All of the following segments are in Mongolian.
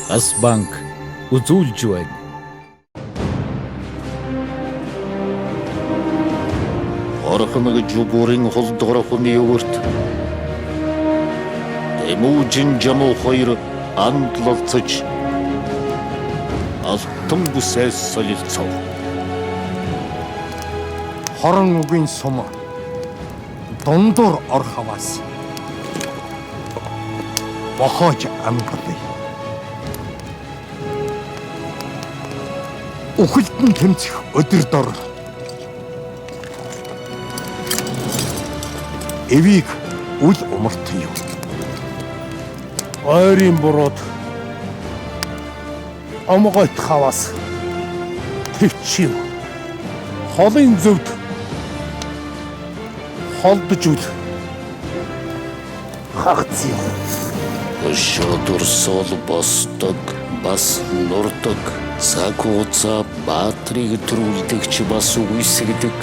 Ас банк үзүүлж байна. Орхон жубурын холдгорохны өгөрт. Эмүүжин жамуу хоёр андлалцаж алтан бүсээс солилцов. Хорон үгийн сум дундуур ор хаваас бохож амгалъя. Үхэлтэн тэмцэх өдөр дор эвийг үл умартыг ойрын бурууд омгойт хаваас төвчив холын зөвд холдож үл хагц юм. Өшөөдөр сол босдог, бас нурдаг, цаг хугацаа баатрийг төрүүлдэгч бас үсгдэг.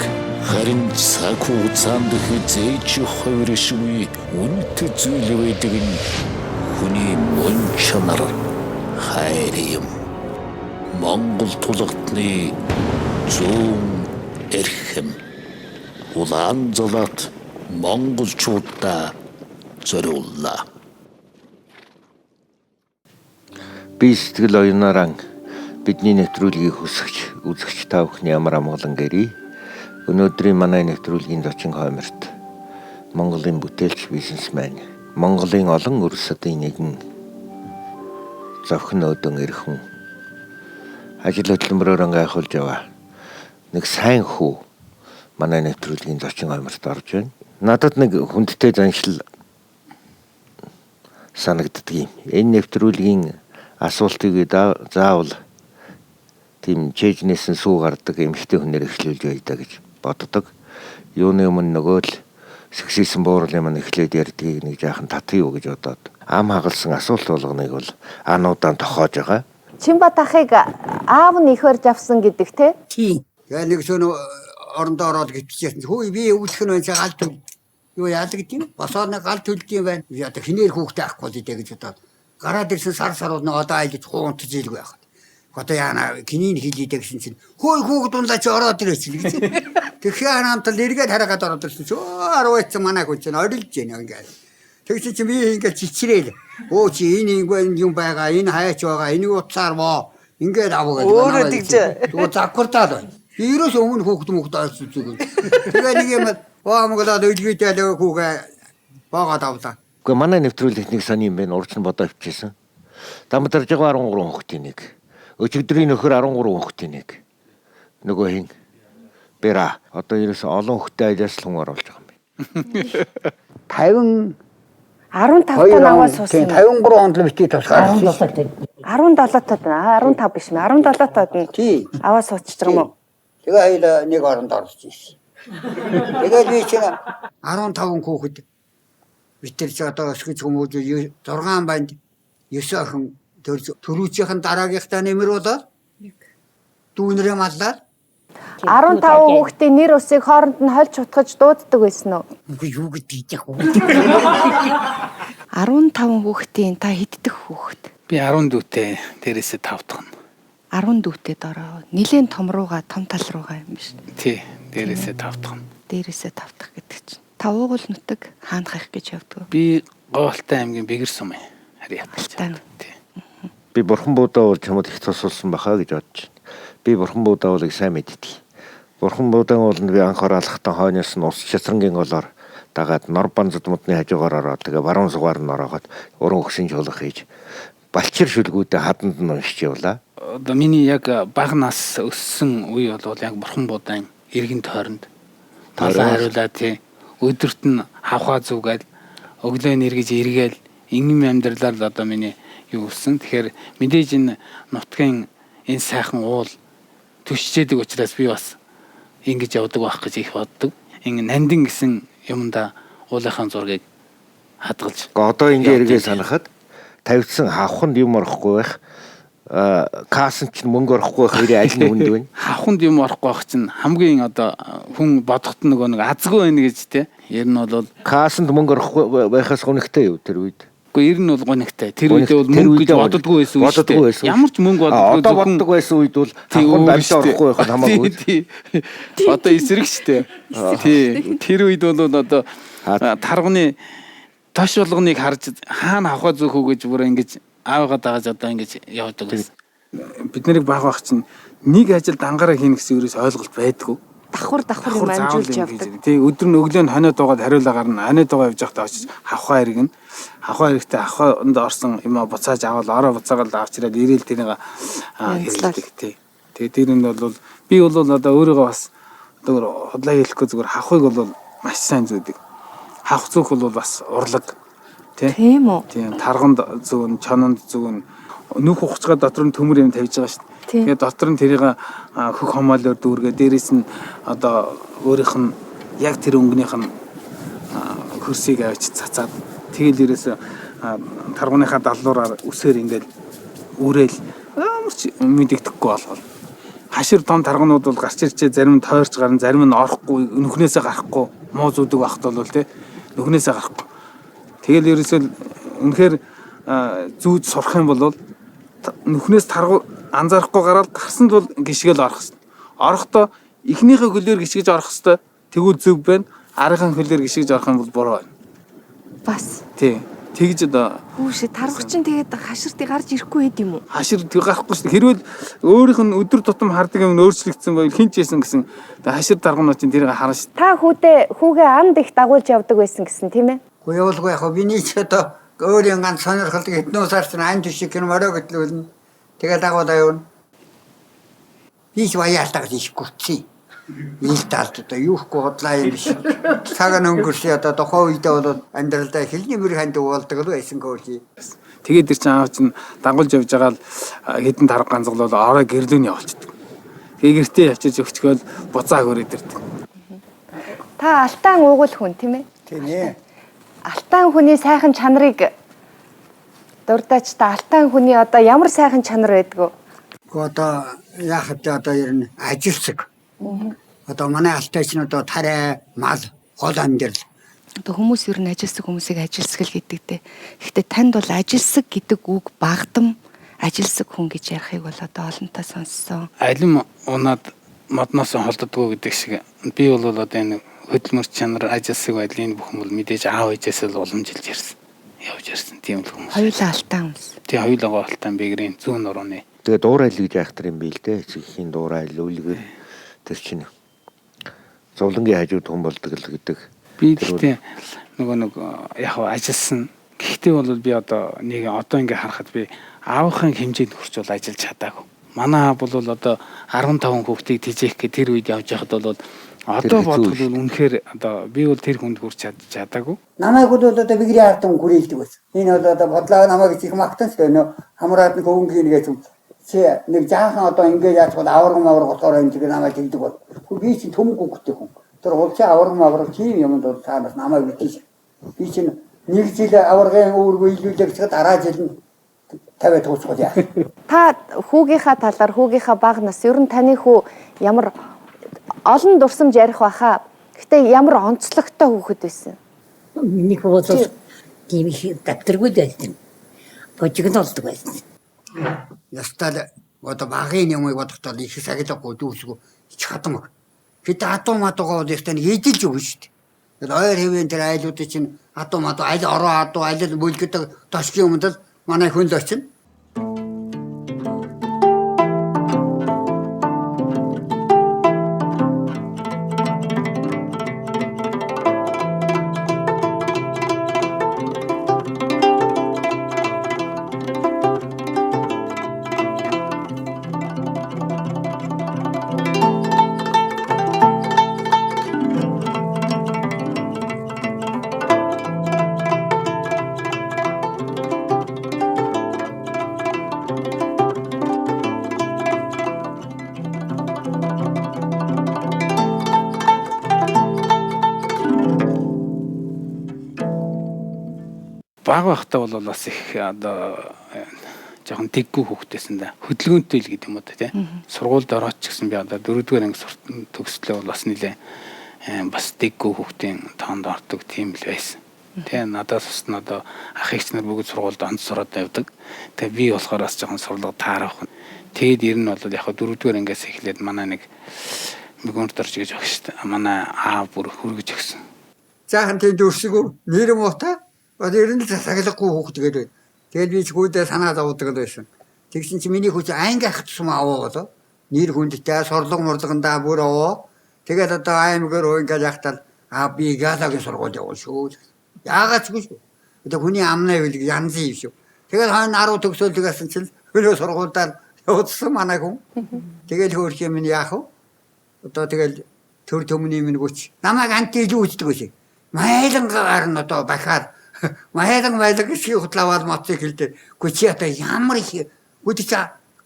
Харин цаг хугацаанд хязээж хувиршгүй үнэт зүйл байдаг нь хүний мөн чанар хайр юм. Монгол тулгтны зүүн эрхэм улаан золот монголчуудаа зориуллаа. Би сэтгэл оюунаараа бидний нэвтрүүлгийг хүсгэж үзэгч та бүхний ямар амгалан гэрий. Өнөөдрийн манай нэвтрүүлгийн зочин хойморт Монголын бүтээлч бизнесмен, Монголын олон өрс судын нэгэн зовхон өдөн эрхэн ажил хөдөлмөрөөр гайхуулж яваа нэг сайн хүү манай нэвтрүүлгийн зочин хойморт орж байна. Надад нэг хүндтэй заншил санагддаг юм. Энэ нэвтрүүлгийн асуултыг заавал тийм чэжнэсэн сүү гардаг эмэгтэй хүнээр эхлүүлж байдаг гэж боддог. Юуны өмнө нөгөө л сексизм бууруулын маань эхлээд ярьдгийг нэг жаахан татъя юу гэж бодоод ам хагалсан асуулт болгоныг бол ануудаа тохоож байгаа. Чинбат ахыг аав нь их барьж авсан гэдэг те? Тийм. Тэгээ нэг шөнө орондоо ороод гитчихсэн. Хөөе би өвлөх нь байна гал төл. Юу яадаг тийм? Босоод нэг гал төлдөг юм байна. Би одоо хинээр хүүхдээ авахгүй дээ гэж бодоод гараад ирсэн сар удаа одоо айлж хуунт зээлгүй яхад. Одоо яана кинийг хийлээдэг гэсэн чинь хөөе хүүхд дундаа чи ороод ирээч гэж. Тэгэхээр хамтал эргээд хараагаад ороод ирсэн чи 10 манай хүн чинь орилж байна ингээд. Тэгсэн чи би ингээд чичрээл. Өө чи энэ юм байгаа, энэ хаяач байгаа, энийг утсаар моо ингээд аваа гэдэг. Өөрөө тэгж. Тэгвэл завхартаад байна. Вирус өмнө хүүхд ойрсон зүг. Тэгээ нэг юм Монголд үлгээтэй хүүгээ баагаад авлаа. Гэхдээ манай нэвтрүүлэх нэг сони юм байна. Урч нь бодоо авчихсан. Дамдарж байгаа 13 хүүхдийн нэг. Өчигдрийн нөхөр 13 хүүхдийн нэг. Нөгөө хин Бэра. Одоо ерөөсөө олон хүүхдэд айлаас хүн оруулж байгаа юм байна. 15 тонн аваад суусан. 53 онд л битгий тусгаар. 17 тонн 15 биш мэ 17 тонн. Тий. Аваад суучих юм уу? Тэгээ хоёул нэг оронд орж ирсэн. Тэгээд би чинь 15 хүүхэд битэрч одоо өсгөж хүмүүж 6 банд 9 охин төрүүчийн дараагийнхтаа нэмэр болоод дүүнрээ маллаад 15 хүүхдийн нэр усыг хооронд нь хольж утгаж дууддаг байсан уу? үгүй юу гэдэг яг үү. 15 хүүхдийн та хэддэх хүүхэд? Би 10 дүүтэй, дээрээсээ 5 дахь нь. 10 дүүтэй дороо. Нилийн том руугаа, том тал руугаа юм биш. Тий, дээрээсээ 5 дахь нь. Дээрээсээ 5 дахь гэдэг чинь. Та уугуул нутаг хаана хах гэж явдаг вэ? Би Говьалтай аймгийн Бэгэр сум харьяа талж байна. Тий. Би бурхан буудаа бол чамд их тусалсан бахаа гэж бодож байна. Би бурхан буудаа болыг сайн мэддэг. Бурхан буудаан бол би анх оролцохтон хойноос нь ус часрангийн голоор дагаад нор банзад модны хажуугаар ороод тэгээ баруун сугаар нь ороогоод уран өгсөн жуулах хийж балчир шүлгүүдээ хаданд нь уншиж явлаа. Одоо миний яг бага нас өссөн үе бол яг бурхан буудаан иргэн тойронд талаа хариулаа тий. Өдөрт нь хавхаа зүгээл өглөө нэргэж эргээл ингийн амьдралаар л одоо миний юу өссөн. Тэгэхээр мэдээж энэ нутгийн энэ сайхан уул төшчээдэг учраас би бас ингэж явдаг байх гэж их боддог. Энэ нандин гэсэн юмда уулынхаа зургийг хадгалж. Одоо ингэ эргээ санахад тавьсан хавханд юм орохгүй байх. Каасан ч мөнгө орохгүй байх хоёрын аль нь үнд байна. Хавханд юм орохгүй байх чинь хамгийн одоо хүн бодохт нөгөө нэг азгүй байна гэж те. Ер нь бол каасанд мөнгө орохгүй байхаас гонхтой юу тэр үед. Гэхдээ ер нь бол гонигтай. Тэр үедээ бол мөнгө гэж боддоггүй байсан үе шүү дээ. Ямар ч мөнгө боддоггүй. Одоо боддог байсан үед бол авахд амьд орохгүй байх хамаагүй. Одоо эсрэг шүү дээ. Тий. Тэр үед бол одоо тарганы тош болгоныг харж хаана авах зөөхөө гэж бүр ингэж аавгаа дааж одоо ингэж явдаг байсан. Бид нарыг баг байх чинь нэг ажил дангаараа хийнэ гэсэн ерөөс ойлголт байдгүй. Давхар юм амжуулж явдаг. Тий, өдөр нь өглөө нь хониод угаад хариулаа гарна. Хониод угаа явж байхдаа очиж хавхаа иргэн. Хавхаа ирэхдээ хавхаанд орсон юм а буцааж аваад ороо буцаагаад авчираад ирээл тэрийг хэлдэг тий. Тэгээ тэр нь бол би бол одоо өөрийгөө бас одоо хотлоо хэлэхгүй зүгээр хавхыг бол маш сайн зүйдэг. Хавх зүүх бол бас урлаг тий. Тийм үү? Тийм, тарганд зүүн, чононд зүүн нүх ухцгаа дотор нь төмөр юм тавьж байгаа шүү дээ. Тэгээд дотор нь тэрийг хөх хомоолоор дүүргээ дээрээс нь одоо өөрийнх нь яг тэр өнгөнийх нь хөрсийг авч цацаад тэгэл ерөөсө таргууныхаа даллуураар үсээр ингээл үрээл амарч мэдэгдэхгүй болгоо. Хашир том таргунууд бол гарч ирчээ зарим нь тойрч гарна, зарим нь орохгүй, нүхнээсээ гарахгүй, муу зүдэг багт бол тий нүхнээсээ гарахгүй. Тэгэл ерөөсөө үнэхээр зүүд сурах юм бол нүхнээс таргуу анзаарахгүй гараад гарсанд бол гიშгэл орох хэрэгтэй. Орохдоо эхнийхээ хөлөөр гიშгэж орох хэрэгтэй. Тэгвэл зөв байна. Арийнхаа хөлөөр гიშгэж орох юм бол буруу байна. Бас. Тий. Тэгж одоо Хүүшээ таргууч чинь тэгээд хаширтыг гарч ирэхгүй байд юм уу? хашир тэг гарахгүй шүү дээ. Хэрвээ өөрийнх нь өдөр тутам хардаг юм өөрчлөгдсөн байвал хинч ийсэн гэсэн хашир даргуунууд чинь тэрийг харна шүү дээ. Та хүүгээ анд их дагуулж явдаг байсан гэсэн тийм ээ? Үгүй явуулгүй яг биний ч одоо өөрийн ганц сонирхолтой хитнуусаар чинь ань тишиг юм орой гэтлүүлнэ. Тэгээд дагуулаа явна. Би ч баяалтаа гэж гүцээ. Ил талд одоо юухгүй бодлаа юм биш. Цагаан өнгөрсөн одоо тухайн үедээ бол амьдралдаа хэлний мөр ханд уулдаг л байсан гооли. Тэгээд тэр чинь аав чинь дагуулж явж байгаа л хідэн тарга ганцглал орой гэрлүүний явуулчихдаг. Тэгээ гэртээ явчихж өгчгөөл буцаа хөрөөд ирдэг. Та алтаан уугуул хүн тийм ээ? Тийм ээ. Алтаан хүний сайхан чанарыг дурдаач та алтаан хүний одоо ямар сайхан чанар байдг вэ? Одоо яахад одоо ер нь ажилсаг. Одоо манай алтайч нь одоо тарай, мал, гол амьдрал. Одоо хүмүүс ер нь ажилсаг хүмүүсийг ажилсаг л гэдэг дээ. Гэхдээ танд бол ажилсаг гэдэг үг багдам ажилсаг хүн гэж ярихыг бол одоо олонтаа сонссон. Алим унаад модноос холддгоо гэдэг шиг би бол одоо энэ хөдөлмөрч чанар ажилсаг байдлын бүхэн бол мэдээж аав ээжээс л уламжилж ирсэн. Явж ирсэн тийм л хүмүүс. Хоёулаа алтаан хүмүүс. Тийм хоёулаа алтаан бэгрийн зүүн нурууны. Тэгээ дуурай л гэж айхтар юм бий л дээ. Эцгийн дуурай л үлгэр тэр чинь зовлонгийн хажууд хүн болдог л гэдэг. Би гэхдээ нэг яг ажилсан. Гэхдээ бол би одоо нэг одоо ингээ харахад би аавынхаа хэмжээнд хүрч бол ажиллаж чадаагүй. Манай аав бол одоо 15 хүүхдийг тэжээх гэх тэр үед явж байхад бол одоо бодвол үнэхээр одоо би бол тэр хүнд хүрч чадаагүй. Намайг бол одоо бигрийн ардын хүрээлдэг байсан. Энэ бол одоо бодлоо намайг их магтан ч нөө хамраад нэг өнгөний гэж чи нэг жаахан одоо ингээ яаж бол аварга болохоор энэ тийм намайг тэгдэг бол. Би чинь төмөг үгтэй хүн. Тэр улсын аварга тийм юмд бол таанаас намайг мэдээж. Би чинь нэг жил аваргын өөргөө илүүлэх гэж дараа жил нь 50 тусгал яа. Та хүүгийнхаа талаар хүүгийнхаа бага нас ер нь таны хүү ямар олон дурсамж ярих байхаа. Гэтэ ямар онцлогтой хүүхэд байсан? Миний хүү бол тийм их докторгүй байсан. Божигнолдог байсан. Ястал одоо багын юмыг бодохдоо их сагилахгүй дүүсгүй чадмаг. Бид атом атугаа бол ихтэй эдэлж өгнө шүү дээ. Тэгээд ойр хэвэн тэр айлуудыг чинь атом аль ороо аль бүлгэдэг тосгийн өмнө л манай хүн л очино. Баг байхдаа бол бас их одоо жоохон тэггүй хүүхдээсэн да. Хөдөлгөөнтэй л гэдэг юм уу те. Сургуульд ороод ч гэсэн би одоо 4-р анги төгслөө бол бас нэлээ бас тэггүй хүүхдийн тоонд ордог тийм л байсан. Тэгээ надаас усна одоо ах эгч нар бүгд сургуульд онц сураад явдаг. Тэгээ би болохоор бас жоохон сурлага таарах. Тэгээд ер нь бол яг 4-р ангиас эхлээд манай нэг мигүнтэрч гэж багш шүү дээ. Манай аа бүр хүргэж өгсөн. Заахан тэнд өрсгөө нэр муутай. Одоо ер нь сахилахгүй хүүхд гэдэг. Тэгээд би ч хүүдээ санаа зовдөг байсан. Тэгсэн чи миний хүүч анги ах тусам аваад нэр хүндтэй сурлаг мурлагандаа бүр аваа. Тэгээд одоо аймгаар ингээд яхтал би газагийн сургууль явуул шүү. Яагаад чгүй. Одоо хүний амнаа үйл янз юм шүү. Тэгээд хойно 10 төгсөөлгөөсөн чинь хөлөө сургуульдаар явуулсан манай хүн. Тэгээд хөөх юм яах вэ? Одоо тэгэл төр төмний минь бүч. Намайг антиж үүсдэг байсан. Майлангаар нь одоо бахаар майлан гэсхий хутлаваад мотоциклд гүчи одоо ямар их гүчи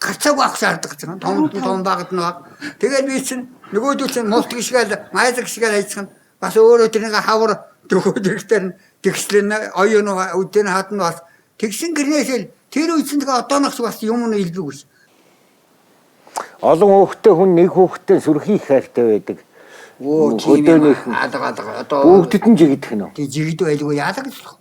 гарцааг авах шаарддаг ч том багт нь баг. Тэгээд би чинь нөгөөдөө чинь мулт гიშгээл майлаг гიშгээл хайцхан бас өөрөө тэрнийг хавар төгөөд ихтер тэгслэн оюун үдэн хатан бас тэгсэн гэрнээсэл тэр үеийн тэгээ одооноос бас юм нь илбэг ус. Олон хүүхдтэй хүн нэг хүүхдтэй сүрхий хайртай байдаг. Өдөөнийх нь одоо бүгдэд нь жигдэх нь. Тэг жигд байлгүй яалаа гэж.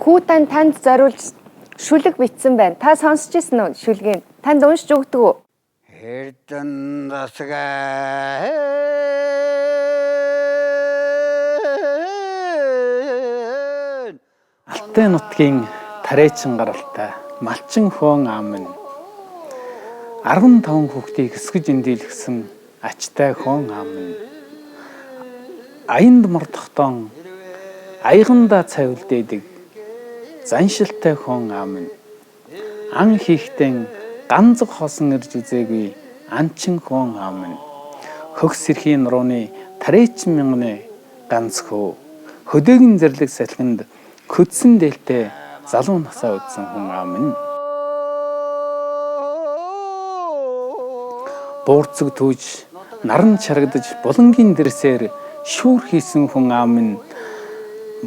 Хүүтэн танд зориулж шүлэг бичсэн байна. Та сонсч ирсэн үү шүлгийг? Танд уншиж өгдөг үү? Эрдэн дасгаа Алтай нутгийн тариачин гаралтай малчин хөөн ам минь 15 хүүхдийг эсгэж эндийлгсэн ачтай хөөн ам минь аянд мордохтон аяганда цавилдээдэг заншилтай хөөн ам минь ан хийхтэн ганцг хосон ирж үзээгүй анчин хөөн ам минь хөгс сэрхийн нурууны тариачин мянганы ганц хөө хөдөөгн зэрлэг салхинд хөдсөн дээлтэй залуу насаа үдсэн хүн ам минь буурцэг түүж наран чарагдаж булангийн дэрсээр шүүр хийсэн хүн ам минь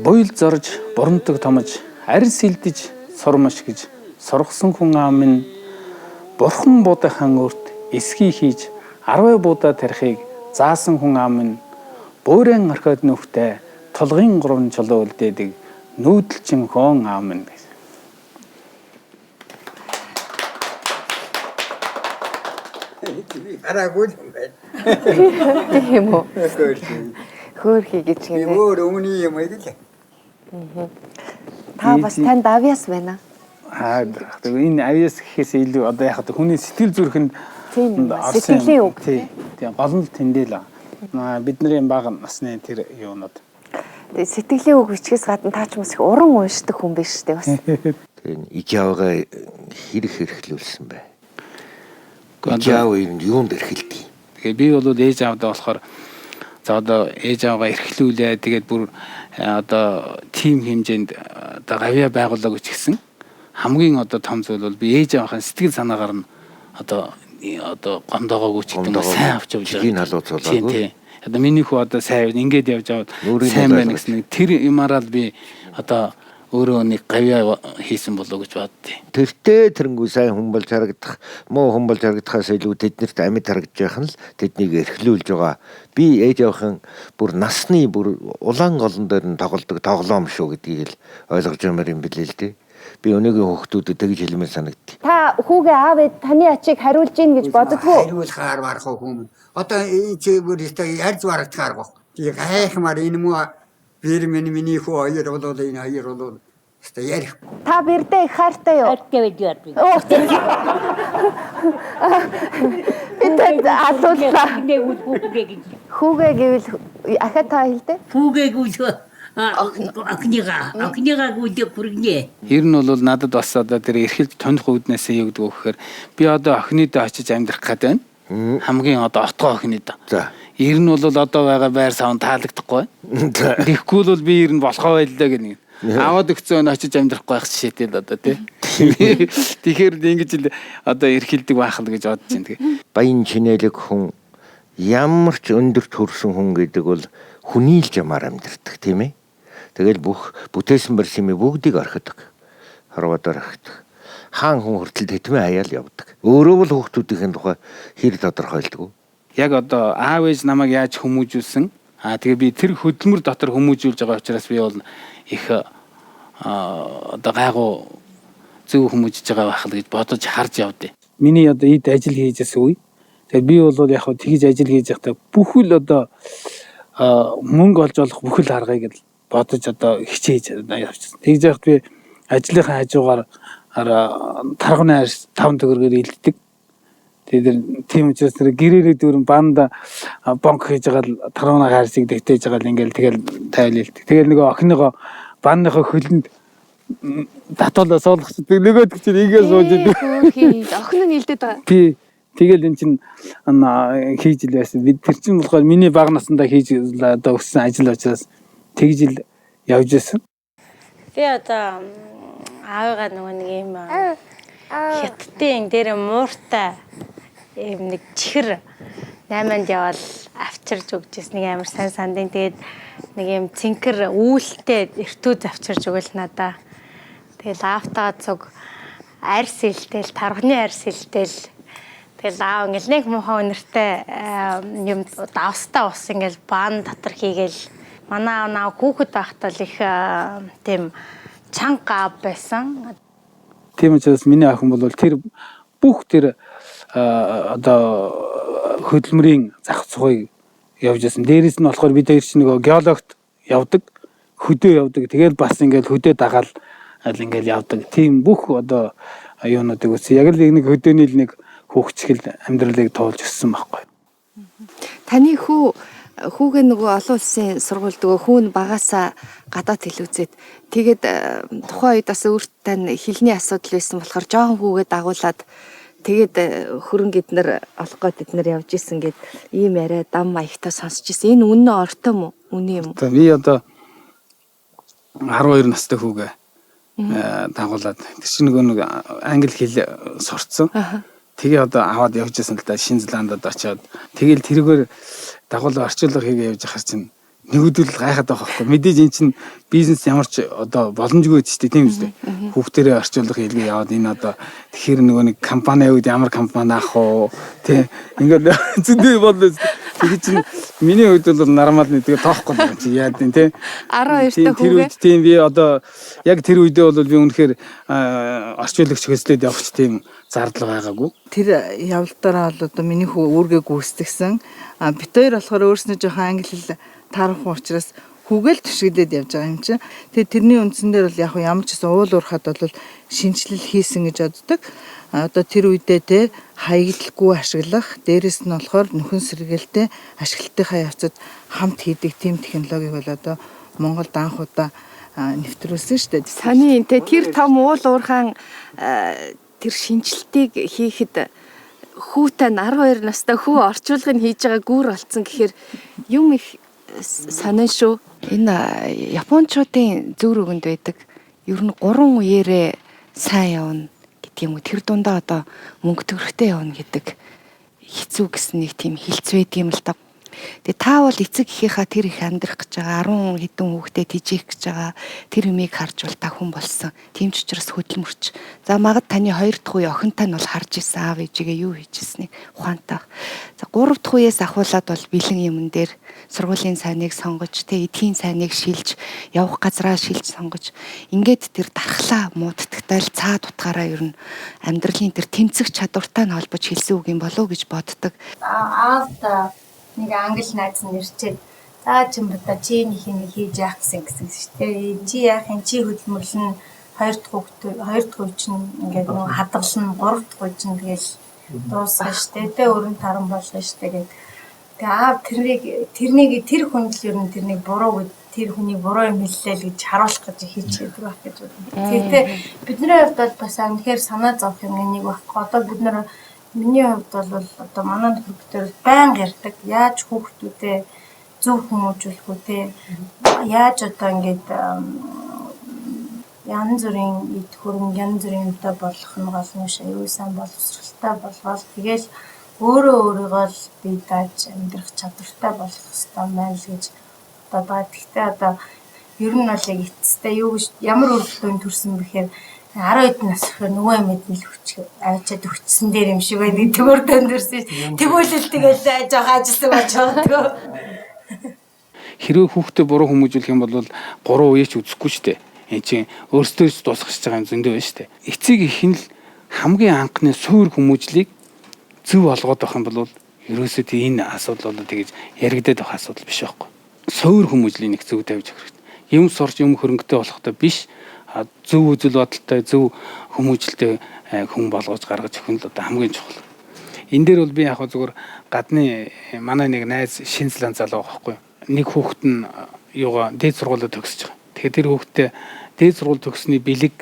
буйл зорж бурамтаг томож арьс илдэж сурмаш гэж сургасан хүн ам минь бурхан будаахан өрт эсхий хийж 10 будаа тарихыг заасан хүн ам минь буурын орхиод нүхтэй толгын 3 чулуу үлдээдэг нүүдэлчин хөөн ам минь. араагүй юм байна. Тийм үү? Хөөрхий гэж юм. Өөр өмнө юм ээ. Та бас танд авьяас байна. Энэ авьяас гэхээс илүү одоо яг хүний сэтгэл зүрхэнд сэтгэлийн үг. Тийм гол нь тэндээ л бидний бага насны тэр юунууд. Тэгээ сэтгэлийн үг бичгээс гадна таач мус их уран уншдаг хүн биш үү бас. Тэгээ ижаавгаа хэрэг хэрэглүүлсэн бай. Ижаав юунд эрхэлдэг. Тэгээ би бол ээж аавдаа болохоор за одоо ээж аваагаа эрхлүүлээ. Тэгээд бүр одоо тим хэмжээнд одоо гавья байгууллага гэж гисэн. Хамгийн одоо том зүйл бол би ээж аваахын сэтгэл санаагаар нь одоо гомдоогоогүй ч гэдэг нь сайн авч явж байгаа. Тийм халууцуулаагүй. Одоо миний хүү одоо сайн ингээд явж аваад сайн байна гэсэн тэр юмараа би одоо өөрөө нэг гавья хийсэн болоо гэж бадтий. Тэртээ тэрэнгүү сайн хүн болж харагдах, муу хүн болж харагдахаас илүү тэднэрт амьд харагдж байх нь л тэднийг эрхлүүлж байгаа. Би ээж авахын бүр насны бүр улаан голон дээр нь тоглодог тоглоом шүү гэдгийг л ойлгож юмар юм билээ л дээ. Би өнөөгийн хүүхдүүдэд тэгж хэлмээр санагдтыг. Та хүүгээ аав ээж таны ачийг хариулж гин гэж боддгоо. Хариулахаар барах хүмүүс. Одоо чи бүр ярьж барагдахаар баг. Тийг хайхмаар энэ муу бэр миний хүү хоёр болоо энэ хоёр болоо. Өстө ярих. Та бэрдээ их хайртай юу? Хайртай байдаг. Бид алууллаа. Хүүгээ гэж. Хүүгээ гэвэл ахаа та хэлдэ? Хүүгээ гэж Окныгаа гүйдэг хүргэнэ. Ер нь бол надад бас одоо тэр эрхэлж тонох үүднээсээ юу гэдэг вэ гэхээр би одоо охиныдоо очиж амьдрах гэдэг байна. Хамгийн одоо отгоо охиныдоо. За. Ер нь бол одоо байгаа байр савн таалагдахгүй байна. Тэгэхгүй бол би ер нь болохоо байлаа гэнэ. Аваад өгцөө очиж амьдрахгүй байх жишээтэй л одоо тий. Тэгэхээр ингэж л одоо эрхэлдэг байх л гэж бодож байна. Баян чинэлэг хүн ямар ч өндөр төрсэн хүн гэдэг бол хүний л жамаар амьдэрдэг тийм ээ. Тэгэл бүх бүтээсэн барьсан юм бүгдийг орхидог. Хорвоодоор орхидог. Хаан хүн хүртэл тэтмээ хаяал явдаг. Өөрөө л хүүхдүүдийн тухай хэр тодорхойлдог. Яг одоо аав ээж намайг яаж хүмүүжүүлсэн. Тэгээ би тэр хөдөлмөр дотор хүмүүжүүлж байгаа учраас би бол их одоо гайгүй зөв хүмүүжиж байгаа байх л гэж бодож харж явдیں۔ Миний одоо эд ажил хийжсэн үе. Тэгээ би бол яг хөө тэгж ажил хийж байхдаа бүхэл одоо мөнгө олж олох бүхэл аргыг л бодож одоо хичээж явчихсан. Тэгж яхад би ажлынхаа хажуугаар тарганы арьс 5 төгрөгөөр илддэг. Тэгээд тийм учраас тэр гэрээрээ дөрөн банда бонк хийж байгаа л тарганы арьсыг дэвтээж байгаа л ингээл тэгэл тайлэлдэг. Тэгэл нөгөө охиныгоо банныхоо хөлөнд татуулаа суулгацдаг. Нөгөөд чинь игээ сууж идэв. Охин нь илдээд байгаа. Тий. Тэгэл эн чинь хийж л байсан. Бид тэр чинь болохоор миний бага насндаа хийж одоо өссөн ажил учраас тэгж л явж байсан. Би одоо аавыгаа нөгөө нэг юм хятадын дээр мууртай юм нэг чихэр 8-нд явал авчирж өгчээс нэг амар сайн сандын. Тэгээд нэг юм цэнхэр үүлтэй эртүү завчирж өгөл надаа. Тэгэл аавтаа цуг арьс илтэл, тарганы арьс илтэл. Тэгэл аав ингээл нэг муухай өнөртэй юм давстаа ус ингээл баан дотор хийгээл. Манай аав хүүхэд байхдаа л их тийм чанга аав байсан. Тийм учраас миний охин бол тэр бүх тэр одоо хөдөлмөрийн зах зугыг явж байсан. Дээрээс нь болохоор бид хоёр чинь нөгөө геологт явдаг, хөдөө явдаг. Тэгээд бас ингээл хөдөө дагаал ингээл явдаг. Тийм бүх одоо юунуудыг үсэ. Яг л нэг хөдөөний л нэг хөвгчгөл амьдралыг туулж өссөн байхгүй. Таны хүүгээ нөгөө олон улсын сургуульд нөгөө хүүн багасаа гадаад хэл үзээд тэгээд тухайн үед бас өөртөө хэлний асуудал байсан болохоор жоохон хүүгээ дагуулад тэгээд хөрөнгө эднэр олох гээд эднэр явж исэн гэд ийм яриа дам маягтаа сонсч ирсэн. Энэ үнэн ортой юм уу? Үнэн юм уу? Би одоо 12 настай хүүгээ дагуулад тэр чинь нөгөө нэг англи хэл сурцсан. Тэгээ одоо аваад явж исэн л да Шинэ Зеландад очиод тэгэл тэргээр дагуул орчуулга хийгээ явж ахаар чинь нэгдвэл гайхаад байгаа байхгүй. Мэдээж эн чинь бизнес ямар ч одоо боломжгүй ч тийм үстэй. Хүүхдэрээ орчуулга хийлгээ яваад энэ одоо тэгэхээр нөгөө нэг компани үед ямар компани авах уу тий ингээд зөндөө бодлоо. Тэгээ чинь миний үед бол нормал нэг тэгээ тоохгүй юм чи яа тийм тий 12 та хүүгээ. Тийм би одоо яг тэр үедээ бол би үнэхээр орчуулагч хөслөд явах тийм зардал байгаагүй. Тэр явлаараа бол одоо миний хүү үүргээ гүйцэтгсэн. Бид хоёр болохоор өөрснөө жоохон англи хэл таарах учраас хүүгээл төшгөлээд явж байгаа юм чинь. Тэгээ тэрний үндсэн дээр бол яг ямар ч гэсэн уул уурхад бол шинжилэл хийсэн гэж боддог. Одоо тэр үедээ те хаягдлгүй ашиглах, дээрэс нь болохоор нөхөн сэргээлтэй ашиглалтынхаа явцад хамт хийдэг тийм технологиг бол одоо Монголд анх удаа нэвтрүүлсэн шүү дээ. Саны те тэр том уул уурхаан тэр шинжилтийг хийхэд хүүтэй 12 настай хүү орчуулгыг хийж байгаа гүр олцсон гэхээр юм их сонин шүү. Энэ японочдын зөв өгөнд байдаг. Ер нь 3 үеэрээ сайн явна гэдэг юм уу. Тэр дундаа одоо мөнгө төгрөгтэй явна гэдэг хэцүү гэсэн нэг тийм хилцүү байдаг юм л та. Тэгээ та бол эцэг эхийнхаа тэр их амьдрах гэж байгаа 10 хэдэн хүүхдэд тижээх гэж байгаа тэр юмыг харж бол та хүн болсон. Тийм ч учраас хөдөлмөрч. За магад таны 2 дахь үе охинтой нь бол харж исэн аав ээжигээ юу хийжсэнийг ухаантай. За 3 дахь үеэс ахуулаад бол бэлэн юмн дээр сургуулийн сайныг сонгож, тэ эдхийн сайныг шилж, явах газраа шилж сонгож, ингээд тэр дархлаа муудтагтай л цаад утгаараа ер нь амьдралын тэр тэмцэх чадвартай нь холбож хэлсэн үг юм болов гэж боддог. Аавда нэг англи найз нь ирчээд за чимбата чи нэг хийж яах гэсэн шүү дээ. Чи яах юм чи хөдөлмөрлөн 2 дахь үе чинь ингээд нэг хадгална 3 дахь үе чинь тэгэл дуусгах шүү дээ. Тэ өрн таран болно шүү дээ гэдэг. Тэгээ аав тэрнийг тэр хүн л ер нь тэрнийг буруу гэж тэр хүний буруу юм хэллээ л гэж харуулах гэж хийж чаддаг байх гэж бодсон. Тэгтээ бидний хувьд бол бас үнэхээр санаа зовх юм нэг байхгүй. Одоо бид нар миний хувьд бол одоо манай хүүхдүүд байнга ярьдаг. Яаж хүүхдүүдээ зөв хүмүүжүүлэх үү те? Яаж одоо ингээд янз бүрийн эд хөрөнгө янз бүрийн юмтай болох нь гол нь шээ. Юу сайн боловсралтай болгоод тэгэл өөрийгөө л бие дааж амьдрах чадвартай болох хэрэгтэй байна л гэж одоо тэгтээ одоо ер нь бол яг эцэстээ юу гэж ямар өөрчлөлтөнд төрсөн бэхээр 10 эд нас гэхээр нөгөө юм эднэл хүч авчиад өчсөн дээр юм шиг байдаг төгөр дөндөрсөн. Тэгвэл тэгэл жоох ажилласан болж байгаа. Хэрвээ хүүхдээ буруу хүмүүжүүлэх юм бол 3 үеч үзэхгүй шүү дээ. Энд чинь өөрсдөө ч дуусгаж байгаа юм зөндөө байна шүү дээ. Эцэг ихэн л хамгийн анхны суур хүмүүжлийг зөв олгоод байх юм бол ерөөсөө энэ асуудал бол тэгэж яригдаад байх асуудал биш байхгүй. Суур хүмүүжлийн нэг зөв тавьж өгөх хэрэгтэй. Юм сурч юм хөрөнгөтэй болохтой биш. Зөв үзэл бодолтой зөв хүмүүжлтэй хүн болгож гаргаж өгөх нь л одоо хамгийн чухал. Энэ дээр бол би яг зүгээр гадны манай нэг найз шинзлэн залуу байхгүй. Нэг хүүхэд нь юугаа дээд сургуулиуд төгсөж байгаа. Тэгэхээр тэр хүүхдээ дээд сургууль төгссөний бэлэг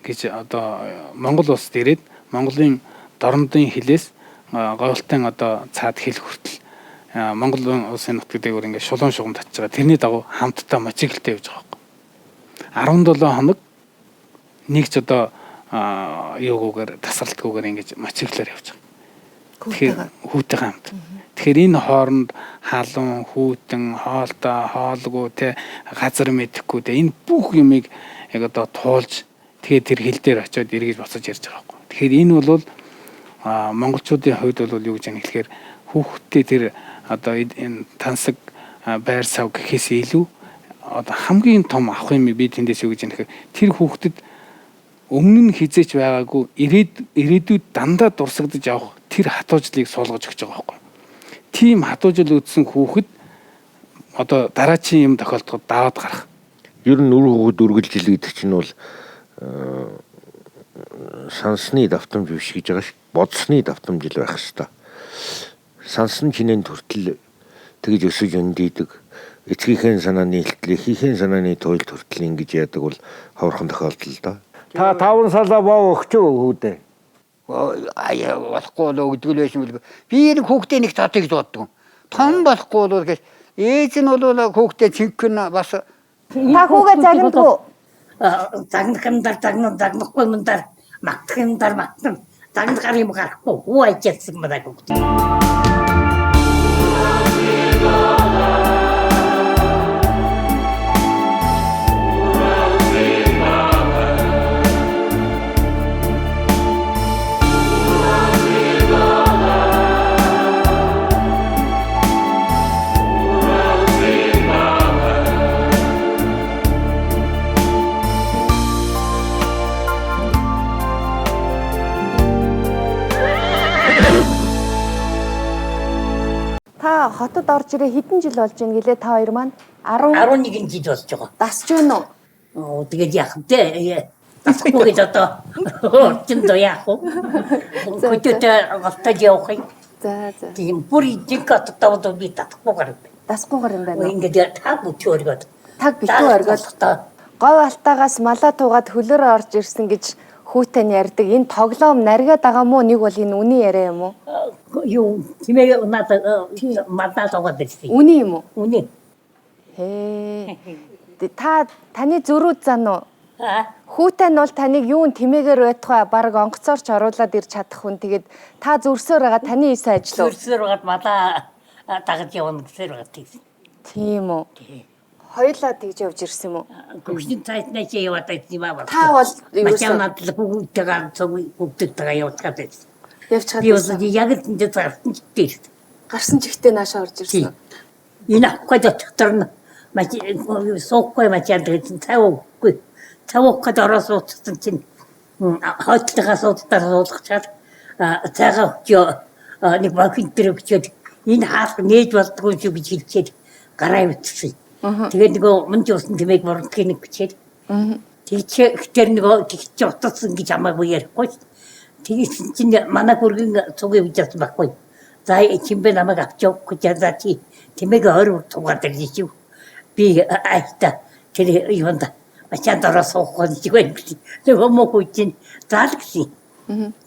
гэж одоо Монгол улсад ирээд Монголын дорнодын хилээс гоёлтын одоо цаад хэл хүртэл Монгол улсын нутаг дээгүүр ингээд шулуун шугам татж байгаа. Тэрний дагуу хамтдаа мотоциклтэй явж байгаа байхгүй. 17 хоног нэг ч одоо юугүйгээр тасралтгүйгээр ингээд мотоциклээр явж байгаа. Тэгэхээр хүүтэйгээ хамт. Тэгэхээр энэ хооронд халуун, хүүтэн, хоолтой, хоолгүй те газар мэдэхгүй те энэ бүх юмыг яг одоо туулж тэгээд тэр хил дээр очиод эргэж боцож ярьж байгаа байхгүй. Тэгэхээр энэ бол монголчуудын хувьд бол юу гэж яах гэхээр хүүхдтэй тэр одоо энэ тансаг байр сав гэхээс илүү одоо хамгийн том авах юм би тэндээс юу гэж яах гэхээр тэр хүүхдэд өмнө нь хизээч байгаагүй ирээдүйд дандаа дурсагдж явах тэр хатуужлыг суулгаж өгч байгаа байхгүй. Тийм хатуужл үзсэн хүүхэд одоо дараачийн юм тохиолдоход даваад гарах. Ер нь үр хүүхэд үргэлжил гэдэг чинь бол сансны давтамж биш гэж байгаа ш. Бодсны давтамж л байх хэвээр. Сансан чинээнд хүртэл тэгж өсөж өндийдэг. Эцгийнхээ санааны илтгэл, эхийнхээ санааны туйлд хүртэл ингэж яадаг бол ховорхон тохиолдол л доо. Та 5 салаа боо өгчөө хүүдээ. Аяа болохгүй л өгдөг л байсан бол би нэг хүүхдээ нэг татыг боддог. Том болохгүй бол гэж ээж нь бол хүүхдээ цэнхэн бас та хүүгээ загнадгүй. Загнах юм загнахгүй юм магтах юм магтана. Загнах юм гарахгүй. Хүү ажиадсан юм даа хүүхдээ. Та хотод орж ирээ хэдэн жил болж ийн гэлээ та хоёр маань 11 жил болж байгаа. Дасч байна уу? Тэгээд яах вэ? Дасахгүй гэж одоо орчин доо яах вэ? Хөтөд галтаж явах юм. За. Тийм бүр идик аттаа би татахгүйгээр. Дасгүйгээр юм байна. Ингээд таг бүтээ өргөд. Таг битүү өргөд. Говь алтаагаас малаа туугаад хөлөөрөө орж ирсэн гэж хүүтэй нь ярьдаг. Энэ тоглоом наргаад байгаа мó нэг бол энэ үний яриа юм уу? Юу тиймээ надад мадаа туугаад ирсэн. Үний юм уу? Үний. Таны зөрүүд зан уу? Хүүтэй нь бол таныг юун тэмээгээр байтугай баг онгоцоорч оруулаад ирж чадах хүн. Тэгээд та зүрсээр байгаа таны ийсэн ажил уу? Зүрсээр байгаа мадаа дагаж явна гэсээр байгаа тийм. Тийм үү? Хоёлаа тэгж явж ирсэн юм уу? Гүшин цайтнаа чи яваад байсан юм аа. Та бол машинаад л бүгдтэйгээ бүгдтэйгээ явуулаад байсан. Явчихад би бол яг л энэ зарсан чигтэй. Гарсан чигтэй наашаа орж ирсэн. Энэ авахгүй дотор нь суухгүй мачаад гэсэн цаавгүй. Цаавгүй дөрөс уутсан чинь хойтлогоо суудтаар суулгачаад цаагаа нэг бахин дээр өчөөд энэ хаалт нээж болдгоо шүү гэж хэлчихэд гараа өвтсөн. Тэгээд нөгөө мөнч усан тэмээг бордгийг нэг бичээд. Тэгэхээр нөгөө тэгч утсан гэж хамаагүй ярихгүй. Тэгээд чинь манай хүргэн цугийн үжирч байхгүй. За чимбэ намайг авч явах гэж за чи тэмээг ойр цугаад ирж. би айта тэр юунда ачаад ороо суухгүй жигээр нөгөө муу хүчин заал гэсэн.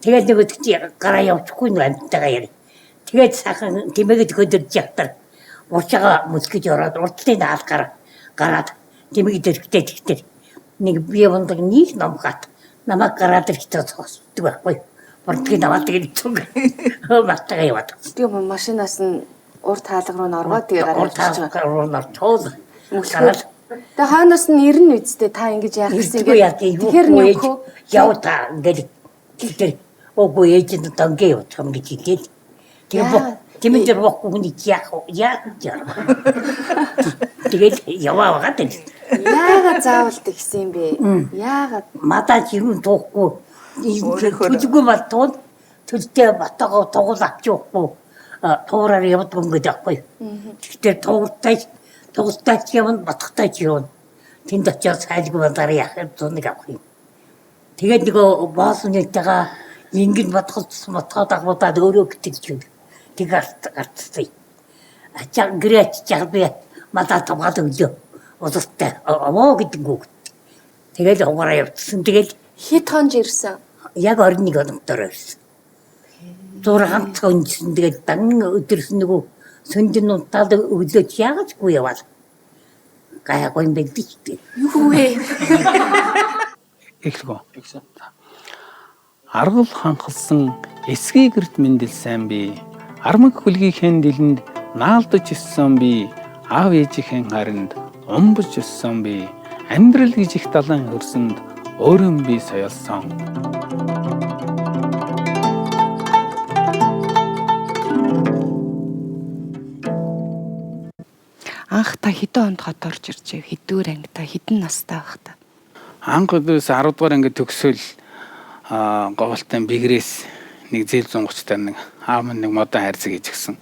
Тэгээд нөгөө чи гараа явчихгүй нэг амттайгаа яри. Тэгээд сайхан тэмээгээд хөдөрж явтар уучаага мөсгөж ороод урдлын наалгаар гараад тэмээгээд ирэхтэй тэгтэр нэг бие бондог нэг ном хат намайг гараад ирэхтэй зогсдог байхгүй. Урдлын наваад тэгээд зүг мартагаа яваад. Тэгээ машинаас нь урд хаалга руу н оргоо тэгээ гараад урд хаалга руу н орчоол. Тэгээ хаанаас нь ирнэ үсттэй та ингэж яах гэсэн юм. Тэгэхээр нөхөө яв та ингээд тэр огоо ээжэнд тангээ явах юм гэж хэлээд. Тэгээ тэмдэр бохгүй хүний яах яах. Тэгээд яваагаад л. Яагаад заавалдаг гэсэн юм бэ? Яагаад мадаж юм тоохгүй. Төлгөө баттууд төлтөө батгаа тугуул авч явахгүй. Туураар явдаг юм гэдэг байхгүй. Тэгэхээр тугуултай явна батгатай явна. Тэнд очиод сайлгүй бандаар яах юм зуник авах юм. Тэгээд нөгөө бооснытэйгээ ингэж батгаад агуудаад өөрөө гэтгэж юм. Тэгээд гарцтай. Ачаа гэрээч чарби мадаа таваад өглөө. Удастай аваа гэдэг үг. Тэгээд хугараа явчихсан. Тэгээд хэд хонж ирсэн? Яг 21 оногтоор ирсэн. 6 хонжсэн. Тэгээд дан өдөрс нөгөө сөндөн унтаад өглөө яагачгүй яваад. Гайгүй юм бэлдэж. Юу вэ? Эхлэв. Аргал ханхалсан эсгий гэрт мэндэлсэн би. Армаг хүлгийхэн дэлэнд наалдаж ирсэн би. Аав ээжийнхэн харинд умбаж өссөн би. Амьдрал гэж их далайн хөрсөнд өөрөө би соёлсон. Анх та хэдэн онд хот орж иржээ? Хэдүүр анги та хэдэн настай байх та? Анх өдөөс 10 дугаар ангид төгсөөл говьлтай бигрээс нэг зээл 130 таар нэг аав минь нэг модон хайрцаг хийж гисэн.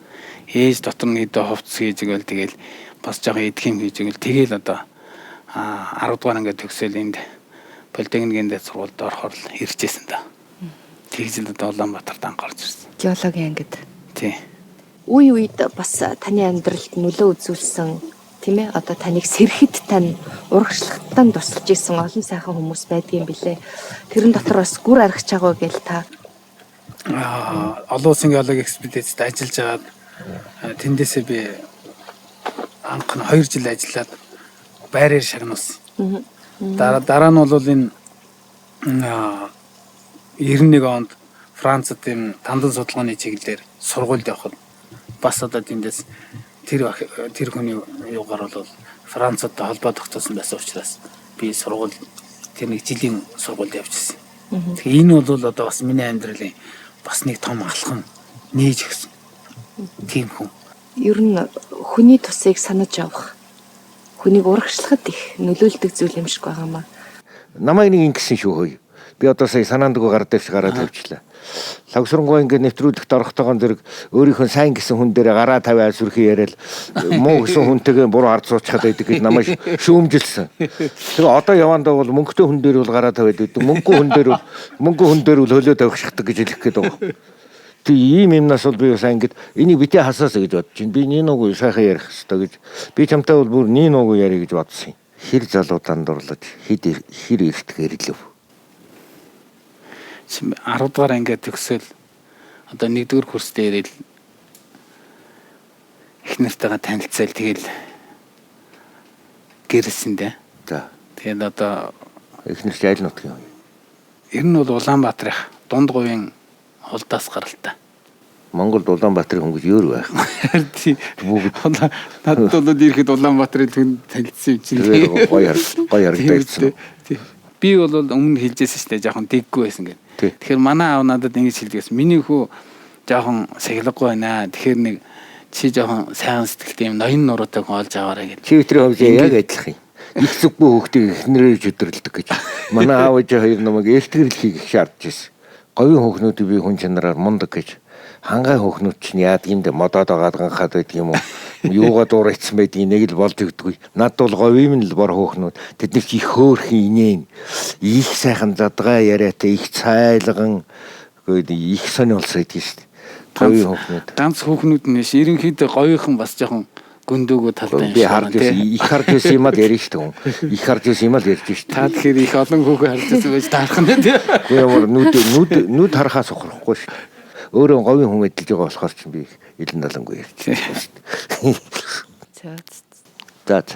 Ээж дотор нь өдөө хувцс хийж игэл тэгэл бас жоохон эдгэм хийж игэл тэгэл одоо 10 дугаар ангид төгсөөл энд политехникийн дэд сургуульд орохоор л иржсэн да. Тэгж л одоо Улаанбаатарт анх орж ирсэн. Геологийн ангид. Тий. Үе үед бас таны амьдралд нөлөө үзүүлсэн тийм ээ одоо таныг сэрхэд тань урагшлагтан тусалж исэн олон сайхан хүмүүс байдгийн билээ. Тэрэн дотор бас гүр аргач байгаа гээл та олон улсын геологи экспедицид ажиллаж агаад тэндээсээ би анх нь 2 жил ажиллаад байраар шагнуулсан. Дараа нь бол энэ 91 онд Францад энэ тандан судалгааны чиглэлээр сургуульд явхад бас одоо тэндээс тэр хүний юугаар бол Францадтай холбоо тогтоосон байсан учраас би сургууль тэр нэг жилийн сургуульд явжсэн. Тэгэхээр энэ бол одоо бас миний амьдралын бас нэг том алхам нээж өгсөн. Тийм хүн. Ер нь хүний тусыг санаж явах хүнийг урагшлахад их нөлөөлдөг зүйл юм шиг байгаамаа. Намайг нэг ингэсэн шүү хөөе. Би одоо сая санаандгүй гар дэвш гараад тавьчлаа. Лавсрангуй ингээд нэвтрүүлэгт орохдогоон зэрэг өөрийнхөө сайн гэсэн хүн дээр гараа тавиад сүрхий яриад муу гэсэн хүнтэйгээ буруу ард суучаад байдаг гэж намайг шүүмжилсэн. Тэгээ одоо явандаа бол мөнгөтэй хүн дээр бол гараа тавиад байдаг. Мөнгө хүн дээр бол хөлөө тавьчихдаг гэж хэлэх гээд байгаа. Тэг ийм юмнаас бол би сайн ингээд энийг битээ хасаасаа гэж бодож байна. Би нинooгүй сайхан ярих хэрэгтэй гэж. Би чамтай бол бүр нинooгүй ярих гэж бодсон юм. Хэр залууданд дурлаж хэр эрт гэрлэв. 10 дугаар ангид төгсөөл одоо 1-р курстэй ирэл их нартайгаа танилцал тэгэл гэрэлсэн дээ. За. Тэгээд одоо их нэрч айл нутг юм. Ер нь бол Улаанбаатарын дунд говийн холдоос гаралтай. Монголд Улаанбаатарын хүн гэж өөр байх. Надад бол ирэхэд Улаанбаатарын хүн танилцсан юм чинь. Гоё харагдсан. Би бол өмнө хэлжсэн шүү дээ жоохон дэггүй байсан гэдэг. Тэгэхээр манай аав надад ингэж хэлдэгс. Миний хүү жоохон сахилгагүй байна. Тэгэхээр нэг чи жоохон сайн сэтгэлтэй юм ноён нуруутай хүн олж аваарай гэдэг. Чи өтрөө хөвж яг адилхан юм. Их зүггүй хөвгтийг эхнэрээр өдөрлөдөг гэж. Манай аав ээж хоёр намайг ээлтгэл хийх шаардж ирсэн. Говийн хөхнүүдийг би хүн чанараар мундаг гэж. Хангай хөхнүүд чинь яад юм дэ модоод агаад ганхаад байдаг юм уу? Юугаа дуурайцсан байдгийг нэг л болж өгдөггүй. Над бол говийн л бор хөхнүүд. Тэд нэг их хөөрхөн инээн. Их сайхан задгаа яриатай их цайлган их сони болсон гэдэг шүү дээ. Говийн хөхнүүд. Ганц хөхнүүд нь ерөнхийдөө говийнхан бас жоохон гүндүүгөө талтай Би харж байсан. Их харж байсан юм аа ярина шүү дээ. Их харж байсан юм аа ярьж шүү дээ. Та тэгэхээр их олон хүүгээ харж байсан байж таарах нь тийм. Гэхдээ ямар нүд харахаас ухрахгүй шүү дээ. Өөрөө говийн хүн эдэлж байгаа болохоор ч би илэн далангүй ярьж байна шүү дээ. За.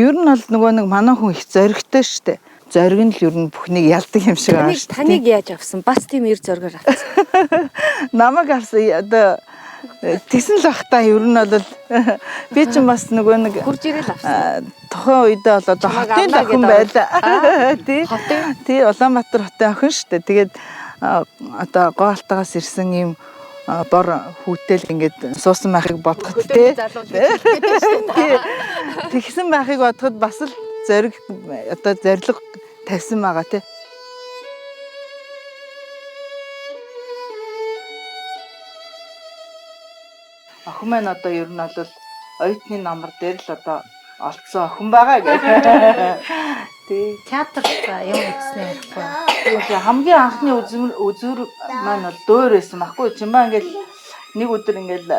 Ер нь бол нөгөө нэг манай хүн их зоригтой шүү дээ. Зориг нь л ер нь бүхнийг ялдаг юм шиг аа шүү дээ. Таныг яаж авсан? Бас тийм эр зоригоор авсан. Намайг авсан одоо тэгсэн л бах та ер нь бол би ч бас нөгөө нэг хурж ирэл авсан. Тухайн үедээ бол одоо хотын охин байлаа. Тий Улаанбаатар хотын охин шүү дээ. Тэгээд одоо гоолтоогоос ирсэн юм бор хүүтэл ингээд суусан байхыг бодоход тий. Тэгсэн байхыг бодоход бас л зориг одоо зориг тавьсан байгаа тий. Охин маань одоо ер нь бол оюутны намар дээр л одоо олцсон охин байгаа гэх. Тий. Театр юм үзснээр ярихгүй. Тэгээ хамгийн анхны үзүр маань бол дөөр байсан байхгүй. Чимээ ингээл нэг өдөр ингээл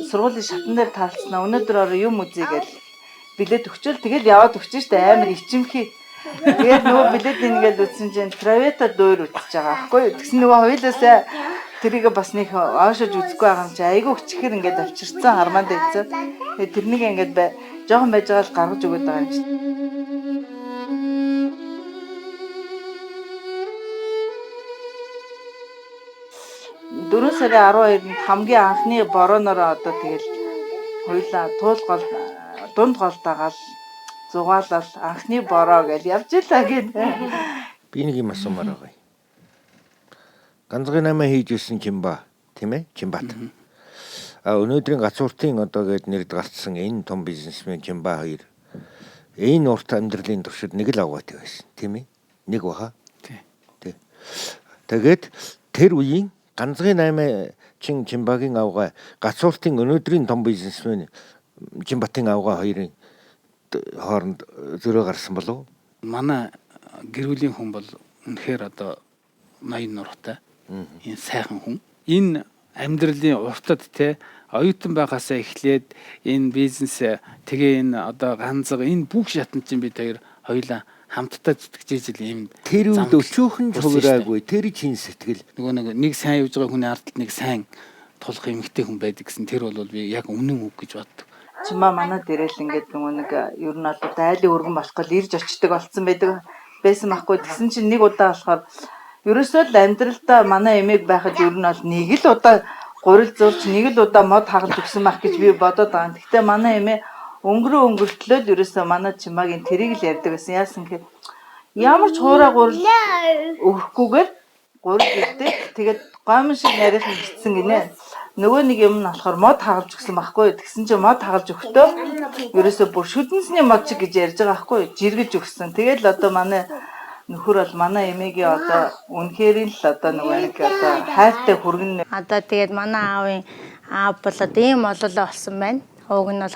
сургуулийн шатан дээр таалцснаа өнөөдөр ороо юм үзье гэж билет өгчөөл тэгэл яваад өгч штэ амар ичимхий. Тэгээд нөгөө билет ингээл үзсэн чинь Травета дөөр үзэж байгаа байхгүй. Тэгсэн нөгөө хоёулаасаа тэрийг бас нэг оошож үзэхгүй байгаа юм чи айгүй өчгөр ингээд авчирсан хармаанд ийцээ. Тэгээд тэрнийг ингээд жоохон байж байгаа л гаргаж өгöd байгаа юм чи. 4 сарын 12-нд хамгийн анхны борооноор одоо тэгэл хоёлаа туулгал дунд голтаагаал зугаалал анхны бороо гэж явж илаа гэд. Би нэг юм асуумаар байгаа. Ганцхан намаа хийж ирсэн Чимба тийм ээ Чимбат. Өнөөдрийн гацууртын одоо гээд нэрд гарцсан энэ том бизнесмен Чимба хоёр энэ урт амьдралын туршид нэг л аваатай байсан тийм ээ. Нэг баха. Тий. Тэгээд тэр үеийн ганцхан 8 чин Чимбагийн авгаа гацууртын өнөөдрийн том бизнесмен Чимбатын авгаа хоёрын хооронд зөрөө гарсан болов? Манай гэр бүлийн хүн бол үнэхээр одоо ноён нуртай. Энэ сайхан хүн. Энэ амьдралын уртад те оюутан байхасаа эхлээд энэ бизнес тэгээ энэ одоо ганцга энэ бүх шатанд чинь бид хоёулаа хамтдаа зүтгэж ижил юм. Тэр үед өчөөхөн цограагүй тэр чин сэтгэл нөгөө нэг сайн явж байгаа хүний ардд нэг сайн тулах эмэгтэй хүн байдаг гэсэн тэр бол би яг үнэн үг гэж боддог. Чимаа манай дээрэл ингээд нөгөө нэг ер нь бол дайлын өргөн болохгүй ирж очдөг болсон байсан байхгүй. Тэгсэн чинь нэг удаа болохоор ерөөсөө л амьдралдаа манай эмээг байхад ер нь бол нэг л удаа гурил зурч нэг л удаа мод хагалж өгсөн байх гэж би бодоод байгаа. Гэхдээ манай эмээ өнгөртлөө л ерөөсөө манай Чимаагийн тэрийг л ярьдаг байсан. Яасан гэхээр ямар ч хуурай гурил өгөхгүйгээр гурил ирдэг. Тэгээд гомн шиг нарийнх нь гиссэн гинэ. Нөгөө нэг юм нь болохоор мод хагалж өгсөн байхгүй. Тэгсэн чинь мод хагалж өгөхдөө ерөөсөө бүр шүдэнсний мод шиг гэж ярьж байгаа байхгүй. Жиргэж өгсөн. Тэгээд л одоо манай нөхөр бол манай эмээгийн одоо үнэхээр л одоо нөгөө нэг одоо хайртай хүргэн. Одоо тэгээд манай аавын аав бол одоо ийм ололоо болсон байна. Уг нь бол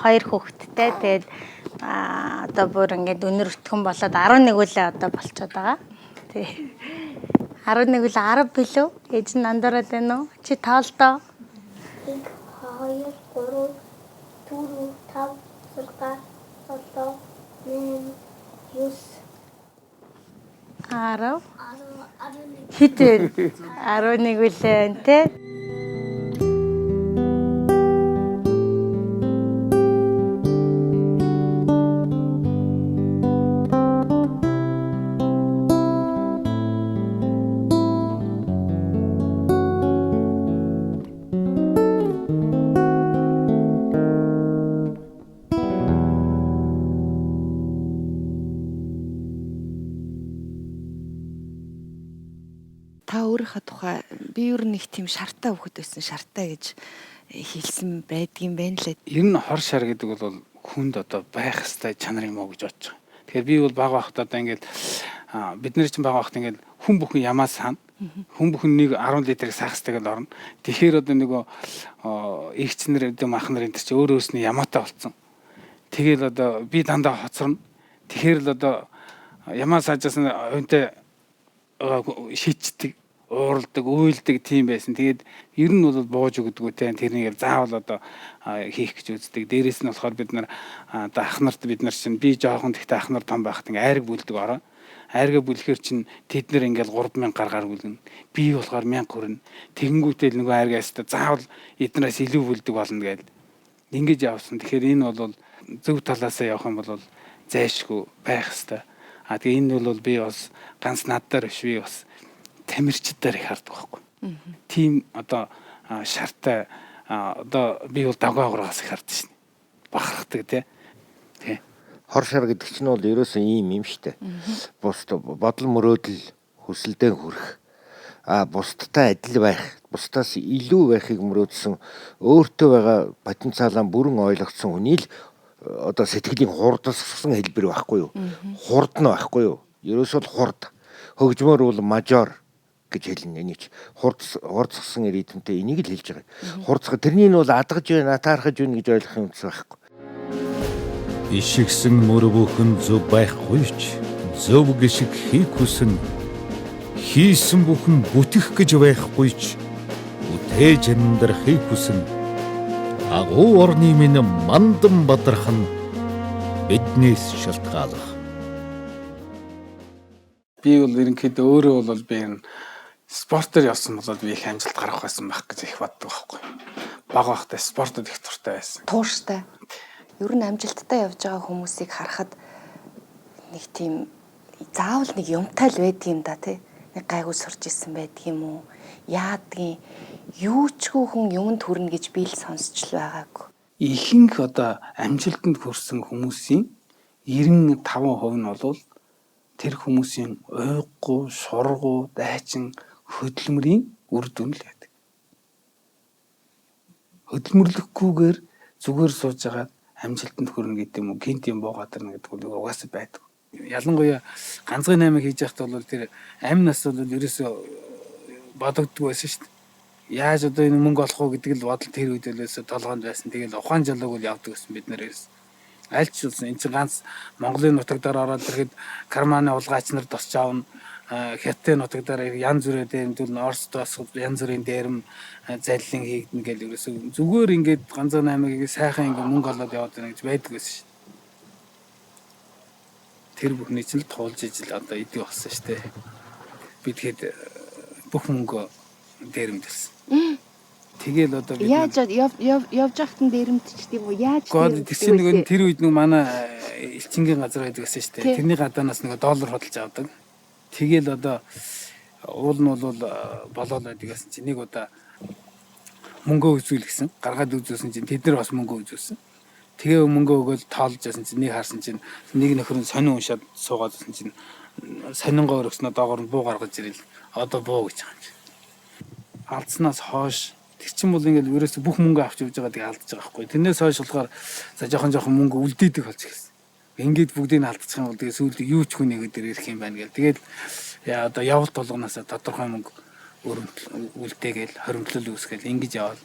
хоёр хүүхэдтэй. Тэгээд одоо бүр ингээд өнөр өтгөн болоод 11 үлээ одоо болчиход байгаа. Тэг. 11 үлээ 10 билүү? Ээж нь андуураад байна уу? Чи тоолдоо. 1 2 3 4 5 6 7 8 9 10 Хитэн 11 үлээ те. Та өөрийнхөө тухай би ер нь их тийм шартаа өгөхөд байсан шартаа гэж хэлсэн байдгийн байна лээ. Ер нь хор шар гэдэг бол хүнд одоо байх ёстой чанар юм уу гэж бодож байгаа. Тэгэхээр би бол баг байхдаа одоо ингээд бид нар чинь баг байхдаа ингээд хүн бүхэн ямаас хаана хүн бүхэн нэг 10 литрийг саах хэрэгтэй гэж орно. Тэгэхээр одоо нөгөө эгчнэр өдөө мах нар энэ чинь өөр өөрсний ямаатай болцсон. Тэгэл одоо би дандаа хоцорно. Тэгэхээр л одоо ямаа саажсан önтэй шийддэг. уурладаг, уйлдаг тийм байсан. Тэгээд ер нь бол бууж өгдөггүй те тэрнийг заавал одоо хийх гэж үздэг. Дээрээс нь болохоор бид нар одоо ах нарт бид нар чинь би жоохон тэгтээ ах нар том байхад ингээ айраг бүлдэг ороо. Айргаа бүлэхээр чинь тэд нэр ингээл 3000 гаргаар бүлгэн. Би болохоор 1000 хүрнэ. Тэгэнгүүтэл нөгөө айргаас та заавал эднээс илүү бүлдэг болно гэж ингэж явсан. Тэгэхээр энэ бол зөв талаасаа явах юм бол зайшгүй байх хэвээр. Тэгээ энэ бол би бас ганц наддаар биш би бас тамирчдаар их хардаг байхгүй. Тийм одоо шартай одоо би бол дагаагаас их хардаг шин. Бахархдаг тий. Хор шар гэдэг чинь бол ерөөсөн ийм юм штэ. Бусд бодол мөрөөдөл хүсэлдээ хүрэх. Бусдтай адил байх, бусдаас илүү байхыг мөрөөдсөн өөртөө байгаа потенциалаа бүрэн ойлгоцсон хүний л одоо сэтгэлийн хурдсан хэлбэр байхгүй юу? Хурдна байхгүй юу? Ерөөсөө л хурд. Хөгжмөр бол мажор гэж хэлнэ. Энийг хурдсгсан ритмтэй энийг л хэлж байгаа. Хурдсга тэрнийг нь бол адгаж байна, таархаж байна гэж ойлгох юм байхгүй. Ишигсэн мөрөвөхөн зөв байхгүй ч зөв гişиг хийх хүсэн хийсэн бүхэн бүтэх гэж байхгүй ч бүтээж амьдрахыг хүсэн агуу орны минь мандан бадрах нь биднээс шалтгаалах. Би бол ерөнхийдөө өөрөө бол би энэ спортоор явсан бол би их амжилт гарах байсан байх гэж их боддог байхгүй. Бага байхдаа спортод их дуртай байсан. Тууштай. Ер нь амжилттай явж байгаа хүмүүсийг харахад нэг тийм заавал нэг юмтай л байдаг юм да тий. Нэг гайгүй сурч исэн байдаг юм уу? Яадгийн юучгүй хүн юмд хүрнэ гэж би л сонсч л байгаагүй. Ихэнх одоо амжилтанд хүрсэн хүмүүсийн 95% нь бол тэр хүмүүсийн уйггүй, шургуу, дайчин хөдөлмөрийн үр дүн л байдаг. Хөдөлмөрлөхгүйгээр зүгээр сууж байгаа амжилтанд хүрнэ гэдэг юм уу, гинт юм буугадарна гэдэг нь угаасаа байдаг. Ялангуяа ганцхан 8 хийж яхад бол тэр амь нас бол ерөөсөө бодогддог байсан шүү дээ. Яаж одоо энэ мөнгө олох уу гэдэг л бодол тэр үед лээс толгоонд байсан. Тэгэл ухаан жалаг бол явдаг гэсэн бид нэрээс. Аль ч улсын энэ чинь ганц Монголын нутагтаар ороод ирэхэд карманы улгаач нар тосч аавна. Хятадын нутагтаар янз бүрийн дээрмдүүл Оросд бас янз бүрийн дээрм заллин хийгдэн гэл ерөөсөө зүгээр ингээд ганцхан 8-ыг сайхан ингээд мөнгө олоод яваад байна гэж байдаг байсан шүү дээ. Тэр бүхний чинь л туулж ижил одоо идэв болсон шүү дээ. Би тэгэхэд бүх мөнгө дээрмдэлсэн. Тэгэл одоо бид яаж явж байхад нь дээрмдчих тийм үү? Яаж тэгсэн нэг тэр үед нэг манай элчингийн газар байдаг гэсэн шүү дээ. Тэрний гадаанаас нэг доллар худалж авдаг. Тэгэл одоо уул нь бол болоод байдаг гэсэн чинь нэг удаа мөнгө үзүүл гэсэн. Гаргаад үзүүлсэн чинь тэд нар бас мөнгө үзүүлсэн. Тэгээ мөнгө өгөөл тоолж яасан чинь нэг харсан чинь нэг нөхөр нь сонин уншаад суугаадсэн чинь сонингоо өргснөө доогоор нь буу гаргаж ирэл одоо буу гэж байгаа юм чинь. Алдснаас хойш тэр чинь бол ингээд ерөөсө бүх мөнгө авч явж байгаа тийг алдчихж байгаа байхгүй. Тэрнээс хойш болохоор за жоохон мөнгө үлдээдэг болж ирсэн. Ингээд бүгдийг нь алдчих юм бол тэгээ сүүлд юу ч хүнийгээ дээр ирэх юм байна гэл. Тэгээд одоо явалт болгоноосоо тодорхой мөнгө үлдээгээл хоримтлол үүсгээл ингэж яваад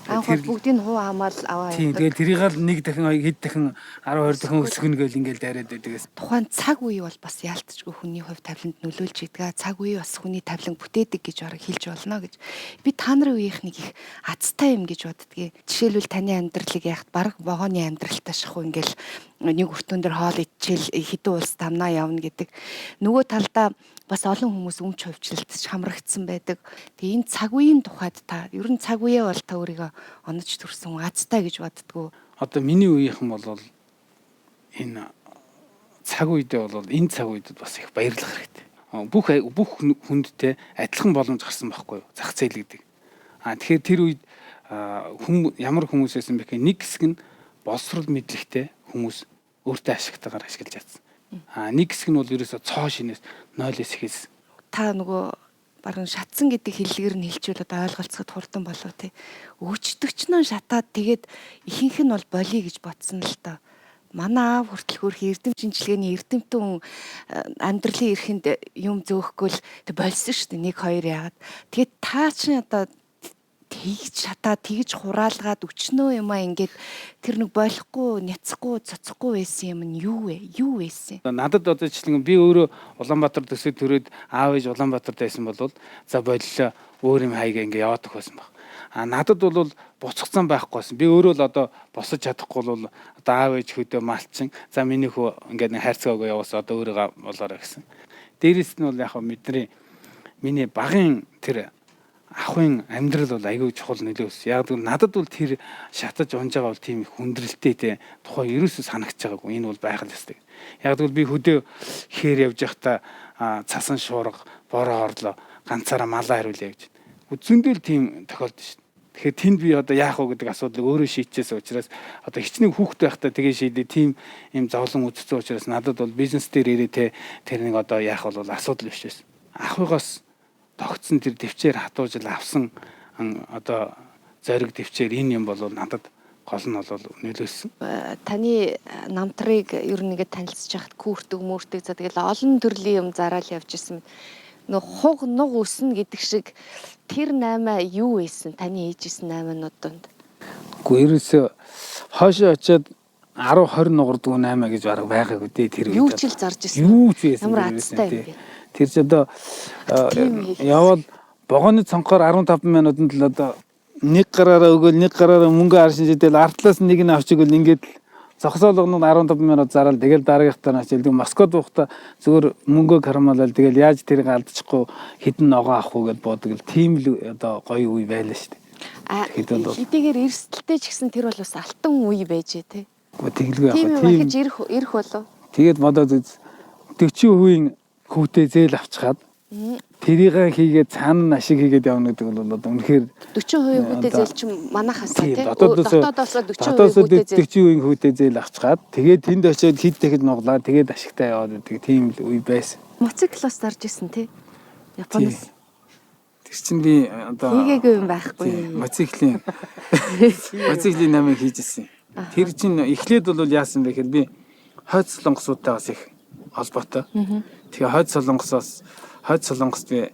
анх бүгдийг нь хуу хамаал аваа. Тийм тэгээд тэрийг л нэг дахин хэд дахин 12 дахин өсгөнө гэл ингээл дайраад байдгээс. Тухайн цаг үе бол бас яалтчгүй хүний хувь тавиланд нөлөөлж идэг. Цаг үе бас хүний тавилан бүтээдэг гэж бараг хэлж болно гэж. Би та нарын үеийнхнийг их азтай юм гэж боддгийг. Жишээлбэл таны амьдралыг яхад бараг вагоны амьдралтай шахуу ингээл нэг өртөн дээр хоол идчихэл хэдэн улс тамнаа явна гэдэг. Нөгөө талдаа бас олон хүмүүс өмч хувьчлалтж хамрагдсан байдаг. Тэгээ энэ цаг үеийн тухайд та ер нь цаг үеэ бол та өөрийгөө онож төрсөн азтай гэж боддгоо. Одоо миний үеийнхэн бол энэ цаг үедээ бол энэ цаг үедэд бас их баярлах хэрэгтэй. Бүх хүндтэй адилхан боломж гарсан байхгүй юу? Зах зээл гэдэг. Тэгэхээр тэр үед ямар хүмүүс байсан бэ гэхээр нэг хэсэг нь боловсрол мэдлэгтэй хүмүүс өөртөө ашигтайгаар ашиглаж чадсан. Нэг хэсэг нь бол ерөөсө цоо шинээс 0-с эхэлсэн. Та нөгөө баруун шатсан гэдэг хэллэгээр нь хэлчихвэл одоо ойлголцоход хурдан болов тий. Өчтөгчнөө шатаад тэгээд ихэнх нь бол болиё гэж бодсон л доо. Манай аав хүртэл хөрх эрдэм шинжилгээний эрдэмтэн хүн амьдралын эрхэнд юм зөөхгөл тэг болсон шүү дээ. 1 2 яагаад. Тэгээд та чинь одоо тэгж шатаа тэгж хураалгаад өчнөө юм аа ингээд тэр нэг болохгүй, няцхгүй, цоцохгүй байсан юм нь юу вэ? Юу байсан? Надад одоо жишээ би өөрөө Улаанбаатар төсөө төрөөд аав ээж Улаанбаатарт байсан бол за боллоо өөр юм хайгаа ингээ яваад өгсөн баг. Надад бол буцагцсан байхгүйсэн. Би өөрөө л одоо босож чадахгүй бол одоо аав ээж хөдөө малчин. За миний хүү ингээд нэг хайрцагаагаа яваас одоо өөрийгөө болоорой гэсэн. Дээрээс нь бол яг миний багын тэр ахын амьдрал бол аягүй чухал нөлөөс. Яг л надад бол тэр шатаж унж байгаа бол тийм их хүндрэлтэй те тухай ерөөсөө санагч байгаагүй. Энэ бол байх л ёстой. Яг л би хөдөө хээр явж байхдаа цасан шуурга бороо орлоо ганцаараа малаа хариулъя гэж. Зөндөл тийм тохиолдсон шүү. Тэгэхээр тэнд би одоо яах вэ гэдэг асуудлыг өөрөө шийдчихсэн учраас одоо хичнээн хүүхдтэй байхдаа тэгээ шийдээ тийм юм зовлон үзсэн учраас надад бол бизнес дээр ирээ те тэр нэг одоо яах бол асуудал биш байсан. Ахыгоос тогтсон тэр төвчээр хатуужил авсан одоо зориг төвчээр энэ юм бол надад гол нь бол нөлөөсөн. Таны намтрыг ер нь ингээд танилцж яхад күртэг мөртэг за тэгэл олон төрлийн юм зараал явж исэн. Нөх хуг нуг өснө гэдэг шиг тэр 8 юу байсан? Таны ээжсэн 8-нууд донд. Гэхдээ ерөөсөө хоошоо очиод 10 20 нугардаг 8 гэж бараг байгаагүй дээ тэр үед. Юу ч л зарж исэн. Юу ч байсан. Ямар азтай юм бэ? Тэр ч одоо явал богоны цонхоор 15 минутанд л одоо нэг гараараа өгөөл нэг гараараа мөнгө аршин шидэл артлаас нэг нь авч игэл ингээд зогсоолгоно 15 минут зараал тэгэл дараагийнхтаа начилдэг Москвад уухта зүгээр мөнгөө кармалал тэгэл яаж тэрийг алдчихгүй хідэн ногоо авах уу гэд буудаг л тийм л одоо гоё үе байлаа шүү дээ. Хэдийгээр эрсдэлтэй ч гэсэн тэр бол бас алтан үе байжээ те. Тэгэлгүй яг тийм их ирэх болов. Тэгээд бодоод 40% хүүтэй зээл авчихад тэрийг хийгээд цаана ашиг хийгээд явна гэдэг бол одоо үнэхээр 40% хүүтэй зээл чинь манахаас тийм дотоодоос 40% хүүтэй зээл авчихад тэгээд тэнд очиод хэд тэгэхэд нуглаа тэгээд ашигтай яваад гэдэг тийм л үе байсан. Моциклоос зарж исэн тий. Японоос. Тэр чинь би одоо хийгээгүй юм байхгүй. Моциклийн намыг хийжсэн. Тэр чинь эхлээд бол яасан бэ гэхээр би хойд солонгосуудтай бас их холбоотой. Тэгээ хойд солонгост би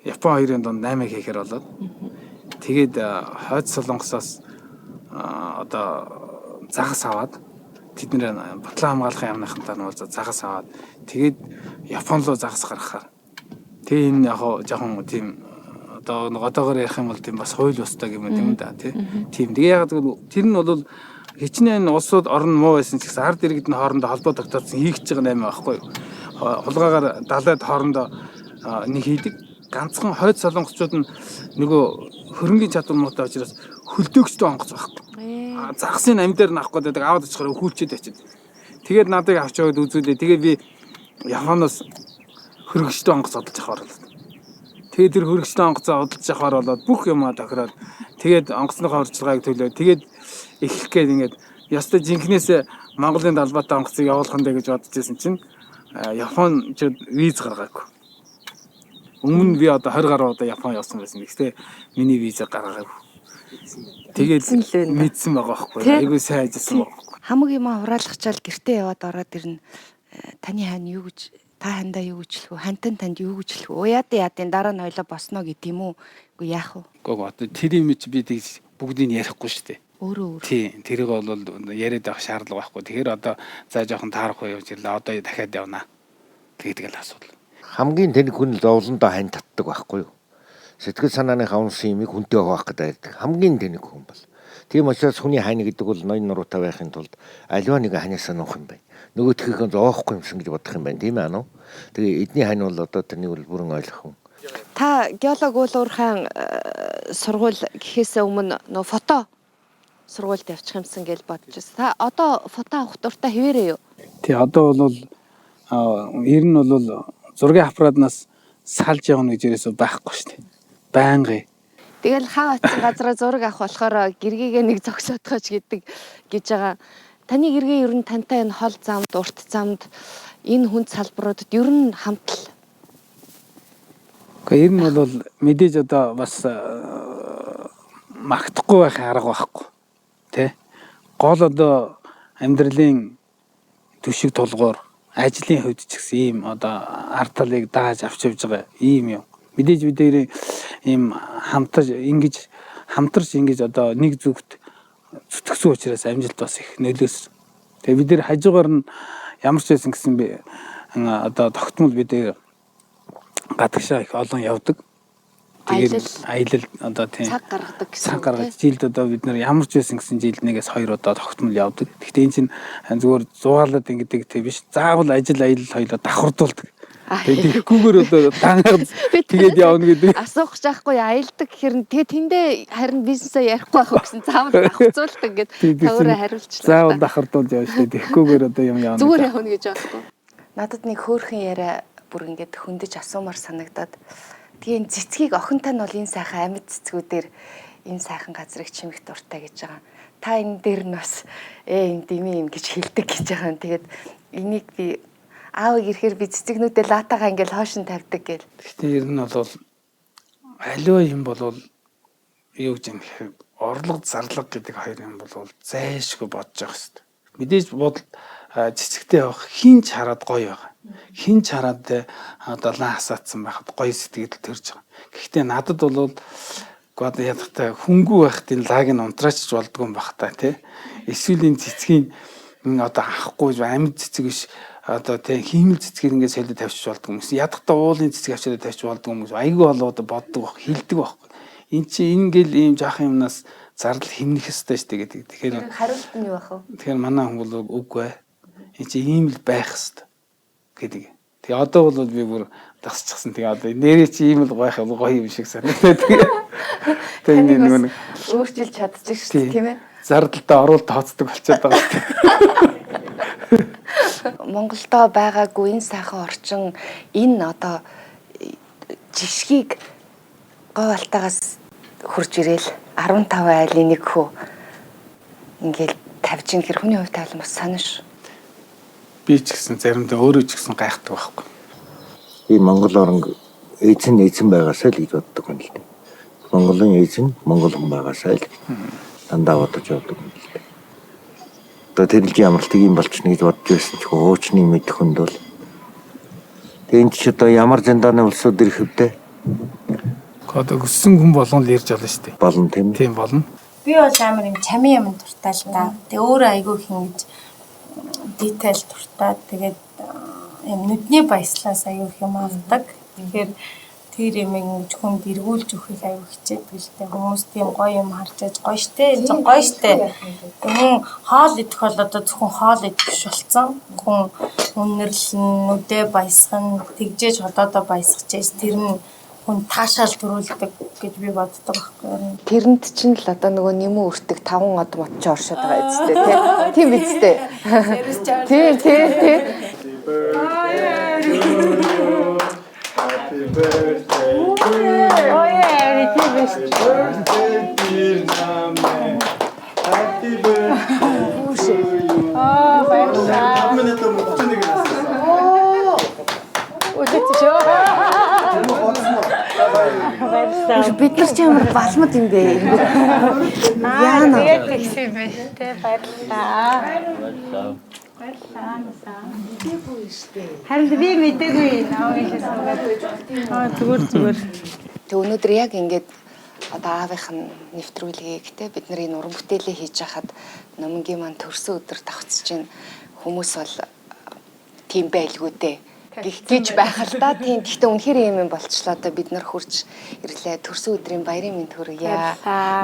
Япон хоёрын донд 8 хийхээр болоод тэгээд хойд солонгосоос одоо загас аваад тэдний батлан хамгаалахын яамныхантай нь бол загас аваад тэгээд Япон руу загас гаргахаар тэгээ энэ яг жоохон тийм одоо одоогоор ярих юм бол тийм бас хууль бустай юм юм да тийм тэгээ яг тэр нь бол хичнээн улсууд орн муу байсан ч гэсэн ард иргэд нь хоорондоо холбоо тогтоосон хийх гэж байгаа 8 байхгүй юу. Хулгаагаар далайд хоорондоо нэг хийдэг. Ганцхан хойд солонгосчууд нь нөгөө хөрөнгөний чадвар муутай учраас хөлдөөгчтэй онгоц байхгүй. Загсын амьдаар нь авахгүй байдаг аваад очихоор хүүлчихэд очив. Тэгээд надыг авч яваад үзүүлээ. Тэгээд би Японоос хөргөчтэй онгоц одолж авах орлоо. Тэгээд тэр хөргөчтэй онгоцоо одолж авахар болоод бүх юмаа тохироод тэгээд онгоцныхоо урьдчилгааг төлөө. Тэгээд эхлэх гээд ингээд ястаа жинкнээс Монголын далбаатай онгоцыг явуулах нь гэж бодож байсан чинь Япончууд виз гаргаагүй. Өмнө би одоо 20 гаруй удаа Япон явсан байсан. Гэхдээ миний виза гаргаагүй. Тэгээд мэдсэн байгаа байхгүй. Айгуу сайн ажилласан байгаа. Хамаг юм хураалгачаал гэртээ яваад ороод ирнэ. Таны хань юу гэж та хандаа юу гэж хэлэх вэ? Хантан танд юу гэж хэлэх вэ? Яадын дараа нь ойлоо босно гэдэг юм уу? Үгүй яах вэ? Гэхдээ одоо тэр юм чи би тэгж бүгдийг ярихгүй шүү дээ. Өөрөө. Тийм, тэрийг бол яриад авах шаардлага байхгүй. Тэгэхээр одоо за жоохон таарахгүй явж ирлээ. Одоо дахиад явнаа. Тэгдэг л асуудал. Хамгийн тэнэг хүн л зовлондоо хань татдаг байхгүй юу? Сэтгэл санааны хавнсан юмыг хүнтэй авах гэдэг хамгийн тэнэг хүн бол. Тийм учраас хүний хань гэдэг бол ноён нуруутай байхын тулд аливаа нэг ханиасаа нуух юм байна. Нөгөөдхийг зоохгүй юмсан гэж бодох юм байна, тийм ээ нөө. Тэгээ эдний хань бол одоо тэрнийг бол бүрэн ойлгох юм. Та геолог уулуурхайн сургууль гэхээс өмнө нөө фото сургуульд явчих юмсан гэж бодож байна. Та одоо фото авах дуртай хэвээрээ юу? Тий, одоо бол ер нь бол зургийн аппаратнаас салж явна гэж ерөөсөө байхгүй шүү дээ. Байнгын. Тэгэл хаа очсон газараа зураг авах болохоор гэргийгээ нэг зогсоодгооч гэдэг гэж байгаа. Таны гэргээ ер нь тантай энэ хол замд, урт замд энэ хүнд салбаруудад ер нь хамтал. Гэхдээ ер нь бол мэдээж одоо бас магтахгүй байх арга байхгүй. Тэ? Гол одоо амьдралын төшиг тулгуур ажлын хувьд ч гэсэн ийм одоо ард талыг дааж авч явж байгаа ийм юм. Мэдээж бид ийм хамтаж ингэж хамтарч ингэж одоо нэг зүгт зүтгэсэн учраас амжилт бас их нөлөөсөн. Тэгээ бид нэр хажуугаар нь ямар ч байсан гэсэн би одоо тогтмол бид гадагшаа их олон явдаг. Аялал одоо тийм цаг гаргадаг гэсэн. Цаг гаргаж жилд одоо бид нар ямар ч байсан гэсэн жилд нэгээс 2 удаа тогтмол явдаг. Гэхдээ энэ чинь зүгээр зугаалаад ингэдэг тийм биш. Заавал ажил аялал хоёлоо давхардуулдаг. Тэгээд тэгэхгүйгээр одоо дангаар тэгээд явна гэдэг. Асуух гэж байхгүй аялдаг гэхэр нь тэгээ тэндээ харин бизнесээ ярихгүй байх гэсэн заавал давхцуулдаг гэд таваараа хариулчлаа. Заавал давхардуулж явна шүү дээ. Тэгэхгүйгээр одоо юм явна. Зүгээр явна гэж байхгүй. Надад нэг хөөрхөн яриа бүр ингээд хөндөж асуумар санагдаад тийм цэцгийг охинтой нь бол энэ сайхан амьд цэцгүүдээр энэ сайхан газрыг чимэх дуртай гэж байгаа. Та энэ дээр нь бас энэ дими юм гэж хэлдэг гэж байгаа. Тэгээд энийг би аавыг ирэхээр би цэцэгнүүдээ лаатагаа ингээд хойш нь тавьдаг гэл. Гэхдээ ер нь бол аливаа юм бол юу гэж юм гэхээр орлого зарлага гэдэг хоёр юм бол зайшгүй бодож явах хэрэгтэй. Мэдээж бодол цэцэгтэй явах хинч хараад гоё байгаа. Хинч хараад одоо лан хасаацсан байхад гоё сэтгэл төрж байгаа. Гэхдээ надад бол гоод ядахтай хөнгүү байхад энэ лаг нь унтраачж болдгоо юм бах та тий. Эсвэл энэ цэцгийн одоо авахгүй амьд цэцэг биш одоо тий хиймэл цэцгээр ингээд солиод тавьчих болдгоо юм. Ядахтай уулын цэцэг авчираа тавьчих болдгоо юм. Айгүй болоод боддог баг, хилдэг баг. Энд чи ингээл ийм жаах юмнаас зардал хэмнэх ёстой шүү дээ гэдэг. Тэгэхээр хариулт нь юу бах вэ? Тэгэхээр манай хүн бол үгүй. Энд чи ийм л байх ёстой гэдэг. Тэгээ одоо бол би бүр дасчихсан. Тэгээ одоо нэрээ чи ийм л байх гоё юм шиг санагдаад. Тэгээ нэг өөрчилж чадчих шүү дээ тийм ээ. Зардалтаа оруулалт тооцдог болчиход байгаа шүү дээ. Монголдо байгаагүй энэ сайхан орчин энэ одоо жишгийг говь алтаагаас хурж ирээл 15 айлын нэг хөө ингээл тавьж ин хэр хүний хувь тавилан бас санаа ш. Би ч гэсэн заримдаа өөрөө ч гэсэн гайхдаг байхгүй. Би Монгол орн эзэн байгаасаа л гэж боддог юм л дээ. Монголын эзэн Монгол хүн байгаасаа л дандаа бодож явдаг юм л дээ. Одоо тэрэлж ямарлтыг юм болчихно гэж бодож байсан ч хуучны мэд хүнд бол тэнч ч одоо ямар зэндааны улсууд ирэх вдэ. Одоо өссөн хүн болгон л ярьж болно шүү дээ. Болно тийм үү? Тийм болно. Би бол амар юм чамын юм дуртай л да. Тэгээ өөрөө айгүй хин гэж детайл дуртай. Тэгээд юм нүдний баяслаас аюу их юм авдаг. Тэгэхээр тэр юм ингэж хүнд эргүүлж өгөх аюу хичээдэг л дээ. Хүмүүс тийм гоё юм харж яаж гоё штэ. Энэ гоё штэ. Хүн хоол идэх бол одоо зөвхөн хоол идэх биш болсон. Хүн үнэрлэн нүдэ баясган тэгжээж hodоодоо баясгачээс тэр нь хүн таашаал төрүүлдэг гэж би боддог байхгүй. Тэрэнд чинь л одоо нөгөө нэмүү өртөг 5 од мод ч оршоод байгаа үстэй тийм биз дээ. Тийм. Happy birthday. Oh yeah, happy birthday. Happy birthday. Oh, баярлалаа. Минутаа мөчнө гэж насаа. Оо. Үгүй бид нар ч ямар балмад юм бэ? Яана. Тэгээд тэгсэн байх те баярлалаа. Харин би мэдээгүй наавын зүгээр. Тэг өнөөдөр яг ингээд одоо аавынх нь нэвтрүүлгийг те бид нар энэ уран бүтээлээ хийж хахад номингийн маань төрсөн өдөр давхцж чинь хүмүүс бол тийм байлгүй дээ гэж байх л да. Тийм. Гэхдээ үнэхээр юм болчлоо да бид нар хурж ирлээ. Төрсөн өдрийн баярын мэнд хүргье.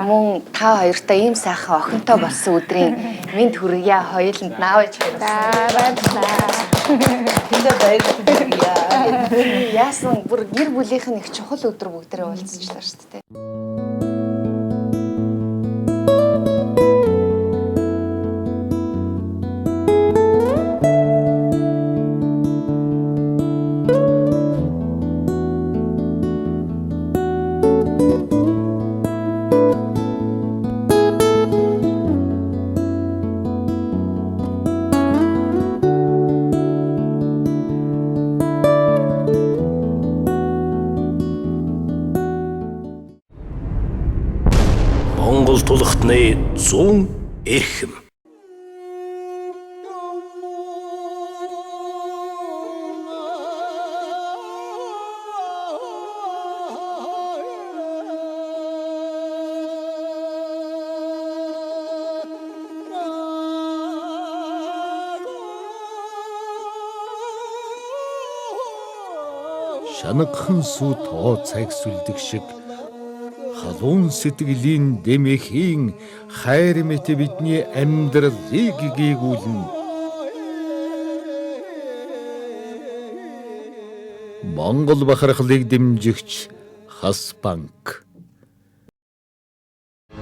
Мөн та хоёртай ийм сайхан охинтой болсон өдрийн мэнд хүргье. Хоёуланд наавч баярлалаа. Тэндээ баярлалаа. Яасан бүр гэр бүлийнх нь их чухал өдөр бүгдээрээ уулзчихлаа шүү дээ. Монгол тулхтны 100 эрхэм. шанагхан сүү тоо цагсүлдэг шиг халуун сэтгэлийн дэмэхийн хайр мэт бидний амьдралыг гээгүүлнэ. Монгол бахархлыг дэмжигч Хас банк.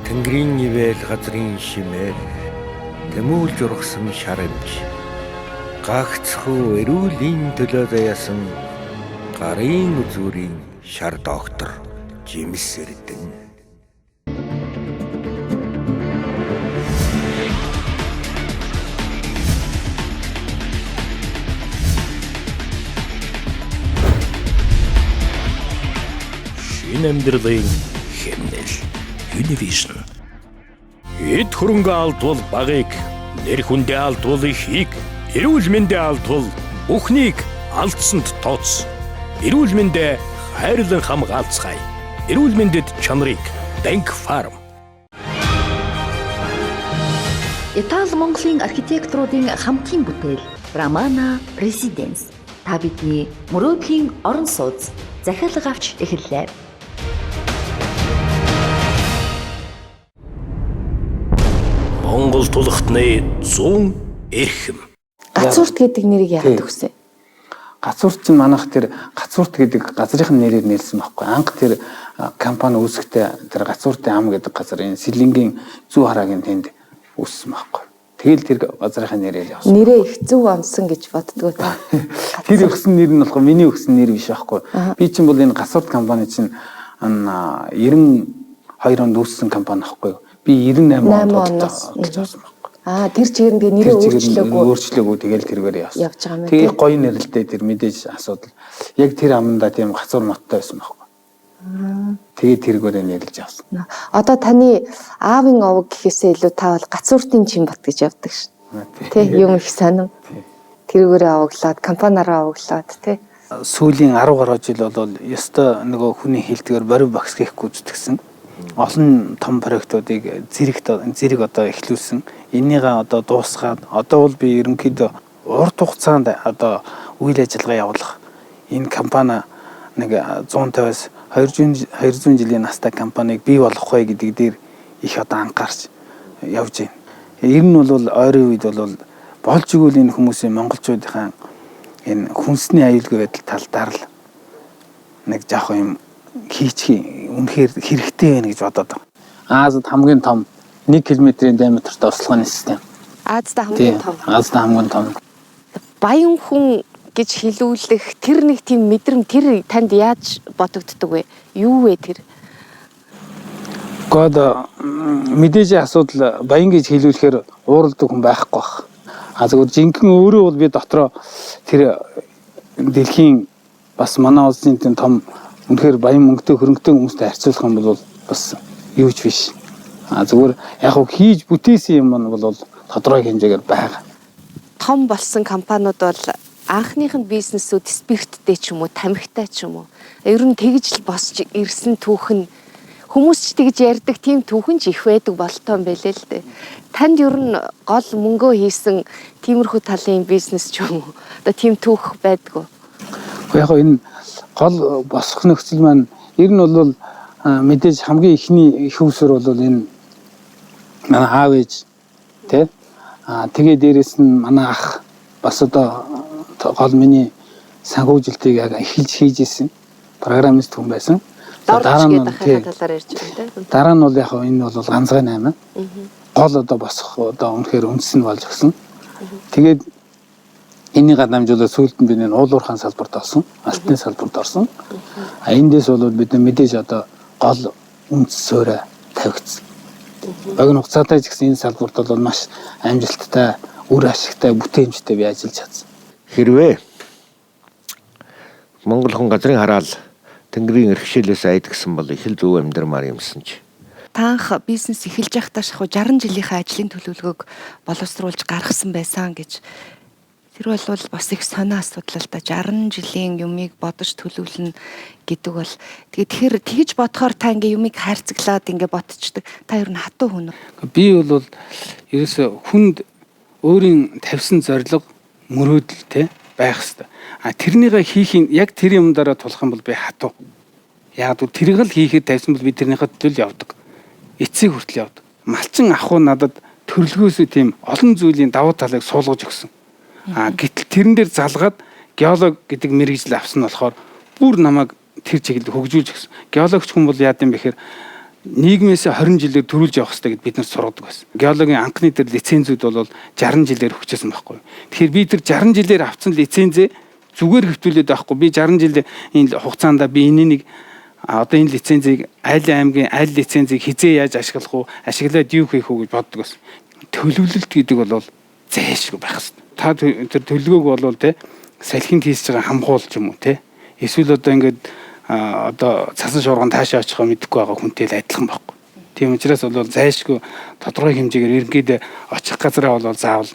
Тэнгэрийн ивэл газрын шимээр тэмүүлж ургасан шарамж. Гагцхүү эрүүлийн төлөө заяасан гарын үзүүрийн шар доктор Жимс Эрдэнэ. Шинэ амьдралын хэмнэл Univision. Эд хөрөнгө алдвал багыг, нэр хүндээ алдвал ихийг, эрүүл мэндээ алдвал бүхнийг алдсанд тооц. Эрүүл мэндээ хайрлан хамгаалцгаая. Эрүүл мэндэд чанарыг Bank Farm. Итали Монголын архитекторуудын хамтын бүтээл Романа Residence. Та бидний мөрөөдлийн орон сууц захиалга авч эхэллээ. Монгол тулхтны 100 эрхэм. Гацуурт гэдэг нэрийг яагаад өгсөн? Гацуурт чинь манайх тэр гацуурт гэдэг газрын нэрээр нэрсэн байхгүй. Анх тэр компани үүсэхдээ тэр гацууртын ам гэдэг газар энэ Сэлэнгийн зүү хараагийн тэнд үүссэн байхгүй. Тэгэл тэр газрын нэрээр явсан. Нэрээ их зөв онсон гэж боддгоо та. Тэр өгсөн нэр нь болохоор миний өгсөн нэр биш байхгүй. Би чинь бол энэ гацуурт компани чинь 92 онд үүссэн компани байхгүй. Би 98 онд болсон байна. Тэр чигээр нэрээ өөрчлөөгүй. Тэгэл тэргээр явсан. Явж байгаа юм. Тэгээ гоё нэрэлтэй тэр мэдээж асуудал. Яг тэр аманда тийм гацуур маттай байсан байхгүй. Тэгээ тэргээр нэрлэж явсан. Одоо таны аавын овог гэхээсээ илүү та бол гацууртын Чимбат гэж явдаг шүү. Тэ юм их сонирм. Тэргээр овоглоод компаниараа овоглоод тэ. Сүүлийн 10 гаруй жил бол ёстой нөгөө хүний хэлдгээр борив багс гэх гүйцэтгсэн. Олон том проектуудыг зэрэг одоо эхлүүлсэн. Энийгээ одоо дуусгаад одоо бол би ерөнхийдөө урт хугацаанд одоо үйл ажиллагаа явуулах энэ компани нэг 150-аас 200 жилийн настай компаниг бий болгох вэ гэдэг дээр их одоо анхаарч явж байна. Ер нь бол ойрын үед бол болж игэл энэ хүмүүсийн монголчуудын энэ хүнсний аюулгүй байдал талдаар л нэг жоох юм хийчих үнэхээр хэрэгтэй байна гэж бодоод байна. Азад хамгийн том 1 км-ийн диаметртай услахын систем. Азад хамгийн том. Азад хамгийн том. Баян хүн гэж хэлүүлэх тэр нэг тийм мэдрэмж тэр танд яаж бодогддог вэ? Юу вэ тэр? Гэхдээ мэдээж асуудал баян гэж хэлүүлэхээр ууралдаг хүн байхгүй баг. Зүгээр жинхэнэ өөрөө бол би дотроо тэр дэлхийн бас манай улсын тийм том үнэхээр баян мөнгөтэй хөрөнгөтэй хүмүүстэй харьцуулах юм бол бас юу ч биш. Зүгээр яг хөө хийж бүтээсэн юм бол тодорхой хэмжээгээр байгаа. Том болсон компаниуд бол анхных нь бизнесүүд спирттэй ч юм уу, тамхитай ч юм уу. Ер нь тэгж л босч ирсэн түүх нь хүмүүс ч тэгж ярьдаг тийм түүхэн ч их байдаг болтой юм байлээ л дээ. Танд ер нь гол мөнгөө хийсэн тиймэрхүү талын бизнес ч юм уу. Одоо тийм түүх байдгүй. Яг энэ гол босох нөхцөл маань ер нь бол мэдээж хамгийн ихний их усөр бол энэ манай аав ээж тий тэгээ дээрэс нь манай ах бас одоо гол миний санхүүжилтийг яг эхэлж хийж исэн программист хүн байсан. Дараа нь дараа нь бол яг энэ бол ганцхан 8 гол одоо босох одоо үнэхээр үндэс нь болж өгсөн. Тэгээд энэний гадамжуулаад сүүлд нь би нэг уулуурхаан салбарт орсон, алтны салбарт орсон. Эндээс бол бид мэдээж одоо гол үндэс суурь тавигдсан. Богино хугацаатай ч гэсэн энэ салбарт бол маш амжилттай, үр ашигтай, бүтээмжтэй би ажиллаж чадсан. Хэрвээ Монгол хүн газрын хараал тэнгэрийн эрхшээлээс айдгсан бол их л зөв амьдрмаар юмсан ч. Таанх бизнес эхэлж байхдаа шахуу 60 жилийнхээ ажлын төлөвлөгөөг боловсруулж гаргасан байсан гэж. Тэр бол бас их сонио асуудал л да 60 жилийн юмыг бодож төлөвлөнө гэдэг бол тэгэхээр тэгж бодохоор та ингээ юмыг хайрцаглаад ингээ ботчдаг. Та ер нь хатуу хүн үү? Би ерөөсө хүнд өөрийн тавьсан зорилго мөрөөдөл те байх хэвээр. Тэрнийгээ хийхин яг тэр юм дараа тулах юм бол би хатуу. Яг л тэрийг л хийхэд тавьсан бол би тэрнийхээ төлөө явдаг. Эцсийг хүртэл явдаг. Малчин ах уу надад төрөлгөөсөө тийм олон зүйлийн давуу талыг суулгаж өгсөн. Гэтэл тэрэн дээр залгаад геолог гэдэг мэргэжил авсан болохоор бүр намайг тэр чиглэлд хөгжүүлж өгсөн. Геологч хүн бол яа гэм бэхээр нийгмээс 20 жилээр төрүүлж явах хэрэгтэй гэд бид нар сургадаг байсан. Геологийн анхны тэр лицензүүд бол 60 жилээр өгчээсэн байхгүй. Тэгэхээр би тэр 60 жилээр авсан лицензээ зүгээр хэвтүүлээд байхгүй. Би 60 жилийн энэ хугацаанд би энийг одоо энэ лицензийг аль аймгийн аль лицензийг хизээ яаж ашиглах уу, ашиглаад юу хийх үү гэж боддог байсан. Төлөвлөлт гэдэг бол зайлшгүй байх хэрэгтэй. Та тэр төлөвлөгөөг бол те салхинд хийсэж байгаа хамгуул ч юм уу те. Эсвэл одоо ингээд одоо цасан шуурган таашаа очихоо мэдэхгүй байгаа хүнтэй л адилхан байхгүй. Тийм учраас бол зайлшгүй тодорхой хэмжээгээр иргэд очих газараа бол заавал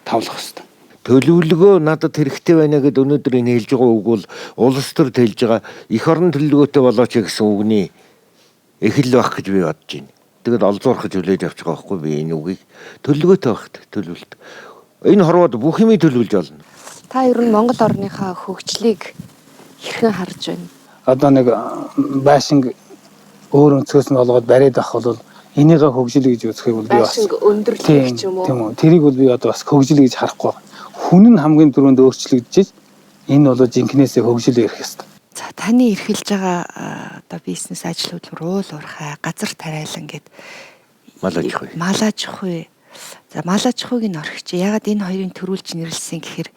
тавлах хэрэгтэй. Төлөвлөгөө надад хэрэгтэй байна гэд өнөөдөр энэ хэлж байгаа үг бол улс төр хэлж байгаа эх орон төлөвлөгөөтэй болооч гэсэн үгний эхэл байх гэж би бодож байна. Тэгэл олзуурхаж хүлээж авч байгаа байхгүй би энэ үгийг төлөвлөгөөтэй багт төлөвлөлт. Энэ хорвоод бүх юмыг төлөвлөж олно. Та ер нь Монгол орныхаа хөгжлийг хэрхэн харж байна? Одоо нэг байшинг өөр өнцгөөс нь олгоод бариад авах бол энийгээ хөгжил гэж үзэхийг бол би бас өндөрлөх юм уу? Тийм үү. Тэрийг бол би одоо бас хөгжил гэж харахгүй байна. Хүн нь хамгийн түрүүнд өөрчлөгдөж энэ бол жинкнээсээ хөгжил ирэх ёстой. За таны эрхэлж байгаа одоо бизнес ажил хөдөлмөр уул уурхай газар тариалан гэд мал аж ахуй. Мал аж ахуй. За мал аж ахуйг нь орхиж. Ягаад энэ хоёрын төрүүлж нэрлсэн гэхээр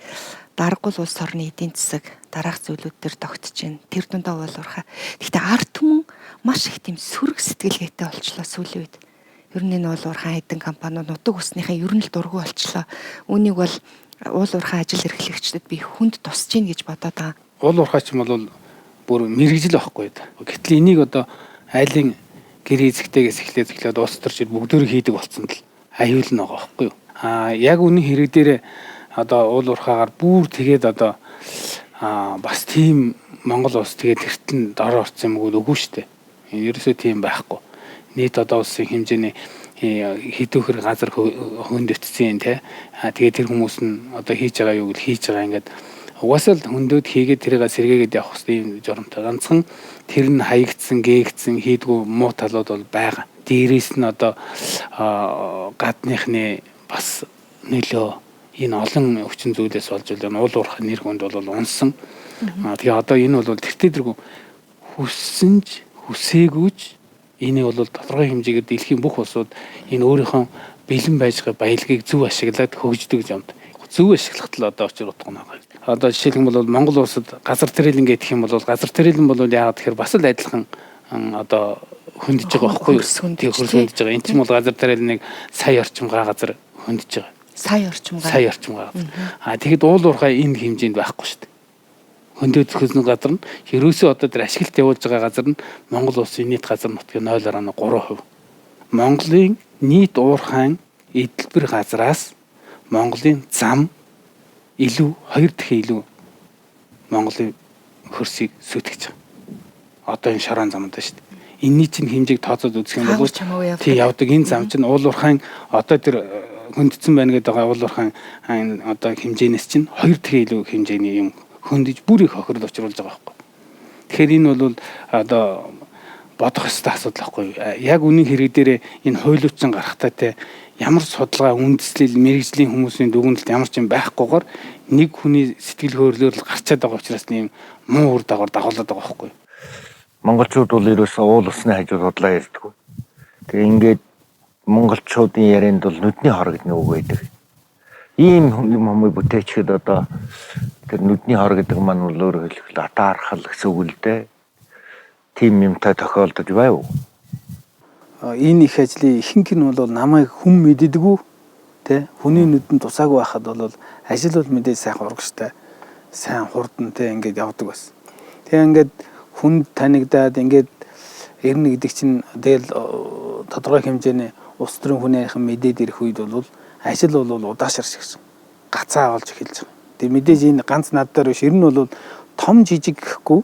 даргуул улс орны эдийн засаг дараах зүйлүүд төр тогтож байна. Тэр дундаа уул уурхай. Гэхдээ ард түмэн маш их тийм сөрөг сэтгэлгээтэй болчлоо сүүлийн үед. Ер нь энэ уул уурхай хэдэн компаниуд нутаг усныхаа ер нь л дургу болчлоо. Үүнийг бол уул уурхай ажил эрхлэгчдэд би хүнд тусч гин гэж бодоод байгаа. Уул уурхай ч юм бол бүр мэрэгжил байхгүй. Гэтэл энийг одоо айлын гэр эзэгтэйгээс эхлээд улс төрчид бүгдөө хийдэг болсон л аюул нь байгаа байхгүй юу. Яг үнэн хэрэг дээр одоо уул уурхайгаар бүр тэгээд одоо бас тийм Монгол улс тэгээд эртэн дор орсон юм уу үгүй шүү дээ. Ерөөсөө тийм байхгүй. Нийт одоо улсын хэмжээний хэдүүхэр газар хөндөтсөн те. Тэгээд тэр хүмүүс нь одоо хийж байгаа юу гэж хийж байгаа ингээд угаасаа л хөндөд хийгээд тэрийг сэргээгээд явах хэрэгтэй юм жоромтой. Ганцхан тэр нь хаягдсан, гээгдсэн хийдгүү муу талууд бол байгаа. Дээрээс нь одоо гадныхны бас нөлөө энэ олон өвчин зүйлээс болж байна. Уул уурхай нэр хүнд бол унсан. Тэгээ одоо энэ бол тэртээ дэргүй хүссэнж, хүсээгүйж энийг бол тодорхой хэмжээгээр дэлхийн бүх улсууд энэ өөрийнхөө бэлэн байж байгаа баялагийг зөв ашиглаад хөгждөг юм. Зөв ашиглахад л одоо очир утгана байгаа. Одоо жишээлх юм бол Монгол улсад газар тариалан гэх юм бол газар тариалан бол яагаад тэгэхээр бас л адилхан одоо хөндөж байгаа байхгүй юу? Тийм хөрс хөндөж байгаа. Энд чинь бол газар тариалныг сая орчим газар хөндөж байгаа. Сая орчим газар. Тэгэхэд уул уурхай энэ хэмжээнд байхгүй шүү дээ. Хөндөж хөснө газар нь ерөөсөө одоо тэр ашиглалт явуулж байгаа газар нь Монгол улсын нийт газар нутгийн 0.3%. Монголын нийт уурхайн эдэлбэр газраас Монголын зам илүү 2 дахин илүү Монголын хөрсийг сүйтгэж байгаа. Одоо энэ шорон замд шүү дээ. Энийний чинь хэмжээг тооцоод үзэх юм бол тий явдаг энэ зам чинь уул уурхайн одоо тэр хөндөцсөн байна гэдэг байгаа уул уурхайн одоо хэмжээнээс чинь 2 дахин илүү хэмжээний юм хөндөж бүр их хохирол учруулж байгаа байхгүй. Тэгэхээр энэ бол одоо бодох ёстой асуудал байхгүй. Яг үнийн хэрэг дээр энэ хуйлуучин гарахтаа те ямар судалгаа үндэслэл мэрэгжлийн хүмүүсийн дүгнэлт ямар ч юм байхгүйгээр нэг хүний сэтгэл хөдлөлөөр л гарчаад байгаа учраас нэм муу үр дагавар дагуулдаг байгаа байхгүй. Монголчууд бол ерөөсөө уул усны хажууд худлаа ярьдаг. Тэгээ ингээд монголчуудын ярианд бол нүдний хор гэдэг үг байдаг. Ийм хүмүүс бүтээчихэд одоо тэр нүдний хор гэдэг маань бол өөрөөр хэлбэл атаархал гэсэн үг л дээ. Тим юмтай тохиолдож байв. Энэ их ажлын ихэнх нь бол намайг хүн мэддэггүй те хүний нүдэнд тусаагүй байхад бол ажил бол мэдээж сайхан урагштай сайн хурдан те ингээд явдаг байсан. Тэгээ ингээд хүн танигдаад ингээд ирнэ гэдэг чинь тэгэл тодорхой хэмжээний улс төрийн хүнийхэн мэдээд ирэх үед бол ажил бол удаашар шигсэн. Гацаа олж эхэлж байгаа. Тэгээ мэдээж энэ ганц над дээр биш. Ер нь бол том жижиг гэхгүй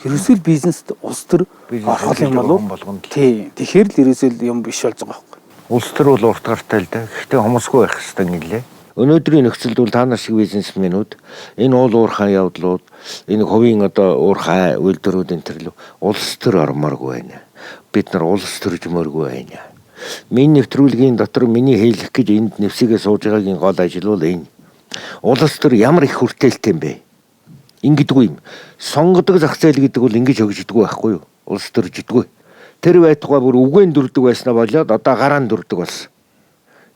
ерөөсөө бизнест улс төр орох юм болов. Тий. Тэгэхээр л ерөөсөө юм биш болж байгаа байхгүй. Улс төр бол урт гартай л да. Гэхдээ хомсгүй байх хэрэгтэй нэлээ. Өнөөдрийн нөхцөлд бол та нар шиг бизнесмэнүүд энэ уул уурхай явдлууд энэ хувийн одоо уурхай үйлдвэрүүдийн төрлөө улс төр ормооргүй байна. Бид нар улс төржмөргүй байна. Миний нэвтрүүлгийн дотор миний хэлэх гэж энд нэвсгээ сууж байгаагийн гол ажил бол энэ. Улс төр ямар их хүртээлтэй юм бэ? Ингэдэггүй юм. Сонгодог зах зээл гэдэг бол ингэж хөгждөггүй байхгүй юу? Улс төрждөггүй. Тэр байтугай бүр үгээр дүрдэг байснаа болоод одоо гараан дүрдэг болсон.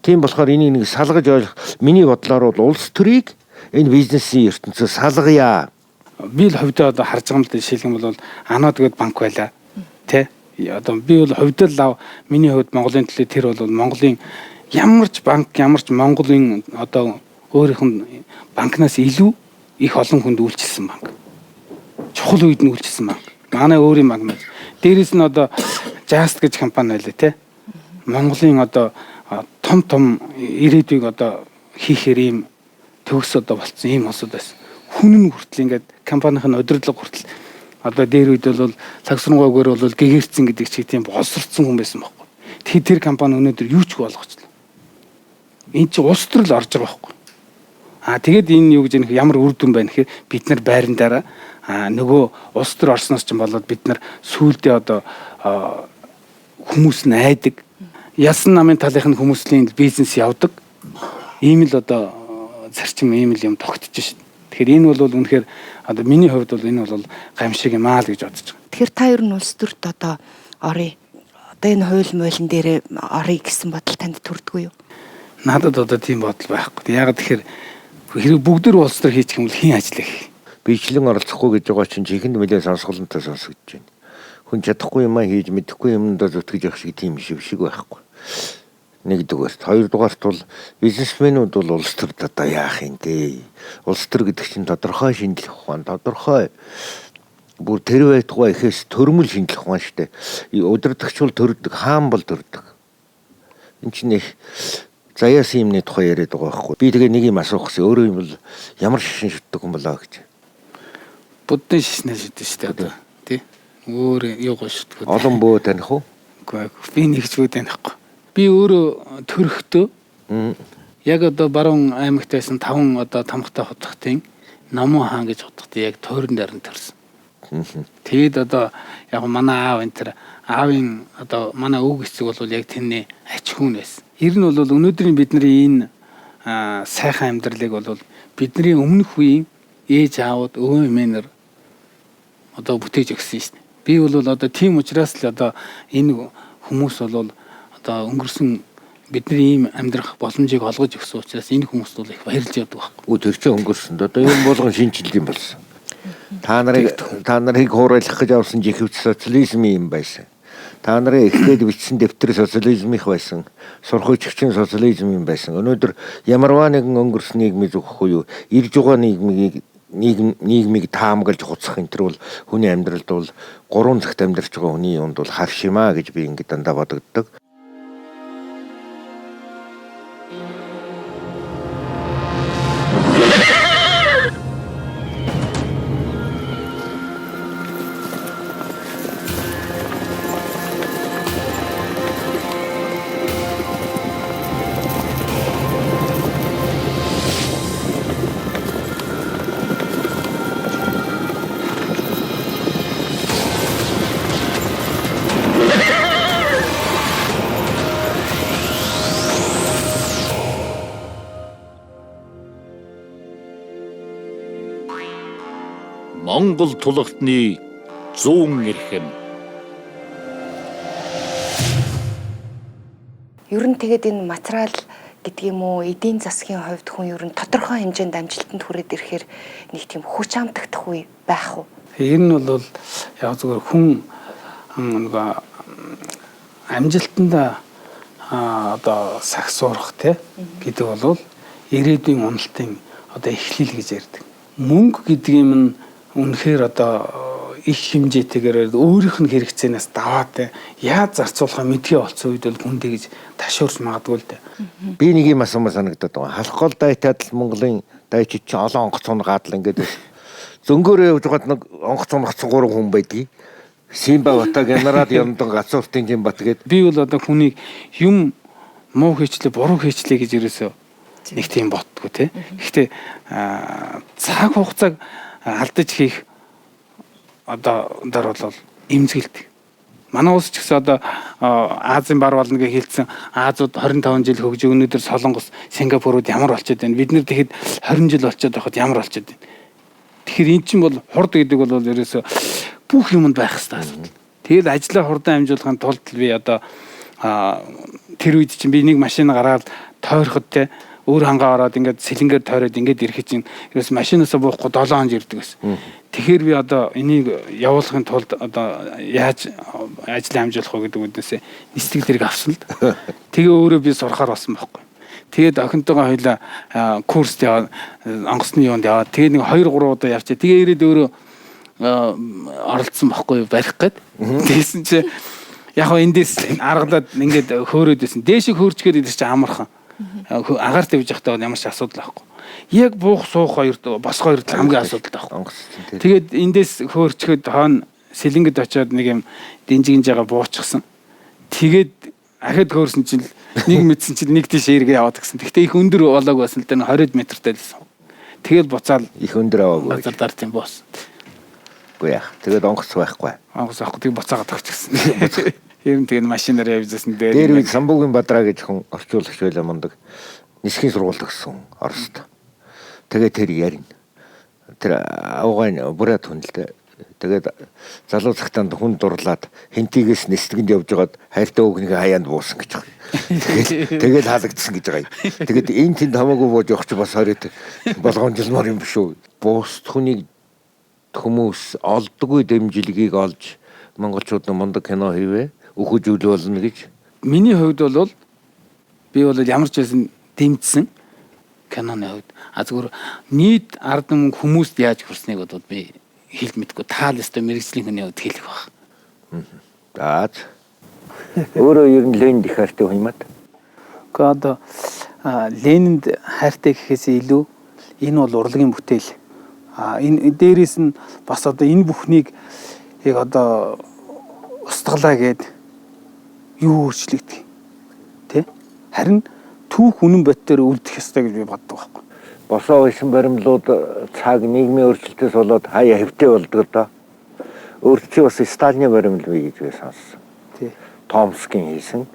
Тийм болохоор энийг нэг салгаж ойлгох миний бодлоор бол улс төрийг энэ бизнесийн ертөнцөд салгая. Би л хувьдаа одоо харж байгаа юм л жишээлх юм бол Анод гээд банк байла. Тэ? Одоо би бол хувьдаа л миний хувьд Монголын төлөө тэр бол Монголын ямарч банк ямарч Монголын одоо өөрийнх нь банкнаас илүү их олон хүнд үйлчилсэн банк. Чухал үед нь үйлчилсэн банк. Манай өөрийн банк нь. Дээрээс нь одоо Just гэж компани байлаа те. Монголын одоо том ирээдүйг одоо хийхээр ийм төгс одоо болцсон ийм хосод байсан. Хүн нь хүртэл ингээд компанийн удирдлага хүртэл одоо дээр үед бол цагсрангойгоор бол гэгэрцэн гэдэг чиг тийм боловсрцсан хүн байсан байхгүй. Тэр компани өнөөдөр юу ч болгочлаа. Энд чи улс төр л орж байгаа байхгүй. Тэгээд энэ юу гэж ямар үр дүн байна гэхээр бид нар байрандаараа нөгөө улс төр орсноос ч болоод бид нар сүүлдээ одоо хүмүүс найдаг ясан намын талынхын хүмүүсийн бизнес явдаг. Ийм л одоо зарчим ийм л юм тогтчих шин. Тэгэхээр энэ бол үнэхээр одоо миний хувьд бол энэ бол гамшиг юм аа л гэж бодож байгаа. Тэгэхээр та ер нь улс төрт одоо орё. Одоо энэ хууль мойлн дээр орё гэсэн бодол танд төрдгөө юу? Надад одоо тийм бодол байхгүй. Яг тэгэхээр хэрэг бүгд улс төр хийчих юм бол хэн ажиллах вэ? Бичлэн оролцохгүй гэж байгаа чинь чихэнд нэлээд сонсголонтой сонсогдож байна. Хүн чадахгүй юм хийж мэдэхгүй юмдаа зүтгэж явах шиг тийм шиг байхгүй. Нэгдүгээр, хоёрдугаарт бол бизнесмэнүүд бол улс төрд одоо яах юм те. Улс төр гэдэг чинь тодорхой шинжлэх ухаан, тодорхой бүр тэр байтугай ихээс төрмөл шинжлэх ухаан штэ. Удирдагч бол төрдөг, хаан бол төрдөг. Энд чинь их заяас юмны тухай яриад байгаа байхгүй. Би тэгээ нэг юм асуух гэсэн. Өөрөө юм бол ямар шишин шүтдэг юм болоо гэж. Буддын шишнээ шүтдэг штэ одоо тий. Өөр юу гошдгоо. Олон бөө таних уу? Үгүй би нэгч бүү танихгүй. Би өөрөө төрөхдөө яг одоо баруун аймагт байсан 5 одоо тамхтай хотхтын Намуу хаан гэж хотхтын яг тойрон дээр нь төрсөн. Тэгэд одоо яг манай аав энэ тэр аавын одоо манай өвг эцэг бол яг тэрний ач хүн байсан. Ер нь бол өнөөдрийн бидний энэ сайхан амьдралыг бол бидний өмнөх үеийн ээж аауд өвөө эмээнэр одоо бүтээж өгсөн шин. Би бол одоо тийм учраас л одоо энэ хүмүүс бол одоо өнгөрсөн бидний ийм амьдрах боломжийг олгож өгсөн учраас энэ хүмүүст бол их баярлж явдаг байхгүй. Тэр чинь өнгөрсөнд одоо юм болгон шинжилт юм болсон. Та нарыг хуурайлах гэж авсан жихвч социализм юм байсан. Та нарын эхлээд бичсэн дэвтэр социализмих байсан. Сурхуйчгийн социализм юм байсан. Өнөөдөр ямарваа нэгэн өнгөрсөн нийгмийг зөвхөх уу ирж байгаа нийгмийг таамаглаж хуцах энэ төр бол хүний амьдралд бол 3 цагт амьдарч байгаа хүний юунд бол харшимаа гэж би ингэ дандаа бодогддог. Монгол тулгтны 100 эрхэм. Ер нь тэгээд энэ материал гэдэг юм уу эдийн засгийн хувьд хүн ер нь тодорхой хэмжээнд амжилтанд хүрээд ирэхээр нэг тийм хүч амтагдах үе байх уу? Энэ нь бол яг зөвхөн хүн нөгөө амжилтанд одоо сагсуурах гэдэг бол ирээдүйн уналтын одоо эхлэл гэж ярьдаг. Мөнгө гэдэг юм нь үнэхээр одоо их хэмжээтэйгээр өөрийнх нь хэрэгцээнээс даваад яаж зарцуулахаа мэдхий болсон үед бол хүндээ гэж ташуурч магадгүй л дээ. Би нэг юм асуумаар санагдаад байгаа. Халахгол дайтад л Монголын дайчид чинь олон онгоц цунгаад л ингээд зөнгөөрөө явж байгаад нэг онгоц цунгацсан 3 хүн байдгийг. Симба бата генерал Ямдан Гацууртын Жимбат гээд би бол одоо хүнийг юм муу хийчлээ буруу хийчлээ гэж ерөөсөө нэг тийм боддгоо тий. Гэхдээ цаг хугацааг алдаж хийх одоо дээр бол эмзэгэлдэг. Манай улс ч гэсэн одоо Азийн бар болно гэж хэлсэн Азууд 25 жил хөгж өнөөдөр Солонгос, Сингапурууд ямар болчиход байна. Бид нар тэгэхэд 20 жил болчиход байхад ямар болчиход байна. Тэгэхээр эн чинь бол хурд гэдэг бол ерөөсө бүх юмд байх хэрэгтэй асуудал. Тэгээд ажлаа хурдан амжуулахын тулд би одоо тэр үед чинь би нэг машин гаргаад тойроход те өөр хангаа ороод ингээд сэлэнгээр тойроод ингээд ирэхэд чинь ерөөс машинаасаа буухгүй 7 хоног ирдэг гэсэн. Тэгэхээр би одоо энийг явуулахын тулд одоо яаж ажлаа амжуулах вэ гэдэг үднээсээ нислэг зэрэг авсан л да. Тэгээ өөрөө би сурахаар болсон байхгүй. Тэгээд охинтойгоо хоёлаа курст яваа онгоцны юунд яваа. Тэгээд нэг 2 3 удаа явчих. Тэгээ ирээд өөрөө оролцсон байхгүй барих гээд. Тэгсэн чи яг хоо эндээс аргалаад ингээд хөөрөөд байсан. Дээшиг хөөрчгээд идэж чи амархан. Агаар тавьж явахдаа ямар ч асуудал байхгүй. Яг буух суух хоёрт бос хоёрт хамгийн асуудал байхгүй. Тэгээд эндээс хөөрчгээд хоон сэлэнгэд очиод нэг юм динжигэн жагаа буучсан. Тэгээд ахад хөөрсөн чинь нэг мэдсэн чинь нэг тийш эргээ яваад гисэн. Гэхдээ их өндөр болоог байсан л дээ 20 метртэй лсэн. Тэгэл буцаал их өндөр аваагүй. Газар тийм боос. Үгүй яах. Тэгээд онгоц байхгүй. Онгоц авахгүй тэг буцаагаад өгчихсэн. Юм тэгээд машинаар явжсэн дээр. Дээр үед Самбуугийн Бадраа гэж хүн орчуулагч байлаа мундаг. Нисхийн сургуульд өгсөн Оросд. Тэгээд тэр ярина. Тэр авгаан бүрээд хүнэлтэй. Тэгээд залуу цагтаанд хүн дурлаад хинтигээс нислэгэнд явж байгаад хайртай өгнийхээ хаяанд буусан гэж байгаа. Тэгээд хаалгадсан гэж байгаа. Тэгээд энэ тэнд хамаагүй бууж явах чи бас хараад болгоомжлмаар юм биш үү? Бус хүнийг хүмүүс олдгүй дэмжлэгийг олж монголчууд мундаг кино хийвэ. Өгөж үл болно гэж. Миний хувьд бол би бол ямар ч байсан дэмжсэн киноны хувьд. Зүгээр нийт ард түмэн хүмүүст яаж хүрснийг бодвол би хэлж мэдгүй. Таал өстой мэрэгжлийн хүний хувьд хэлэх баг. Заа. Өөрөө ер нь Ленин их хайртай хүн юм аа. Гэхдээ одоо Ленинд хайртай гэхээс илүү энэ бол урлагийн бүтээл. Энэ дээрээс нь бас одоо энэ бүхнийг яг одоо устгалаа гээд юу өөрчлөгдөх тий? Харин түүх үнэн бодтоор үлдэх ёстой гэж би боддог байхгүй. Босоо байсан баримлууд цаг нийгмийн өөрчлөлтөөс болоод хаяа хэвтэй болдог доо. Өөрчлөлт бас Сталины баримл бий гэж би сонссон. Тий. Томскийн хийсэн.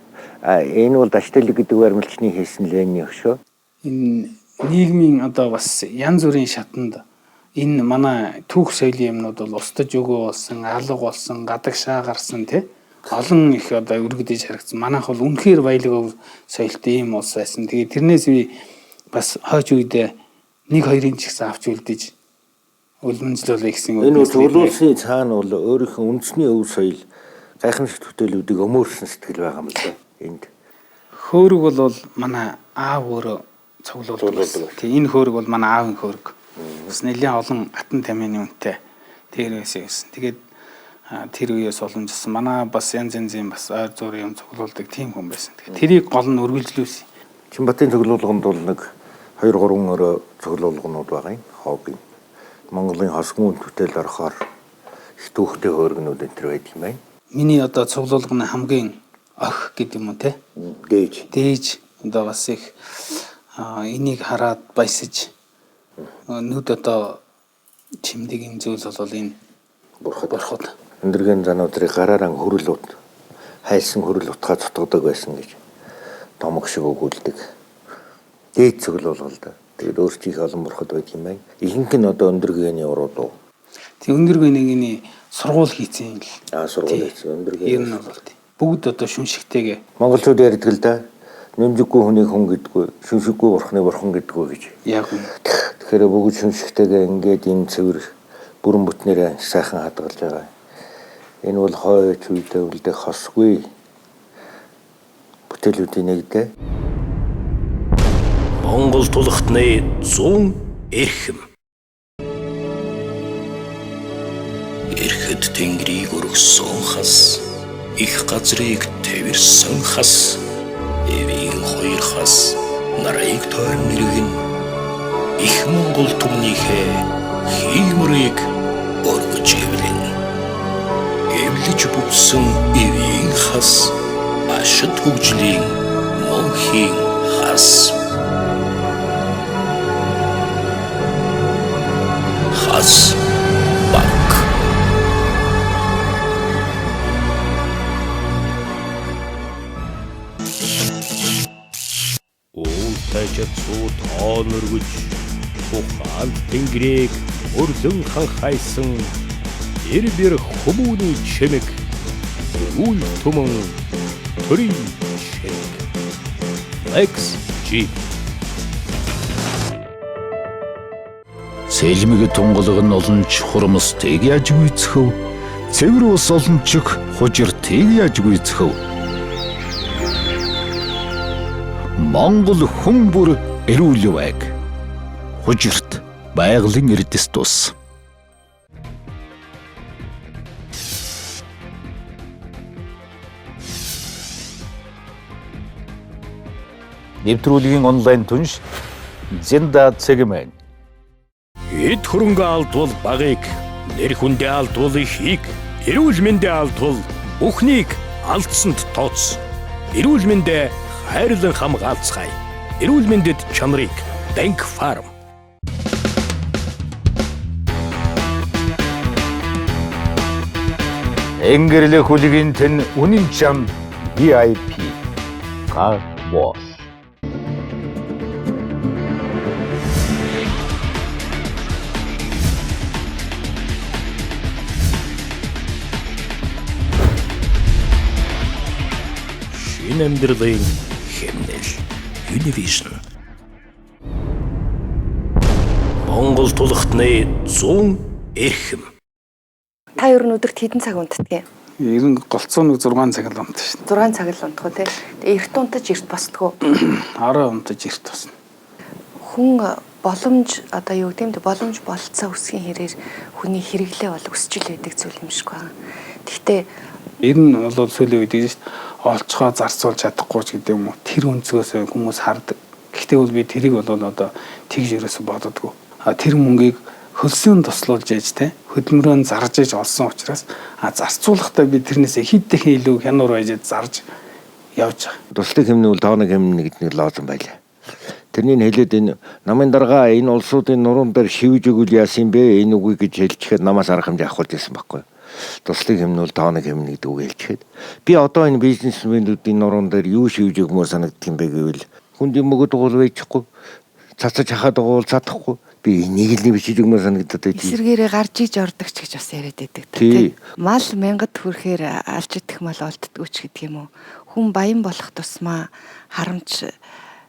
Энэ бол Даштелик гэдэг баримлчны хийсэн Ленины өгшөө. Энэ нийгмийн одоо бас янз бүрийн шатанд энэ манай түүх соёлын юмнууд бол устж өгөө болсон, алга болсон, гадагшаа гарсан тий олон их одоо өргөдөж харагдсан. Манайх бол үнэхээр баялаг соёлтой юм улс байсан. Тэгээд тэрнээс би бас хойч үедээ 1-2-ын ч гэсэн авч үлдэж үлмэнжлүүлээ гэсэн үг. Энэ улсын цаана бол өөрийнхөө үндэсний өв соёл гайхамшигт бүтээлүүдийг өмөрсөн сэтгэл байгаа юм л да. Энд хөөрөг бол манай аав өөрөө цуглуулдаг. Тэгээ энэ хөөрөг бол манай аавын хөөрөг. Бас нэлээд олон атан тамины үнэтэй тэрээс байсан. Тэгээд тэр үеэс боломжсон. Манай бас янз янзын бас ойр зуурын юм цуглуулдаг тийм хүн байсан. Тэгээд тэрийг гол нь үргэлжлүүлсэн. Чимбатын цуглуулганд бол нэг 2-3 өрөө цуглуулгууд байгаа юм. Хобби. Монголын хосгон бүтээл орохоор их түүхтэй хөөргнүүд энэ төр байдаг юм байна. Миний одоо цуглуулгын хамгийн ох гэдэг юм уу те? Дээж. Одоо бас их энийг хараад баясаж нүд одоо чимдэг юм зүйл бол энэ бурхад. Өндөргийн зануудрыг гараараа хөрөлөд хайлсан хөрөл утгаа цутгадаг байсан гэж томог шиг өгүүлдэг. Дээд цуглуулгал да. Тэгээд өөрчийнх олон бурхад байт юм байна. Ихэнх нь одоо өндөргийн урууд уу. Тэг өндөргийн сургууль хийцэн л. Сургууль хийцэн өндөргийн. Ер нь бол бүгд одоо шүншигтэйгээ. Монголчууд ярьдаг л да. Нэмжиггүй хүнийг хүн гэдэггүй, шүншиггүй бурхны бурхан гэдэггүй гэж. Яг үн. Тэгэхээр бүгд шүншигтэйгээ ингээд энэ цэвэр бүрэн бүтнээрээ сайхан хадгалж байгаа. Энэ бол хойч үедээ үлдэх хосгүй бүтээлүүдийн нэг дээ. Монгол тулхтны 100 эрхэм. Эрхэд тэнгэрийг өргөсөн хас, их газрыг тэрсэн хас, эвийн хоёр хас нарыг тойрон нэргэн, их Монгол түмнийхээ хиймрийг өргөж эвлэн. Эвлэж бүтсэн эвийн хас, ашид хөгжлийн мөнхийн хас. цуу тоон өргөж ухаан тэнгэрийг өрлөн ханхайсан эрбэр хүмүүний чимэг үл түмэн төрийн чимэг XG Сэлмэг тунгалаг нь олонч хурамстыг яаж гүйцэхв? Цэвэр ус олончиг хужиртыг яаж гүйцэхв? Монгол хүн бүр эрүүл байг. Хужирт байгалийн эрдэс тус. Нэвтрүүлгийн онлайн түнш Зинда Цэгмэн. Эд хөрөнгө алдвал багыг, нэр хүндээ алдвал ихийг, эрүүл мэндээ алдвал бүхнийг алдсанд тооц. Эрүүл мэндээ хайрлан хамгаалцгаая. Эрүүл мэндэд чанарыг Bank Farm. Энгэрл хүлгийн тэн үнэн чам VIP Car Wash. Энэ амьдралын хэмнэл Univision. Монгол тулхтны 100 эрхэм. Та ер нь өдөрт хэдэн цаг унтдаг юм? Ер нь голцоо нэг 6 цаг л унтдаг шүү дээ. 6 цаг л унтах уу те. Эрт унтаж эрт босдгоо. Араа унтаж эрт босно. Хүн боломж одоо юу гэмтэй боломж болцоо өсгийн хэрээр хүний хэрэглээ бол өсч ил байдаг зүйл юм шиг байна. Гэхдээ ер нь бол сүүлийн үед гэж олцгоо зарцуулж чадахгүй ч гэдэг юм уу. Тэр өнцгөөс хүмүүс хардаг. Гэхдээ бол би тэрийг бол одоо тэгж ерөөсө бододгоо. Тэр мөнгийг хөлсөнд туслуулж яж те хөдөлмөрөнд зарж иж олсон учраас зарцуулахдаа би тэрнээс хэд илүү хянуур байж зарж явж байгаа. Туслах хэмнээ бол тооног хэмнээ гэдэг нэг лозон байлаа. Тэрний хэлээд энэ намын дарга энэ улсуудын нуруунд дээр шивж өгөл яасан бэ? Энэ үгийг гэж хэлчихээд намаас арга хэмжээ авахулж байсан байхгүй. Туслах хэмнээ бол тооног хэмнээ гэдэг үг хэлчихээд би одоо энэ бизнесмэнүүдийн нуруунд дээр юу шивж өгмөр санагдах юм бэ гэвэл хүнд юм өгöd уул байчихгүй цацаж хахад уул цадахгүй би энийг л бишиж өгмөр санагдаад байж. эсэргээрээ гарч иж ордог ч гэж бас яриад байдаг тийм. Мал 1000-д хүрэхээр алж идэх мал олддггүй ч гэдэг юм уу. Хүн баян болох тусмаа харамч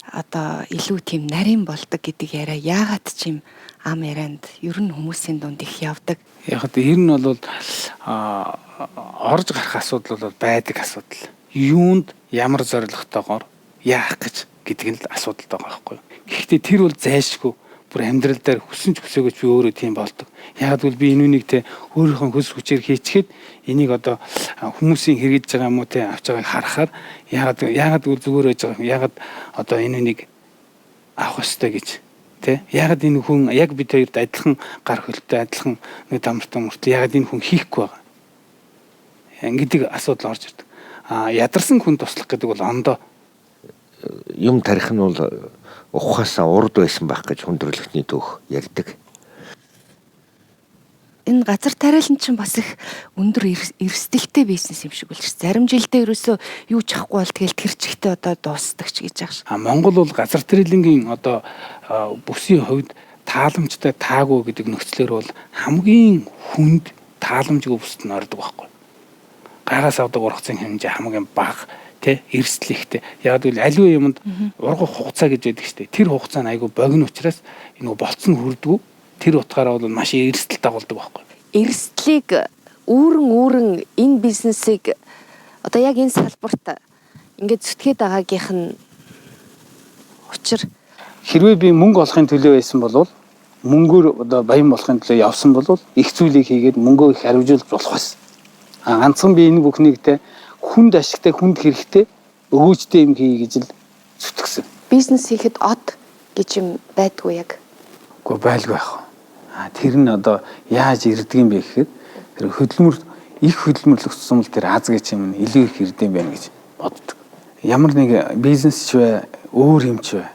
одоо илүү тийм нарийн болдог гэдэг яриа яагаад ч юм ам ярианд ер нь хүмүүсийн дунд их явдаг. Яг л ер нь бол орж гарах асуудал бол байдаг асуудал. Юунд ямар зорилготойгоор яах гэж гэдэг нь л асуудал байгаа байхгүй юу. Гэхдээ тэр бол зайлшгүй бүр амьдрал дээр хүсэн ч хүсээгүй би өөрөө тийм болдог. Яг л би энэ үнийг те өөрийнхөө хөс хүчээр хийчихэд энийг одоо хүмүүсийн хэрэгж байгаа юм уу те авч байгааг харахаар ягаад зүгээр байж байгаа юм. Ягаад одоо энэ үнийг авах ёстой гэж те ягаад энэ хүн яг бид хоёрт адилхан гар хөлтэй адилхан нэг тамартай мөртлөө ягаад энэ хүн хийхгүй байгаа. Ингээд асуудал орж ирдэг. Ядарсан хүн туслах гэдэг бол ондоо юм тарих нь бол ухаасаа урд байсан байх гэж хүндрэлтний төөх ярьдаг. Энэ газар тариалан чинь бас их өндөр эрсдэлтэй бизнес юм шиг болж байна. Зарим жилдээ ерөөсөө юу ч ахгүй бол тэгэл тэр чигтээ одоо дуусдаг ч гэж байгаа ш. Монгол бол газар тариалангийн одоо бүсийн хувьд тааламжтай таагүй гэдэг нөхцлөөр бол хамгийн хүнд тааламжгүй бүсд нь ордог байхгүй. Гагаас авдаг ургацын хэмжээ хамгийн бага тэ эрсдлихтэй. Яг л аливаа юмд ургах хугацаа гэж байдаг шүү дээ. Тэр хугацаа нь айгүй богино учраас энэ болцсон хүрдгүү. Тэр утгаараа бол маш эрсдэл дагуулдаг байхгүй. Эрсдлийг үүрэн энэ бизнесийг одоо яг энэ салбарт ингээд зүтгээд байгаагийнх нь учир хэрвээ би мөнгө олохын төлөө байсан бол мөнгөөр одоо баян болохын төлөө явсан бол их зүйлийг хийгээд мөнгөө их хариужуулж болох байсан. Ганцхан би энэ бүхнийг те хүнд ашигтай хүнд хэрэгтэй өгөөжтэй юм хий гэж л зүтгэсэн. Бизнес хийхэд од гэж юм байдгүй яг. Үгүй байлгүй байх. Тэр нь одоо яаж ирдэг юм бэ гэхээр тэр хөдөлмөр их хөдөлмөрлөгдсөн бол тэр аз гэж юм илүү их ирдэг юм байна гэж боддог. Ямар нэг бизнес ч бай, өөр юм ч бай.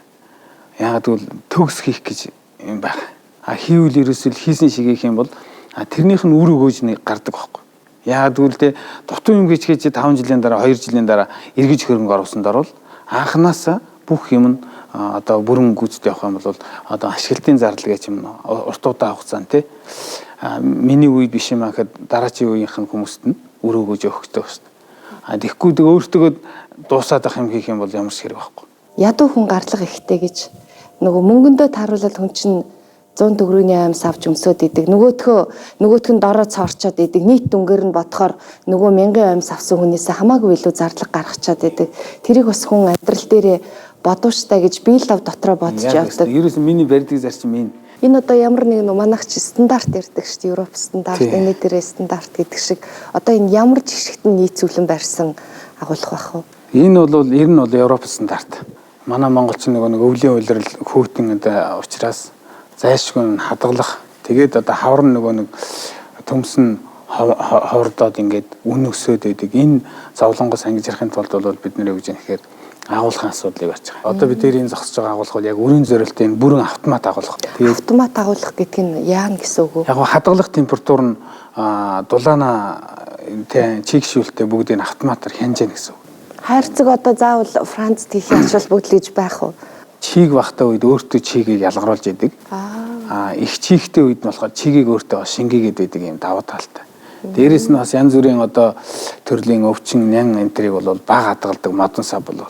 Яг л төгс хийх гэж юм байх. Хийвэл ерөөсөл хийсэн шиг хийх юм бол тэрнийх нь үр өгөөж нэг гардаг байхгүй. Яг л тэ дутуу юм гэж 5 жилийн дараа 2 жилийн дараа эргэж хөрөнгө оруулсан дараа бол анханасаа бүх юм нь одоо бүрэн гүйцэд явах юм бол одоо ашиглалтын зардал гэж юм урт удаан хугацаанд тий миний үед биш юм аа гэхэд дараачийн үеийнхэн хүмүүст нь өрөөгөөж өгөхтэй байна. Тэгэхгүй өөртөө дуусаад ах юм хийх юм бол ямар ч хэрэг байхгүй. Ядуу хүн гарлага ихтэй гэж нөгөө мөнгөндөө тааруулаад хүн чинь 100 төгрөгийн аймс авч өмсөд идэг. Нөгөөх нь дороо цорчоод идэг. Нийт дүнгээр нь бодохоор нөгөө 1000 аймс авсан хүнээс хамаагүй илүү зарлага гаргачаад идэг. Тэрийг бас хүн амьдрал дээрээ бодууштай гэж би л дотроо бодож явдаг. Ерөөс нь миний барьдаг зарчим энэ. Энэ одоо ямар нэг манайч стандарт ярьдаг шүү дээ. Европ стандарт, энэ дээрээ стандарт гэдэг шиг. Одоо энэ ямар жишгтэн нийцүүлэн барьсан агуулга байх вэ? Энэ бол ер нь бол Европ стандарт. Манай монголч нэг өвлийн улирал хөөгтөн учраас зайлшгүй хадгалах. Тэгээд одоо хавар нэг төмс нь ховордоод ингээд үн өсөөд байдаг. Энэ зовлонгоос ангиж ярахын тулд бол бид нэр өгж яхаар агуулгын асуудлыг барьж байгаа. Одоо бид дээр энэ зогсож байгаа агуулга бол яг өрийн зорилтын энэ бүрэн автомат агуулга. Тэгээд автомат агуулга гэдэг нь яана гэсэн үг үү? Яг хадгалах температур нь дулаана чигшүүлэлтээ бүгдийг автоматар хянаж яана гэсэн үг. Хайрцаг одоо заавал Францд хийх ачаал бүгд гэж байх уу? Чиг багтаа үед өөртөө чигийг ялгаруулж яадаг. Их чигтэй үед нь болохоор чигийг өөртөө шингээгээд байдаг юм даваа талтай. Дээрээс нь бас янз бүрийн одоо төрлийн өвчин, нян энтрийг бол бага хадгалдаг модон сав бол.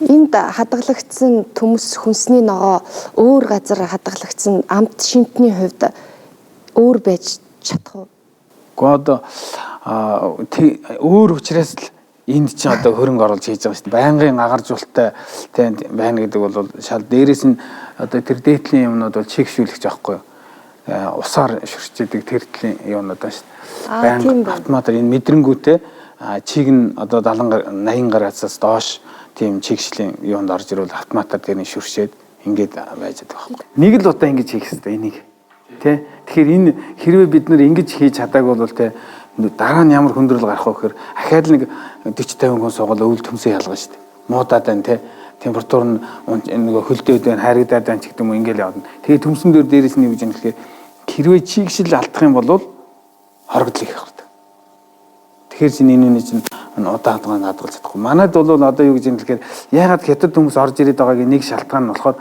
Энд хадгалагдсан төмс хүнсний ногоо өөр газар хадгалагдсан амт шинтний хувьд өөр байж чадах уу? Гэхдээ өөр учраас л энд чинь одоо хөрөнгө оруулж хийж байгаа шүү дээ. Байнгын агаржуулалттай байна гэдэг бол шал дээрээс нь одоо тэр дээдлийн юмнууд бол чигшүүлэгч аахгүй юу? Усаар шүрчээдэг тэр төрлийн юмнууд байна шүү дээ. Байнга автоматар энэ мэдрэнгүүтээ чиг нь одоо 80 градусаас доош тийм чигшлийн юунд орж ирвэл автоматар тэрний шүршээд ингээд байж байгаа байхгүй. Нэг л удаа ингэж хийх хэрэгтэй энийг. Тэ? Тэгэхээр энэ хэрвээ бид нэр ингэж хийж чадаагүй бол тэ дараа нь ямар хүндрэл гарах вэ гэхээр ахаад нэг 40-50 хүн суугаад өвөл төмсөө ялгана шүү дээ. Муудаад байна те. Температур нь нөгөө хөлдөөд байна, харагдаад байна ч гэдэг юм ингээл явна. Тэгээ төмсөн дээр дээрээс нь юу гэж юм гэхээр хэрвээ чигшил алдах юм бол хорогдол их хардаг. Тэгэхээр чинь энэ чинь удаан хадгалж чадахгүй. Манайд бол одоо юу гэж юм гэхээр ягаад хятад хүмүүс орж ирээд байгаагийн нэг шалтгаан нь болохоор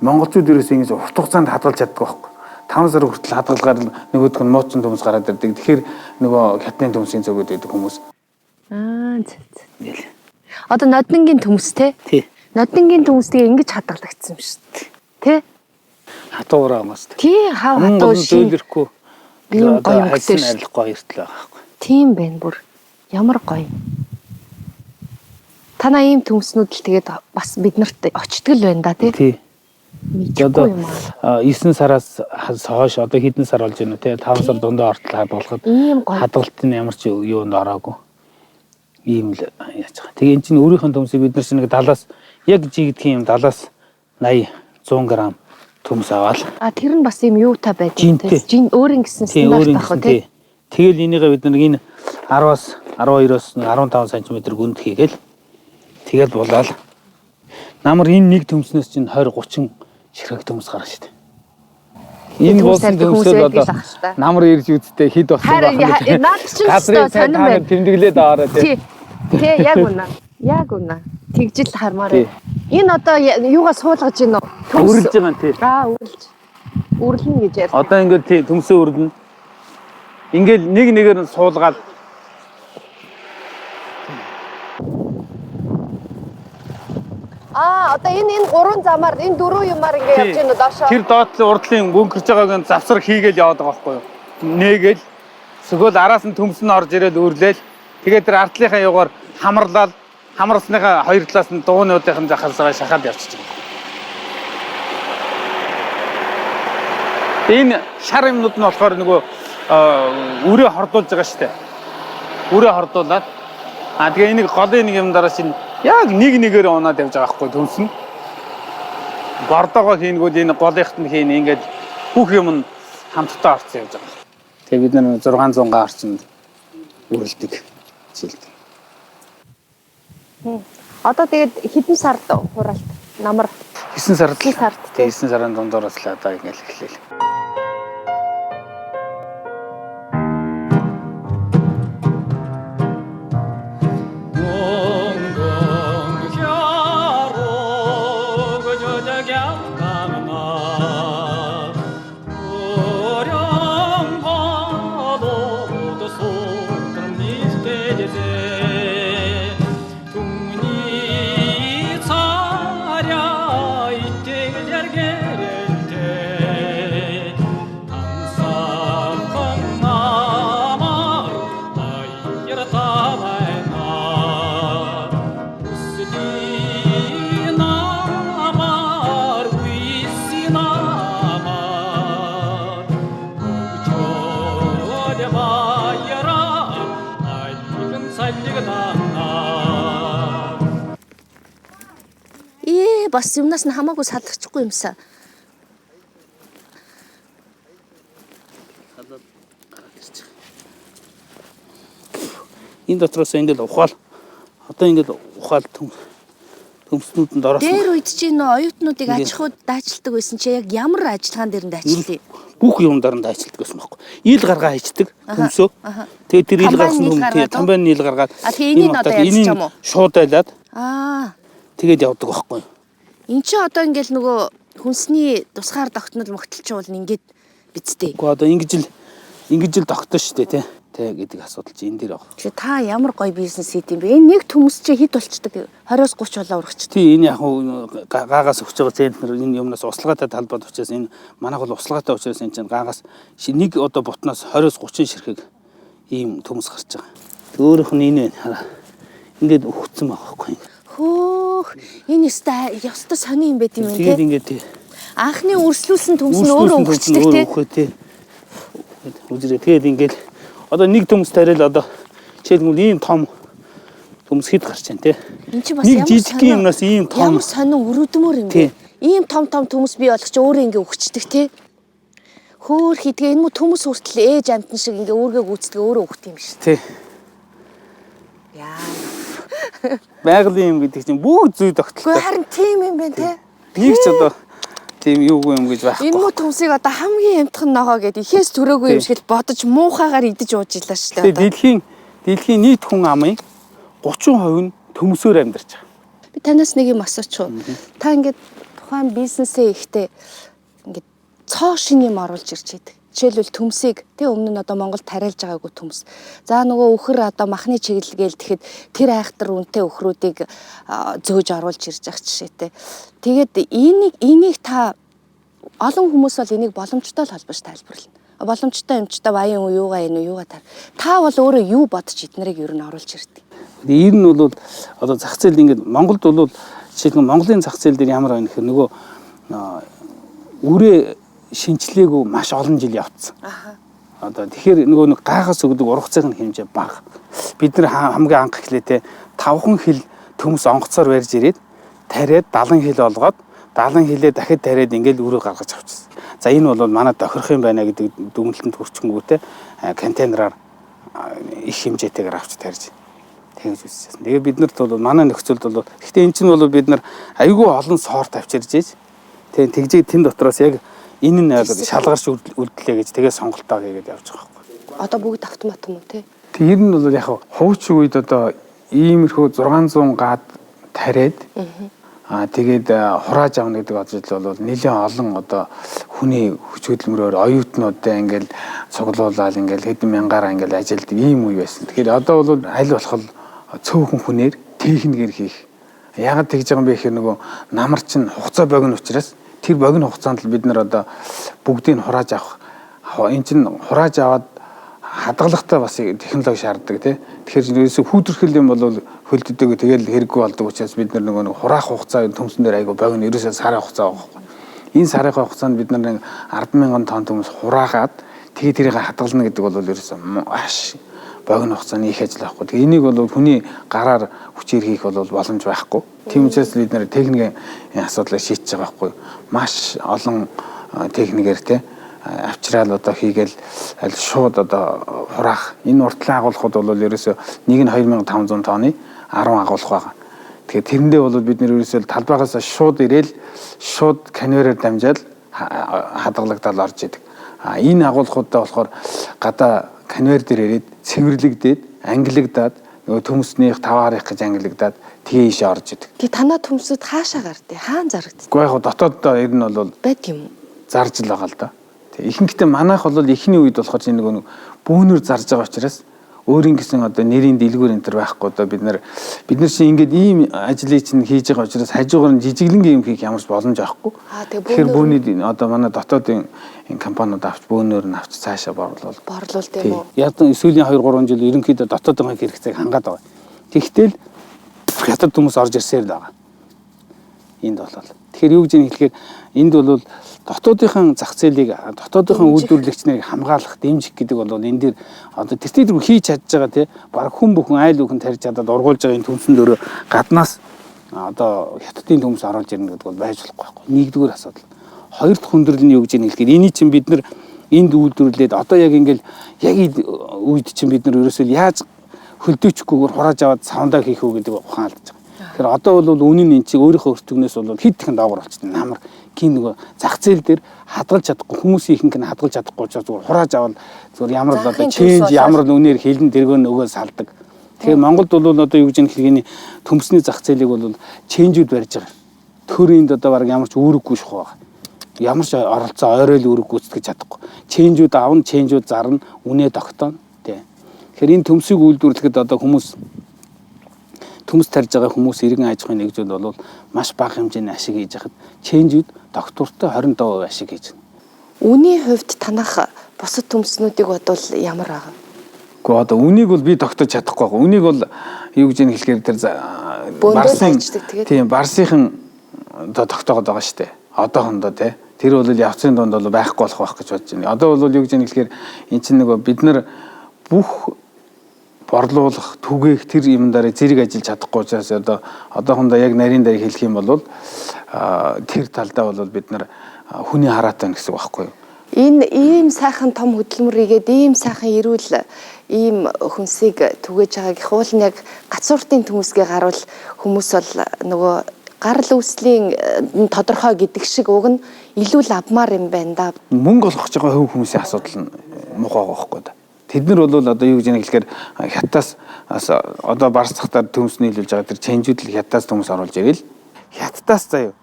монголчууд ерөөсөө ингэж урт хугацаанд хадгалж чаддаг байхгүй. 5 сар хүртэл хадгалгаар нөгөөдх нь муучин төмс гараад ирдэг. Тэгэхээр нөгөө хятадын төмсийн зөвгөд байдаг хүмүүс. Одоо ноднингийн төмс те? Тий. Ноднингийн төмстэй ингэж хадгалагдсан юм шүү дээ. Тэ? Хатуураа мас. Тий, хатуу шиг. Ийм гоё хэсэг арилахгүй эртэл байгаа байхгүй. Тийм байна бүр. Ямар гоё. Танаа ийм төмснүүд л тэгээд бас биднэрт очтгол байна да тий. Одоо 9 сараас хойш одоо хэдэн сар болж байна те 5 сар дундаа ортол хадгалахад хадгалтын ямар ч юунд ороогүй ийм л яаж байгаа. Тэгээ эн чинь өөрийнх нь төмсийг бид нар чинь нэг 70-аас яг жигдэх юм 70-аас 80 100 г төмс аваад тэр нь бас ийм юутай байдаг те. Жин өөрийн гэсэн стандарт байх те. Тэгэл энийгээ бид нар энэ 10-аас 12-оос 15 см гүнд хийгээл тэгэл болоод намар энэ нэг төмснөөс чинь 20 30 ширхэг төмс гарна шүү дээ. Энэ болсон төмсөд одоо намар ирж үдтэй хэд болсон байх вэ? Наад чинь сонирн байна. Тэмдэглээд аваарай тий. Тий, яг үнэ. Яг үнэ. Тэгжил хармаар. Энэ одоо юугаа суулгаж гин үү? Үрлж байгаа тий. Үрлж. Үрлэн гэж ярьсан. Одоо ингээд тий төмсөө үрлэн. Ингээл нэг нэгээр нь суулгаад одоо энэ гурван замаар энэ дөрөв юмар ингэ явж гин үү доошоо. Тэр доотлын урдлын бөөнкөрж байгааг нь завсар хийгээл яваад байгаа байхгүй юу? Нээгээл эсвэл араас нь төмс нь орж ирээд үрлээл тэгээд тэр ардлынхаа югаар хамарлаад хамарсныхаа хоёр талаас нь дуунуудын захалсаа шахаад явчихж байгаа. Энэ шар юмнууд нь болохоор нөгөө үрээ хордуулж байгаа шүү дээ. Үрээ хордуулаад тэгээ энийг голын нэг юм дараа чинь яг нэг нэгээр унаад явж байгаа байхгүй төмс нь. Бордоогоо хийнгүүл энэ голынхт нь хийн ингээд бүх юм нь хамтдаа орцсон явж байгаа. Тэгээ бид нар 600 га орчинд үрэлдэг жилдэг. Одоо тэгээд хэдэн сард хураалт намар 9 сард. 9 сарын дундуураас л одоо ингээд эхлэв. Бас юмнаас нь хамаагүй салгачихгүй юмсаа. Энэ дотроос ингээд ухаал. Одоо ингээд ухаал төмснүүдэнд ороосон. Дээр үед чи нөө оюутнуудыг аж ахуйд даачилдаг байсан чи яг ямар ажиллагаан дээр нь даачилтыг? Бүх юмдаар нь даачилдаг байсан байхгүй. Ил гаргаа хийдэг төмсөө. Тэгээд тэр ил гарсан хүн тамбайн ил гаргаад энийг одоо яаж ч юм уу? Шууд байлаад. Тэгээд явдаг байхгүй. Энд чи одоо ингээл нөгөө хүнсний тусгаар тогтнол могтолчвол ингээд бидтэй. Уу одоо ингэж л тогтно шүү дээ тий гэдэг асуудал чи энэ дээр байгаа. Тэгэхээр та ямар гоё бизнес хийд юм бэ? Энэ нэг төмс чи хэд болчдөг? 20-30 болоо урагч. Тий энэ яг гаагаас өгч байгаа центр энэ юмнаас услагаатай талбайд учраас энэ манайх бол услагаатай учраас энэ чинь гаагаас нэг одоо бутнаас 20-30 ширхэг ийм төмс гарч байгаа. Өөрөөх нь энэ байна. Ингээд өгцөн байгаа байхгүй. Хөөх энэ ёстой сони юм байт юм тий. Тэгээд ингээд тий. Анхны үрслүүлсэн төмс нь өөрөө өгчдөг тий. Тэгээд ингээд одоо нэг төмс тариал одоо жишээлбэл ийм том төмс хэд гарч байна тий. Энд чи бас нэг жижиг юмнаас ийм том ямар сонин өрөөдмөр юм бэ? Ийм том төмс бий болох чи өөрөө ингээ өгчдөг тий. Хөөр хидгээ энэ мө төмс хүртэл ээж амтан шиг ингээ өөргөө гүйцэтгэе өөрөө өгт юм шүү. Тий. Яа. Байгалийн юм гэдэг чинь бүгд зүй тогтолтой. Гэхдээ харин тийм юм байна тий. Нэг ч одоо тийм юугүй юм гэж байхгүй. Энэ мө төмсийг одоо хамгийн амтхан ногоо гэдэг ихээс төрөөгүй юм шиг бодож муухайгаар идэж ууж илаа шүү дээ. Дэлхийн нийт хүн амын 30% нь төмсөөр амьдарч байгаа. Би танаас нэг юм асуучих уу? Та ингээд тухайн бизнесээ ихтэй ингээд цоо шин юм оруулж ирж идэг. Жишээлбэл төмсийг тий өмнө нь одоо Монголд тариалж байгаагүй төмс. За нөгөө өхөр одоо махны чиглэлгээл тэгэхэд тэр айхтар үнэтэй өхрүүдийг зөөж оруулж ирж байгаа жишээтэй. Тэгээд энийг та олон хүмүүс бол энийг боломжтой л холбож тайлбарлана. Боломжтой юмчтай баян юугаа энэ юугаа та бол өөрөө юу бодож эднэрийг ер нь оруулж ирдэг. Ер нь бол одоо зах зээл ингээд Монголд бол жишээлбэл Монголын зах зээл дээр ямар байна гэхээр нөгөө үрээ шинчлээгүй маш олон жил явцсан. Одоо тэгэхээр нөгөө нэг гаагаас өгдөг ургацын хэмжээ бага. Бид нар хамгийн анх эхлээд 5 хил төмс онгоцоор барьж ирээд тариад 70 хил олгоод 70 хилээ дахиад тариад ингээл үрээ гаргаж авчихсан. За энэ бол манай тохирох юм байна гэдэг дүгнэлтэнд хүрчэнгүүтээ контейнераар их хэмжээтэйгээр авч тарьж тэгж үзсэн. Тэгээ бид нарт бол манай нөхцөлд бол гэхдээ эн чинь бол бид нар айгүй олон сорт авчирж ийж тэгжээ тэн дотроос яг энэ нь шалгарч үлдлээ гэж тэгээ сонголтоо хийгээд явж байгаа байхгүй. Одоо бүгд автомат юм уу те? Тэг ер нь бол яг хуучин үед одоо иймэрхүү 600 гад тариад тэгээд хурааж авна гэдэг ажил бол нэлээд олон одоо хүний хүч хөдөлмөрөөр оюутнуудаа ингээл цуглуулаад ингээл хэдэн мянгаараа ингээл ажилдаг ийм үе байсан. Тэгэхээр одоо бол аль болох цөөхөн хүнээр техникээр хийх. Яагаад тэгж байгаа юм бэ гэхээр нөгөө намар чинь хугацаа богино учраас тэр богино хугацаанд л бид нар одоо бүгдийг нь хурааж авах. Энэ чинь хурааж аваад хадгалагтай бас технологи шаарддаг тий. Тэгэхээр ерөөсө хүүтрхэл юм бол хөлддөг тэгэл хэрэггүй болдог учраас бид нар нөгөө хураах хугацаа төмсөн дээр айгу богино ерөөсө сарын хугацаа байхгүй. Энэ сарын хугацаанд бид нар 10,000 тонн төмс хураагаад тэгээ тэрийг хадгална гэдэг бол ерөөсө маш богино хугацааны их ажил байхгүй. Тэгээ энийг бол хүний гараар хүчээр хийх бол боломж байхгүй. Тийм учраас бид нар техникийн асуудлыг шийдэж байгаа байхгүй. Маш олон техникээр те авчраал одоо хийгээл аль шууд одоо хураах. Энэ уртлын агуулгууд бол ерөөсөө нэг нь 2500 тонны 10 агуулга байгаа. Тэгэхээр тэрэндээ бол бид нэр ерөөсөө талбайгаас шууд ирээл шууд конвейерээр дамжаад хадгалагдаад орж идэг. Энэ агуулгуудаа болохоор гадаа конвейер дээр ирээд цэвэрлэгдээд ангилагдаад нөгөө төмснийх 5 харих гэж ангилагдаад тэгээ ийшээ орж идэг. Тэгээ танаа төмсөд хаашаа гардыг? Хаана зарагддаг? Уу яг дотооддоо ер нь бол байдаг юм. Зарж л байгаа л да. Ихэнхдээ манайх бол эхний үед болохоор чинь нөгөө бөөнөр зарж байгаа учраас өөрийн гэсэн одоо нэрийн дэлгүүр энэ төр байхгүй одоо бид нар чинь ингээд ийм ажлыг чинь хийж байгаа учраас хажуугаар нь жижиглэнгийн юм хийх ямарч боломж авахгүй. Тэгэхээр бөөний одоо манай дотоодын энэ компаниуд авч бөөнөр нь авч цаашаа борлуул тийм үү. Ядан сүүлийн 2-3 жил ерөнхийдөө дотоодын хэрэгцээг хангаад байгаа. Тэгтэл хятад хүмүүс орж ирсээр л байгаа. Энд бол тэгэхээр юу гэж хэлэхээр энд бол дотоодынхан зах зээлийг дотоодынхан үйлдвэрлэгч нарыг хамгаалах, дэмжих гэдэг бол энэ дээр одоо тэр хийж чадж байгаа тий баг хүн бүхэн айл бүхэн тарьж чадаад ургуулж байгаа энэ төмсөн дөрөө гаднаас одоо хятадын төмс оруулж ирнэ гэдэг бол байж болохгүй байхгүй. Нэгдүгээр асуудал. Хоёр дахь хүндрэл нь юу гэж хэлэхээр энийг чинь бид нар энд үйлдвэрлээд одоо яг ингээл яг үед чинь бид нар ерөөсөө яаж хөлдөөчгүйгээр хурааж аваад савндаа хийх үү гэдэг ухаан алдаж байгаа. Тэгэхээр одоо бол үнэн энэ чинь өөрийнхөө өртөгнөөс бол хэд ихэнх доогор болчихсон. Намар гин нөгөө зах зээл дээр хадгалж чадахгүй хүмүүсийн ихэнх нь хадгалж чадахгүй учраас зүгээр хурааж аваад зүгээр ямар л одоо ченж ямар л үнээр хилэн дэргөө нөгөө салдаг. Тэгэхээр Монголд бол одоо юу гэж хэлгээний төмсний зах зээлийг бол ченжүүд барьж байгаа. Төрөнд одоо баг ямар ч үүрэггүй шах байгаа. Ямар ч оролцоо орой л үүрэг гүйцэтгэж чадахгүй. Ченжүүд аавн, ченжүүд зарна, үнэ тогтооно. Тий. Тэгэхээр энэ төмсийг үйлдвэрлэхэд одоо хүмүүс төмс тарьж байгаа хүмүүс иргэн аж ахуйн нэгжүүд бол маш бага хэмжээний ашиг хийж хахад ченжүүд доктортой 27% ашиг хийж байна. Үүний хувьд танах бусад төмснүүдийг бодвол ямар байгаа? Гэхдээ одоо үнийг бол би тогтоож чадахгүй байгаа. Үнийг бол юу гэж хэлэхээр тэр барсын тийм барсынхан одоо тогтоогод байгаа шүү дээ. Одоохондоо тий. Тэр бол явцын донд бол байхгүй болох байх гэж бодож байна. Одоо бол юу гэж хэлэхээр эн чинь нөгөө бид нар бүх борлуулах, түгээх тэр юм дараа зэрэг ажиллаж чадахгүй учраас одоохондоо яг нарийн дээр хэлэх юм бол тэр талдаа бол бид нар хүний хараатай байна гэсэн үг байхгүй юу? Энэ ийм сайхан том хөдөлмөрийгээд ийм сайхан эрүүл ийм хүнсийг түгэж байгааг их уул нь яг гацууртын төмөсгээ гарвал хүмүүс бол нөгөө гарал үүслийн тодорхой гэдэг шиг уг нь илүү лавмаар юм байна да. Мөнгө олгож байгаа хөв хүмүүсийн асуудал нь муухай байгаа байхгүй да. Тэд нар бол одоо юу гэж хэлэхээр хятадаас одоо барс цахтаар төмс нийлүүлж байгаа тэр ченжүүд л хятадаас төмс оруулж ирэл. Хятадаас заяа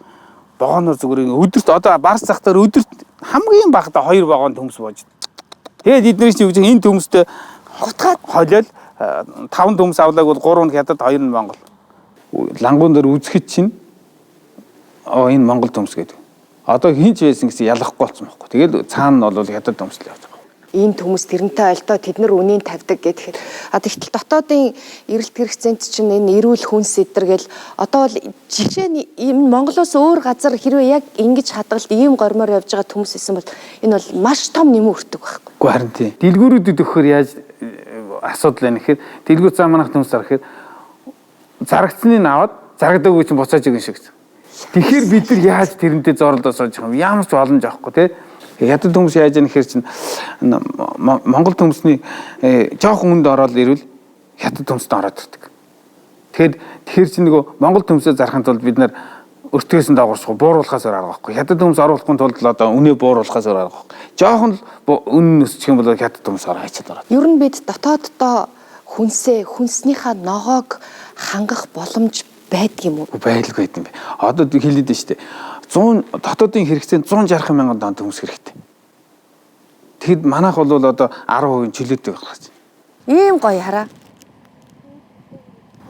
вагоноор зүгээр өдөрт одоо барс цахтаар өдөрт хамгийн багадаа 2 вагон төмс бууж. Тэгээд эдгээр чинь юу гэж энэ төмстэй хутгаад холиол 5 төмс авлааг бол 3 нь хятад 2 нь Монгол. Лангуун дээр үзэхэд чинь энэ Монгол төмс гэдэг. Одоо хинч байсан гэсэн ялахгүй болсон байхгүй. Тэгээд цаана нь бол хятад төмс л явж байгаа. Ийм төмс тэрнтэй ойлтоо тэд нар үнийн тавьдаг гэхээр тэгтэл дотоодын эрэлт хэрэгцээнд чинь энэ эрүүл хүнс эдэргээл одоо бол жишээ нь ийм Монголоос өөр газар хэрвээ яг ингэж хадгалт ийм гормоор явж байгаа төмс исэн бол энэ бол маш том нэмэн өртөг байхгүй. Үгүй харин тийм. Дэлгүүрүүдэд өгөхөр яаж асуудал байна гэхээр дэлгүүр цаа манах төмс зарахад зарагдсаныг аваад зарагдаагүй чинь буцааж өгнө шиг. Тэгэхээр бид нар яаж тэрнтэй зоорлоо сууж байгаа юм ямар ч боломж авахгүй тий. Хятад төмс яаж яах гэхээр чинь Монгол төмсний жоохон үнд ороод ирвэл хятад төмсөд ороод ирдэг. Тэгэхээр чинь нөгөө Монгол төмсөө зарахын тулд бид нар өртгөөс нь дагуулж бууруулахаас өөр арга байхгүй. Хятад төмс оруулахын тулд л одоо үнэ бууруулахаас өөр арга байхгүй. Жоохон л үнэ өсчих юм бол хятад төмс ороо хайчаад ороод. Ер нь бид дотооддоо хүнснийхаа ногоог хангах боломж байдаг юм уу? Байдалгүй байт юм бэ. Одоо хэлээд байна шүү дээ. 100 дотоодын хэрэгцээнд 160 мянган тонн төмс хэрэгтэй. Тэгэд манайх бол одоо 10% чөлөөтэй байх гэж. Ийм гоё хараа.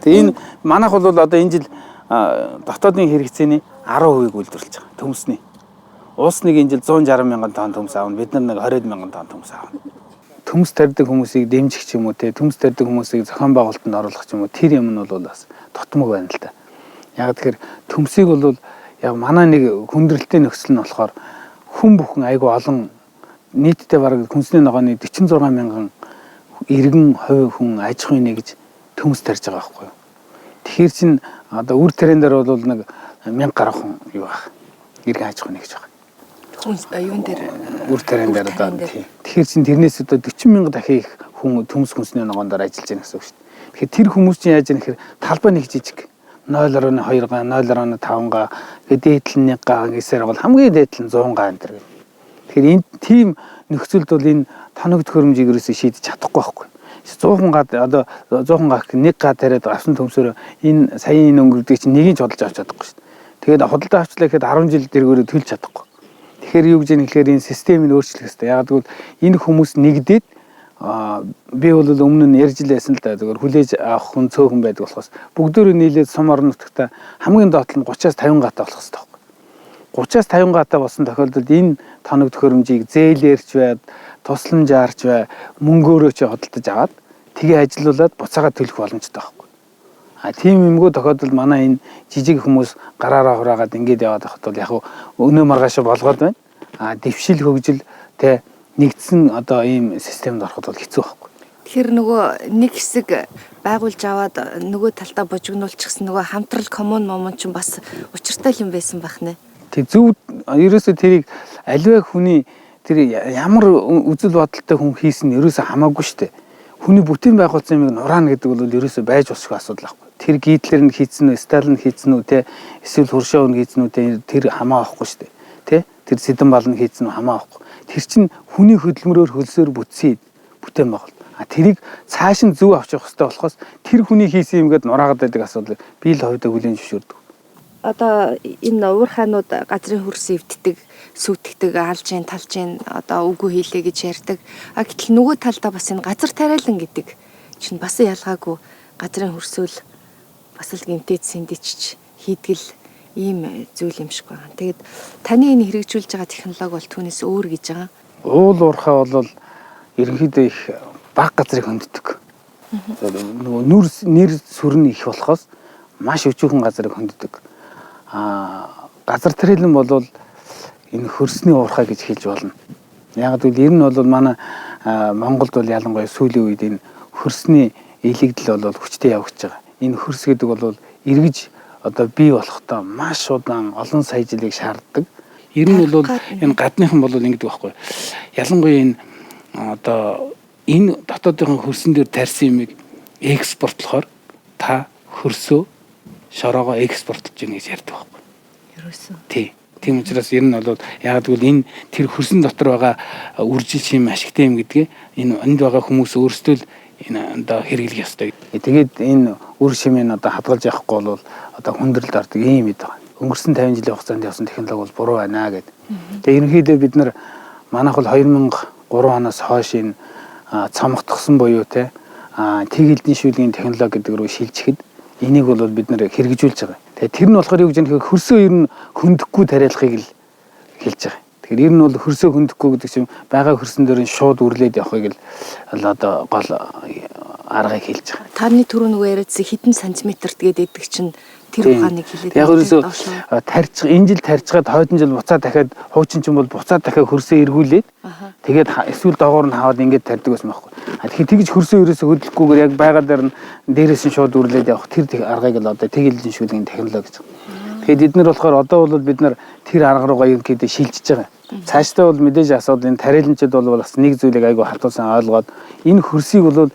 Тэгээ энэ манайх бол одоо энэ жил дотоодын хэрэгцээний 10%-ийг үйлдвэрлэж байгаа. Төмсний. Улс нэг энэ жил 160 мянган тонн төмс аавна. Бид нар нэг 20 мянган тонн төмс аавна. Төмс тарьдаг хүмүүсийг дэмжих ч юм уу те төмс тарьдаг хүмүүсийг зохион байгуулалтанд оруулах ч юм уу тэр юм нь бол бас тутмаг байна л да. Яг тэгэхээр төмсийг бол яг манай нэг хүндрэлтэй нөхцөл нь болохоор хүн бүхэн айгүй олон нийтдээ бараг хүнсний ногооны 46 мянган иргэн хувь хүн аж ахуйн нэгж төмс тарьж байгаа байхгүй юу. Тэгэхээр чин одоо үр тариан дээр бол нэг 1000 гаруй хүн юу байх иргэн аж ахуйн нэгж байгаа. Хүнс юун дээр үр тариан дээр одоо тэгэхээр чин тэрнээс одоо 40 мянга дахин их хүн төмс хүнсний ногоон дээр ажиллаж байна гэсэн үг шүү дээ. Тэгэхээр тэр хүмүүс чинь яаж яах гэхээр талбай нэг жижиг 0.2 га 0.5 га дээдл нь 1 га гэсээр бол хамгийн дээдл нь 100 га энэ төр. Тэгэхээр энэ тийм нөхцөлд бол энэ тоног төхөөрөмжийг ерөөсөө шийдэж чадахгүй байхгүй. 100 га одоо 100 га 1 га тариад авсан төмсөөр энэ саяын энэ өнгөрдөг чинь нэгийг ч худалдаж авч чадахгүй шүү дээ. Тэгээд худалдаж авчлаа гэхэд 10 жил дэргөөрөө төлж чадахгүй. Тэгэхээр юу гэж хэлэхээр энэ системийг өөрчлөх хэрэгтэй. Яг гэвэл энэ хүмүүс нэгдээд би бол өмнө нь ярьж лээсэн л да. Зүгээр хүлээж авах хүн цөөхөн байдаг болохоос бүгдөө нийлээд сум орон нутагта хамгийн доод нь 30-аас 50 гатаа болох хэрэгтэй байхгүй. 30-аас 50 гатаа болсон тохиолдолд энэ тоног төхөөрөмжийг зээлээрч бай, тусламжаарч бай, мөнгөөрөө ч хөдөлж аваад тгээ ажилуулад буцаага төлөх боломжтой байхгүй. Тийм юмгүй тохиолдолд манай энэ жижиг хүмүүс гараараа хураагаад ингэж яваад байхад бол яг өнөө маргааш болгоод байна. Дэвшил хөгжил тэ нэгдсэн одоо ийм системд ороход бол хэцүү байхгүй. Тэгэхээр нөгөө нэг хэсэг байгуулж аваад нөгөө талтаа бужигнуулчихсан нөгөө хамтрал коммун ч бас учиртай юм байсан байх нэ. Тэг зөв ерөөсөө тэрийг аливаа хүний тэр ямар үзэл бодолтой хүн хийсэн нь ерөөсөө хамаагүй штэ. Хүний бүтээн байгуулсан юмыг нураана гэдэг бол ерөөсөө байж усгүй асуудал байхгүй. Тэр Гитлер нь хийсэн үү, Сталин хийсэн үү те эсвэл Хрущев нь хийсэн үү те тэр хамаа авахгүй штэ. Тэ тэр Сэдэн Балн хийсэн үү хамаа авахгүй. Тэр чинь хүний хөдөлмөрөөр хөлсөөр бүтсэн бүтээн байгуул. Тэрийг цааш нь зөв авч явах хэрэгтэй болохоос тэр хүний хийсэн юм гээд нураагаад байдаг асуудал би л хувьдаа хүлээн зөвшөөрдөг. Одоо энэ уурхаанууд газрын хөрс эвддэг, сүйтгдэг, алжин, талжин одоо үгүй хийлээ гэж ярьдаг. Гэтэл нөгөө талдаа бас энэ газар тариалан гэдэг чинь бас ялгаагүй газрын хөрсөөл бас л гэмтээд сэндичж хийдгэл ийм зүйл юм шиг байна. Тэгээд таны энэ хэрэгжүүлж байгаа технологи бол түүнээс өөр гэж байгаа. Уул уурхаа бол ерөнхийдөө их бага газрыг хөнддөг. Нөгөө нэр сүрэн их болохоос маш өчүүхэн газрыг хөнддөг. Газар тариалан бол энэ хөрсний уурхаа гэж хэлж болно. Яг гэвэл ер нь бол манай Монголд бол ялангуяа сүүлийн үед энэ хөрсний илэгдэл бол хүчтэй явагдаж байгаа. Энэ хөрс гэдэг бол эргэж одоо бий болохдоо маш удаан олон сая жилийг шаарддаг. Ер нь бол энэ гадныхан бол ингэдэг байхгүй. Ялангуяа энэ одоо энэ дотоодын хөрсөн дээр тарьсан юмыг экспортлохоор та хөрсөө шороогоо экспортлж гэнэ гэж ярьдаг байхгүй. Ерөөсөө. Тийм учраас ер нь бол яг гэвэл энэ тэр хөрсөн дотор байгаа үржил шим ашигтай юм гэдгээ энэ энд байгаа хүмүүс өөрсдөө л энэ одоо хэрэглэх ёстой. Тэгээд энэ үр шимийг одоо хадгалж явахгүй бол одоо хүндрэлд ордог юм байдаг. Өнгөрсөн 50 жилийн хугацаанд явсан технологи бол буруу байна гэдэг. Тэгээд ерөнхийдөө бид нар манайх бол 2003 оноос хойш энэ цомгтгсон буюу те тэгэлдийн шүлгийн технологи гэдэг рүү шилжихэд энийг бол бид нэр хэрэгжүүлж байгаа. Тэгээд тэр нь болохоор юу гэж нэхэ хөрсөө ер нь хөндөхгүй тариалахыг л хэлж байгаа. Тэгэхээр ер нь бол хөрсөө хөндөхгүй гэдэг чинь байгаа хөрсөн дээр нь шууд үрлээд явахыг л одоо гол аргыг хэлж байгаа. Таны түрүү нөгөө яриадсан хэдэн сантиметрт гэдэг чинь тэр ухааныг хэлээд яг ерөөсөө тарьж энэ жил тарьжгаад хойдон жил буцаа дахиад хуучин ч юм бол буцаа дахиад хөрсөө эргүүлээд тэгээд эсвэл доогоор нь хаваад ингэж тарьдаг байсан байхгүй. Тэгэхээр тэгж хөрсөө ерөөсөө хөдлөхгүйгээр яг байгаа дээр нь дээрээс нь шууд үрлээд явах тэр аргыг л одоо тэгэлжин шүлгийн технологи гэж. Тэгээд бид нар болохоор одоо бол бид нар тэр арга руугаа ерөнхийдөө шилжиж байгаа. Цаашдаа бол мэдээж асуудал энэ тариаланчид бол бас нэг зүйлийг айгүй хатуусан ойлгоод энэ хөрсийг бол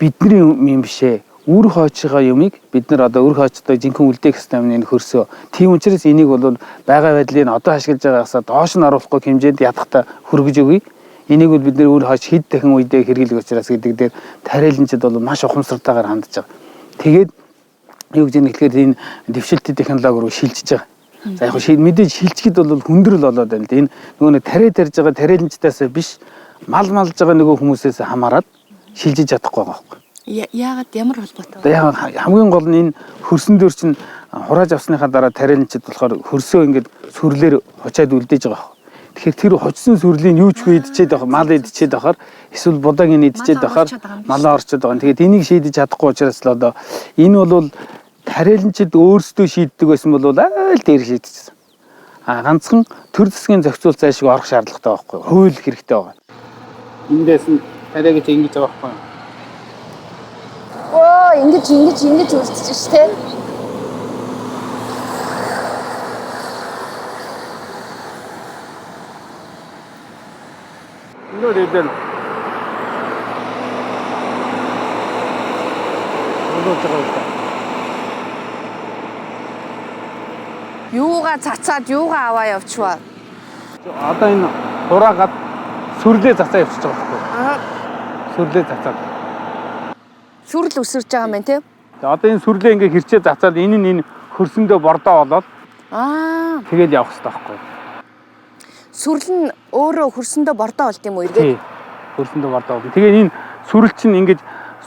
бидний юм бишээ. Үр хойчгаа юмыг бид нар одоо үр хойчтой жинхэнэ үлдээх систем энэ хөрсөө. Тийм учраас энийг бол байгаа байдлыг одоо ашиглаж байгаасаа доош нь оруулахгүй хэмжээнд ядахта хөргөж өгье. Энийг бол бид нэр үр хойч хэд дахин үедээ хэрэглэх учраас гэдэг дээр тариаланчид бол маш ухамсартайгаар хандж байгаа. Тэгээд юу гэж нэхлэхээр энэ дэвшилтийн технологи руу шилжиж байгаа. За яг мэдээж шилжихэд бол хүндрэл болоод байна л да. Энэ нөгөө тарай тарьж байгаа тариаланчдаас биш мал малж байгаа нөгөө хүмүүсээс хамаарат шилжиж чадахгүй байгаа байхгүй. Яагаад ямар холбоотой вэ? Яг хамгийн гол нь энэ хөрсөн дээр чинь хурааж авсныхаа дараа тариаланчид болохоор хөрсөө ингээд сүрлээр хучаад үлдээж байгаа. Тэгэхээр тэр хожсон сүрлийн юу ч идчихэд байх, мал идчихэд байхаар эсвэл будааг нь идчихэд байхаар малаа орчод байгаа. Тэгээд энийг шийдэж чадахгүй учраас л одоо энэ бол тариаланчид өөрсдөө шийддэг байсан бол айл дээр шийдчихсэн. Ганцхан төр засгийн зохицуул цаашгүй орох шаардлагатай байхгүй. Хууль хэрэгтэй байгаа. Эндээс нь тариагч ингэж байгаа байхгүй. Ингэж үлдчихэж штэ. Нөлөөдөл. Юугаа цацаад юугаа аваа явчихваа. Одоо энэ хураагаад сүрлээ цацаа явчихж байгаа байхгүй. Сүрлээ цацаад. Сүрэл өсөрж байгаа юм тийм. Одоо энэ сүрлээ ингээ хэрчээ зацаад энэ хөрсөндөө бордоо болоод тэгээд явах хэрэгтэй байхгүй. Сүрэл нь өөрөө хөрсөндөө бордоо болд юм уу эргээд? Хөрсөндөө бордоо болд. Тэгээд энэ сүрэл чинь ингэж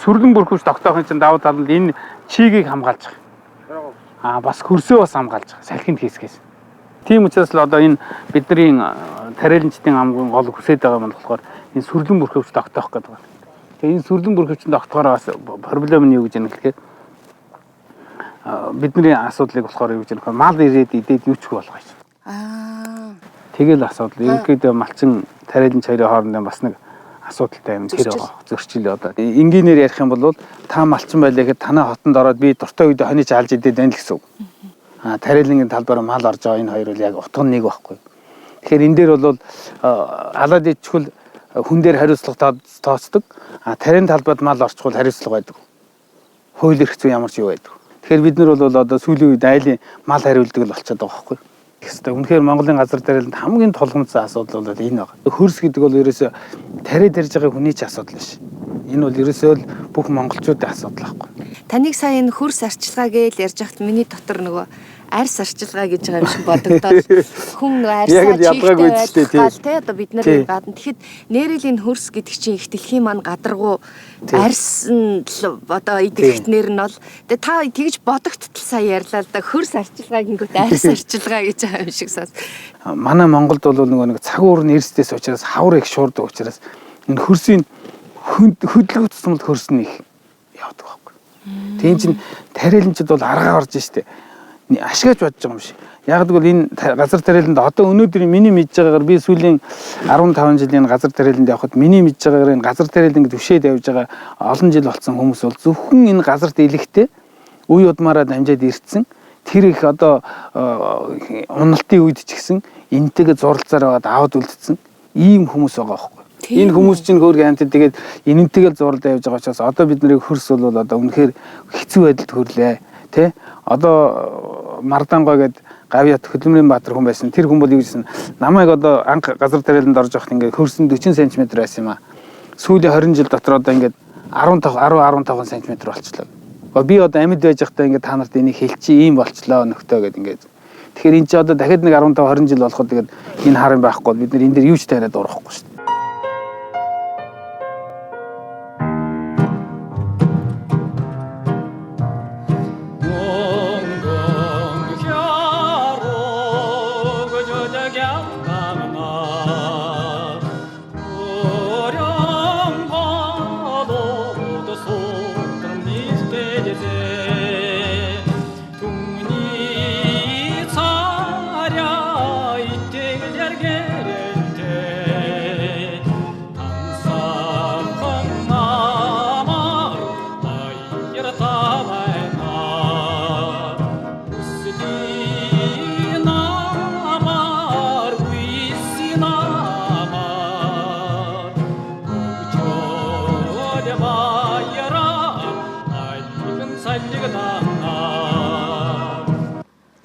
сүрлэн бүрхүүс тогтоохын чинь давуу тал нь энэ чигийг хамгаалж байгаа. Бас хөрсөө бас хамгаалж байгаа. Салхинд хийсгээс. Тийм учраас л одоо энэ бидний тариаланчдын амгийн гол хүсэж байгаа юм болохоор энэ сүрлэн бүрхүүс тогтоох гэдэг байна. Тэгээ энэ сүрлэн бүрхүүс тогтохоор бас проблем нь юу гэж юм гэхээр бидний асуудлыг болохоор юу гэж нөхөр мал ирээд идээд юучих болгоо юм. Тэгэл асуудал. Ерөнхийдөө малчин тариаланч хоёрын хоорондын бас нэг асуудалтай юм тэр байгаа. Зөрчил одоо. Энгийнээр ярих юм бол та малчин байлаа гэхэд танаа хотонд ороод би дуртай үед хоньж алж идээд байна л гэсэн үг. Тариалангийн талбараа мал орж байгаа энэ хоёр бол яг утга нь нэг байхгүй. Тэгэхээр энэ дээр бол алаад ичхүүл хүн дээр хариуцлага тооцдог. Тарийн талбайд мал орчихвол хариуцлага байдаг. Хууль эрх зүйн ямар ч юу байдаг. Тэгэхээр бид нар бол одоо сүүлийн үед айлын мал хариулдаг л болчиход байгаа байхгүй. Гэхдээ үнэхээр Монголын газар тариаланд хамгийн тулгымцсан асуудал бол энэ байна. Хөрс гэдэг бол ерөөсөө тариад ярьж байгаа хүний ч асуудал биш. Энэ бол ерөөсөө л бүх монголчуудын асуудал байхгүй. Таныг сая энэ хөрс арчилгаа гэж ярьж байхад миний дотор нөгөө арьс арчилгаа гэж байгаа юм шиг бодогдоод хүн нөгөө арьсаа чийхтэй байлгал те одоо бид нар гадна тэгэхэд нэрэл энэ хөрс гэдэг чинь их дэлхийн маань гадаргуу арьс нь одоо идэгтнэр нь бол тэгээ та тэгж бодогттол сая ярьлаа л да хөрс арчилгаа гингүүт арьс арчилгаа гэж байгаа юм шиг сас. Манай Монголд бол нөгөө нэг цаг уурны эрсдээс учраас хавар их шуурдаг учраас энэ хөрсийн хөдөлгөөн тусмал хөрс нь их явдаг байхгүй. Тийм чинь тариаланчид бол аргаа орж штэ. Ашигаж бодож байгаа юм шиг. Яг гэвэл энэ газар тариаланд одоо өнөөдөр миний мэдж байгаагаар би сүүлийн 15 жилийн газар тариаланд явхад миний мэдж байгаагаар энэ газар тариаланд төвшөөд явж байгаа олон жил болсон хүмүүс бол зөвхөн энэ газарт илэхтэй үе удмаараа дамжаад ирсэн. Тэр их одоо уналтын үед ч гэсэн энтэйгээ зурлцаар аваад аваад үлдсэн ийм хүмүүс байгаа байхгүй. Энэ хүмүүс чинь хөөргөн амтд тэгээд энэнтэйгээ зурлаа явж байгаа учраас одоо бид нарыг хөрс бол одоо үнэхээр хэцүү байдалд хүрлээ. Тэ одоо Мардангой гээд Гавьят Хөдөлмөрийн Баатар хүн байсан. Тэр хүн бол юу гэсэн намайг одоо анх газар тариаланд орж явахад ингээд хөрсөн 40 см байсан юм аа. Сүүлийн 20 жил дотор одоо ингээд 10-15 см болчихлоо. Би одоо амьд байж байхдаа ингээд та нарт энийг хэлчих ийм болчлоо нөхтөө гээд ингээд. Тэгэхээр эн чинь одоо дахиад нэг 15-20 жил болоход тэгээд энэ харын байхгүй бид нар энэ дээр юу ч тариад урахгүй шүү дээ.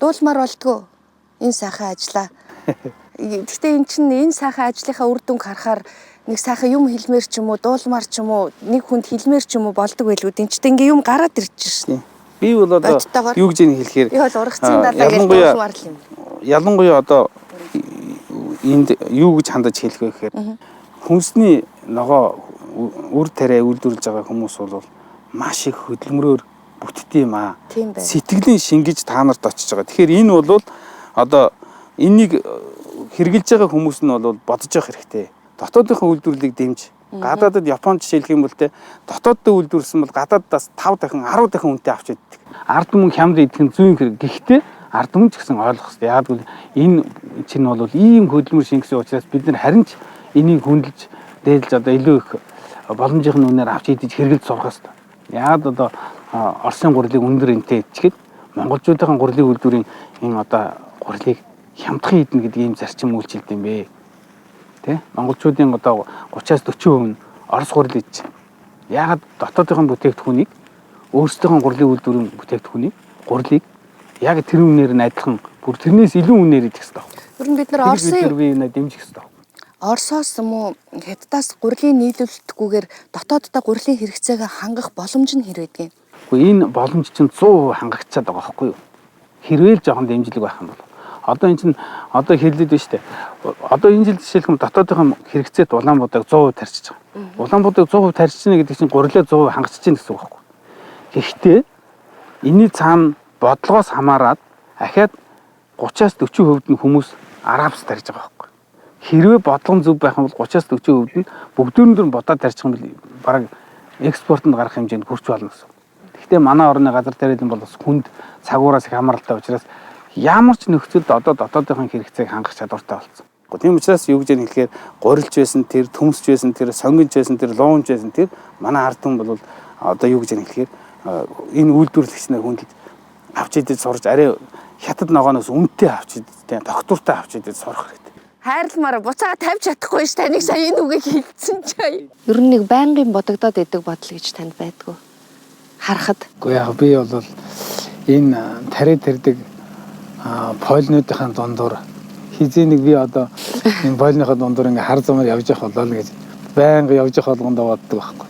Дуулмаар болдгоо энэ сайхан ажиллаа. Гэхдээ эн чинь энэ сайхан ажлынхаа үр дүнг харахаар нэг сайхан юм хэлмээр ч юм уу, дуулмаар ч юм уу, нэг хүнд хэлмээр ч юм уу болдог байлгүй. Энд чинь ингээ юм гараад ирж шин. Би бол одоо юу гэж нэг хэлэхээр би бол ургацын дадаа гэж дуулмаар л юм. Ялангуяа одоо энд юу гэж хандаж хэлэх вэ гэхээр хүнсний ногоо үр тариа үйлдвэрлэж байгаа хүмүүс бол маш их хөдөлмөрөөр бүтдээ юм аа. Сэтгэлийн шингэж та нарт очиж байгаа. Тэгэхээр энэ бол одоо энийг хэрэгжилж байгаа хүмүүс нь бол бодож явах хэрэгтэй. Дотоодынхаа үйлдвэрлэлийг дэмж, гадаадад Японд жишээлх юм бол те дотооддоо үйлдвэрлэсэн бол гадаадаас 5 дахин 10 дахин үнэтэй авч иддэг. Ард түмэн хямд идэх нь зүйн хэрэг. Гэхдээ ард түмэн ч гэсэн ойлгох хэрэгтэй. Яг бол энэ чинь бол ийм хөдөлмөр шингэсэн учраас бид нар харин ч энийг хөндлөж, дээлж одоо илүү их боломжийн үнээр авч идэж хэрэгжилж сурах хэрэгтэй. Яг одоо Оросын гурилыг өндөр энтэй ичгээд монголчуудын гурилын үйлдвэрийн энэ одоо гурилыг хямдхан идэнэ гэдэг ийм зарчим үйлчилдэг юм бэ. Тэ? Монголчуудын одоо 30-40% нь Орос гурил идэж. Яагаад дотоодын бүтээгдэхүүнийг өөрсдийн гурилын үйлдвэрийн бүтээгдэхүүнийг гурилыг яг тэр үнээр нь адилхан бүр тэрнээс илүү үнээр идэх хэрэгтэй. Ер нь бид нар Оросын дэмжих хэрэгтэй. Оросоос юм уу Хятадаас гурилын нийлүүлэлтгүйгээр дотооддоо гурилын хэрэгцээг хангах боломж нь хэр байдгийг. Энэ боломж чинь 100% хангагдчихад байгаа байхгүй юу? Хэрвээ л жоохон дэмжлэг байх юм бол Одоо энэ чинь одоо хэлээд байна шүү дээ. Одоо энэ жил жишээлбэл дотоодын хэрэгцээт Улаанбуудыг 100% тарьчих байгаа. Улаанбуудыг 100% тарьчихна гэдэг чинь гурилаа 100% хангацж чинь гэсэн үг байхгүй. Гэхдээ энэний цаана бодлогоос хамаарат ахаад 30-аас 40% нь хүмүүс арабс тарьж байгаа байхгүй. Хэрвээ бодлого зөв байх юм бол 30-аас 40% нь бүгдүүрэн бодоод тарьчих юм бол бараг экспортод гарах хэмжээнд хүрч болно гэсэн. Гэхдээ манай орны газар тариалан бол бас хүнд цагуураас их хамааралтай учраас ямар ч нөхцөлд одоо дотоодын хэрэгцээг хангах чадвартай болсон. Тийм учраас юу гэж хэлэхээр гурилж байсан тэр, төмсж байсан тэр, сонгинж байсан тэр, луунж байсан тэр манай ард түмэн бол одоо юу гэж хэлэхээр энэ үйлдвэрлэгч нар хүнд авч идэж сурж арай хятад ногооноос үнэтэй авч идэж, доктортой авч идэж сурах хэрэгтэй. Хайрламаараа буцаага тавьж чадахгүй ш таныг сая энэ үгийг хэлсэн чи. Ер нь нэг байнгын бодогдоод идэг бодол гэж танд байдгүй. Харахад. Гэхдээ яг би бол энэ тариа тэрдэг полинуудын дундуур хизээ нэг би одоо энэ полиныхаа дундуур ингээ хар замаар явж явах болоо л гэж байнга явж явах болгондоо боддог байхгүй.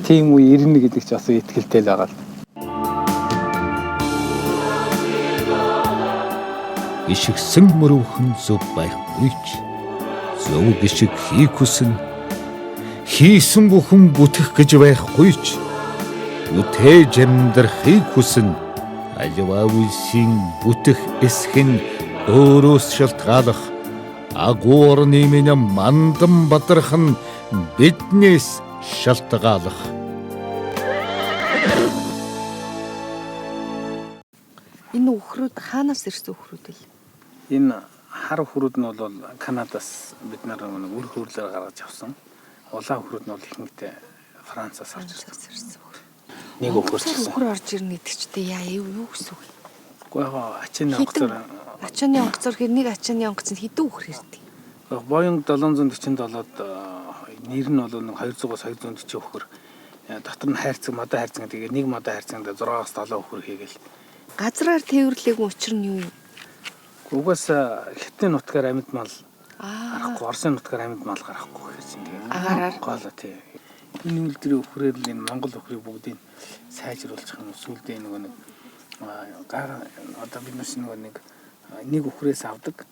Тийм үе ирнэ гэдэг чи бас итгэлтэй л байгаа л. Ишгсэн мөрөвхөн зөв байхгүй ч зөв гişиг хийх хүсэн хийсэн бүхэн бүтэх гэж байхгүй ч үтээж амьдрахыг хүсэн аливаа үйлсийн бүтэх эсхэн өөрөөс шалтгаалах агуурны минь мандан бадрах нь биднээс шалтгаалах. Энэ үхрүүд хаанаас ирсэн үхрүүд вэ? Энэ хар үхрүүд нь бол Канадаас бид нар нэг үр хөврлөөр гаргаж авсан. Улаан үхрүүд нь бол ихэнхдээ Францаас орж ирсэн. Нэг үхэр орж ирнэ гэдэг чинь яа юу гэсэн үг? Гэхдээ ачааны онгоцоор ачааны онгоцоор хэр нэг ачааны онгоц нь хэдэн үхэр ирдэг? Боинг 747-д нэр нь бол 200-аас 240 үхэр. Дотор нь хайрцаг, модоо хайрцаг гэдэг нэг модоо хайрцагт 6-аас 7 үхэр хийгээл. Газраар тээвэрлээг учир нь юу юм? Угаас хятадын нутгаар амьд мал гарахгүй, Оросын нутгаар амьд мал гарахгүй гэсэн тийм. Агаараар гол тий. Энэ үйлдвэрийн үхрээр л энэ Монгол үхрийг бүгдийг сайжруулчих юм сүлдээ нэг одоо бид нар нэг үхрээс авдаг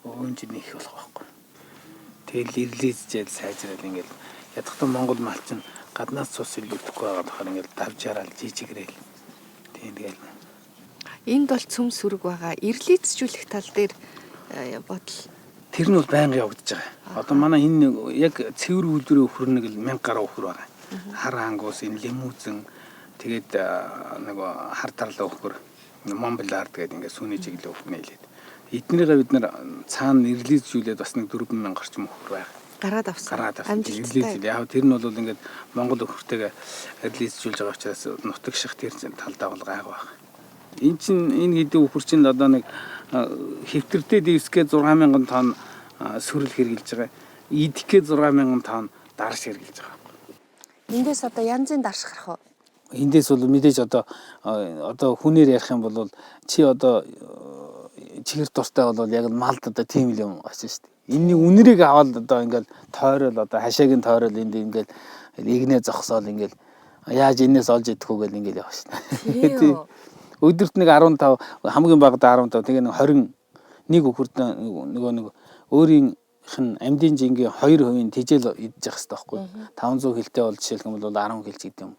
өөнд нэг их болох байхгүй. Тэгэл ирлээжжэл сайжрал ингээл ядахтан Монгол мал чинь гаднаас цус илүүдэхгүй байгаа болохоор ингээл давжаарал жижигрээл. Тэгэл энд бол цөм сүрэг байгаа. Ирлээцжүүлэх тал дээр бодол. Тэр нь бол байнга явагдаж байгаа. Одоо манай энэ яг цэвэр үйлдвэрийн үхэр нэг л 1000 гаруй үхэр байгаа. Хар ангуус, энэ лимузин, тэгээд нэг хар тарлаа үхэр, Монблард гэдэг ингээд сүүний чиглэл үхэр нээлээд. Эднэрийг бид нар цаана ирлээцжүүлээд бас нэг 4000 орчим үхэр байгаа. Гараад авсан. Ирлээцжүүл. Яг тэр нь бол ингээд Монгол үхэртэйгээ ирлээцжүүлж байгаа учраас нутаг ших тэр талдаа бол гайг байна. Энэ чинь энэ хэдийн үхэр чинь одоо нэг хэвтэртэй дивсгээ 6000 тонн сүрэл хэрглэж байгаа. Идхгээ 6000 тонн дарш хэрглэж байгаа. Эндээс одоо янзын дарш гарах уу? Эндээс бол мэдээж одоо хүнээр ярих юм бол чи одоо чихэр дуртай бол яг малд одоо тийм л юм очсон шүү дээ. Энэний үнэрийг аваад одоо ингээл тойрол одоо хашаагийн тойрол энд ингээл игнээ зогсоол ингээл яаж энэс олж идэх үү гэл ингээл яваа шүү дээ. Өдөрт нэг 15 хамгийн багадаа 15 тэгээ нэг 21 үхэрд нэг өөрийнх нь амьдын жингийн 2% тижэл идэж явах хэрэгтэй байхгүй 500 хилтэй бол жишээлх юм бол 10 хилч гэдэг юм.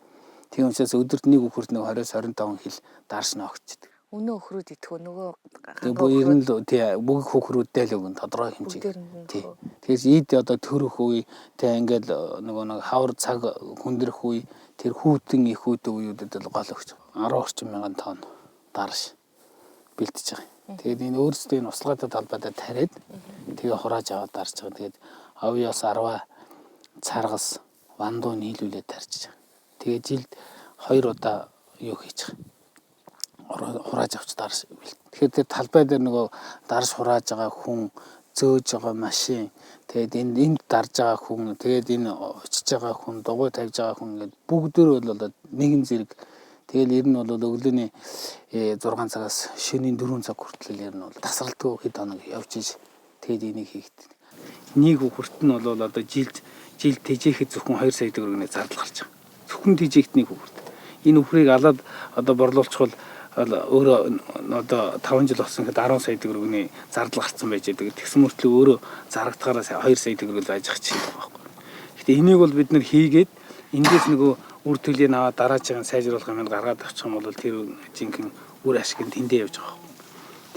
Тийм учраас өдөрт нэг үхэрд нэг 20-25 хил даршна огцдог. Өнөө үхрүүд идэх үү нөгөө ер нь л тий бүгд үхрүүдтэй л өгөн тодорхой хэмжээ. Тий. Тэгэхээр ид одоо төрөх үе тий ингээл нэг хавар цаг хүндрэх үе тэр хүүтэн их хүүтэн үеүүдэд л гол өгч 10 орчим мянган тонн дарш бэлтэж байгаа. Тэгээд энэ өөрсдөө энэ услаатай талбайдаа тариад тэгээ хурааж аваад дарж байгаа. Тэгээд авьяас 10 царгас вандуу нийлүүлээд тарьж байгаа. Тэгээд жилд 2 удаа юу хийж байгаа. Хурааж авч дарш бэлт. Тэгэхээр тэр талбай дээр нөгөө дарш хурааж байгаа хүн зөөж байгаа машин тэгээд энд дарж байгаа хүн тэгээд энэ очиж байгаа хүн дугуй тавьж байгаа хүн ингээд бүгдөө бол нэгэн зэрэг тэгэл ер нь бол өглөөний 6 цагаас шөнийн 4 цаг хүртэл ер нь бол тасралтгүй хэд хоног явж иж тэгээд энийг хийгддэг. Нэг үхэрт нь бол одоо жилд тэжээхэд зөвхөн 2 сая төгрөгийн зардал гарч байгаа. Зөвхөн тэжээхт нэг үхэрт. Энэ үхрийг алаад одоо борлуулчихвал өөрөө одоо 5 жил болсон гэхэд 10 сая төгрөгийн зардал гарцсан байж байгаа. Тэгсэн мөртлөө өөрөө зарагдахаараа 2 сая төгрөг л ажих чинь байгаа байхгүй. Гэтэ энийг бол бид нар хийгээд эндээс нөгөө үр төлийг аваад дараагийн сайжруулах юм гаргаад авчих юм бол тэр жинхэнэ үр ашиг нь тэндээ явж байгаа байхгүй.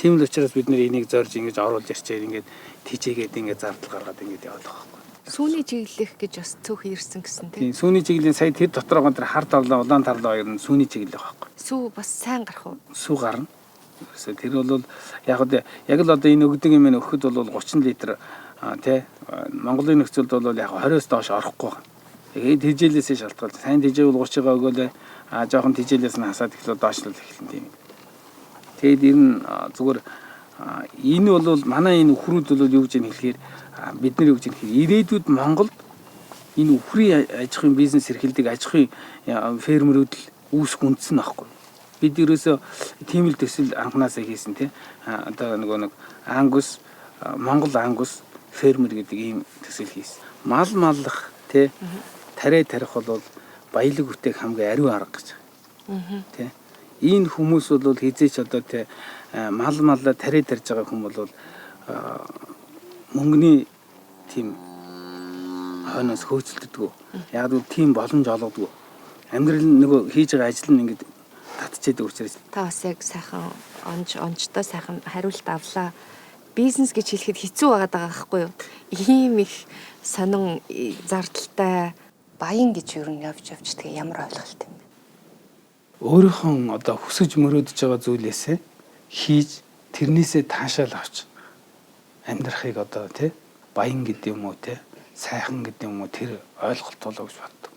Тийм л учраас бид нар энийг зорж ингэж оруулж ирчээр ингэж тийчээгээд ингэж зардал гаргаад ингэж яваад байгаа байхгүй. Сүүний чиглэх гэж бас цөөх ирсэн гэсэн тийм. Тийм сүүний чиглэлийн сая тэр дотороо тэр хар тарлаа улаан тарлаа хоёр нь сүүний чиглэл байхгүй. Сүү бас сайн гарах уу? Сүү гарна. Тэр бол яг л одоо энэ өгдөг юм өгөхөд бол 30 литр тий Монголын нөхцөлд бол яг 20-оос доош орохгүй байна. Тэгээд тижээлээсээ шалтгаалж сайн тижээл 30-гаа өгөөлээ жоохон тижээлээс нь хасаад эхлэв доошлол эхэлнэ тийм. Тэгээд ер нь зүгээр энэ бол манай энэ өхрүүд бол юу гэж хэлэхээр бид нар юу гэж хэлэхээр ирээдүйд Монголд энэ өхрийн аж ахуйн бизнес эрхэлдэг аж ахуйн фермерүүд л үүсэх үндсэн байхгүй. Бид ерөөсөө тийм л төсөл анханасаа хийсэн тий. Одоо нэг ангус Монгол ангус фермер гэдэг ийм төсөл хийсэн. Мал маллах тий тариа тарих бол баялаг үтээх хамгийн ариун арга гэж. Тий. Энэ хүмүүс бол хизээч одоо тий маллаа тариа тарьж байгаа хүмүүс бол мөнгөний тийм хойноос хөөцөлддөг. Яг л тийм боломж олгодог. Амьдрал нөгөө хийж байгаа ажил нь ингээд татчихдаг учраас та бас яг сайхан онцтой сайхан хариулт авлаа. Бизнес гэж хэлэхэд хэцүү байгаад байгаа байхгүй юу? Ийм их сонин зардалтай баян гэж юу нь явж тэгээ ямар ойлголт юм бэ? Өөрийнхөө одоо хүсэж мөрөөдөж байгаа зүйлээсээ хийж тэрнээсээ таашаал авч амьдрахыг одоо тий баян гэдэг юм уу тий сайхан гэдэг юм уу тэр ойлголт болоо гэж боддог.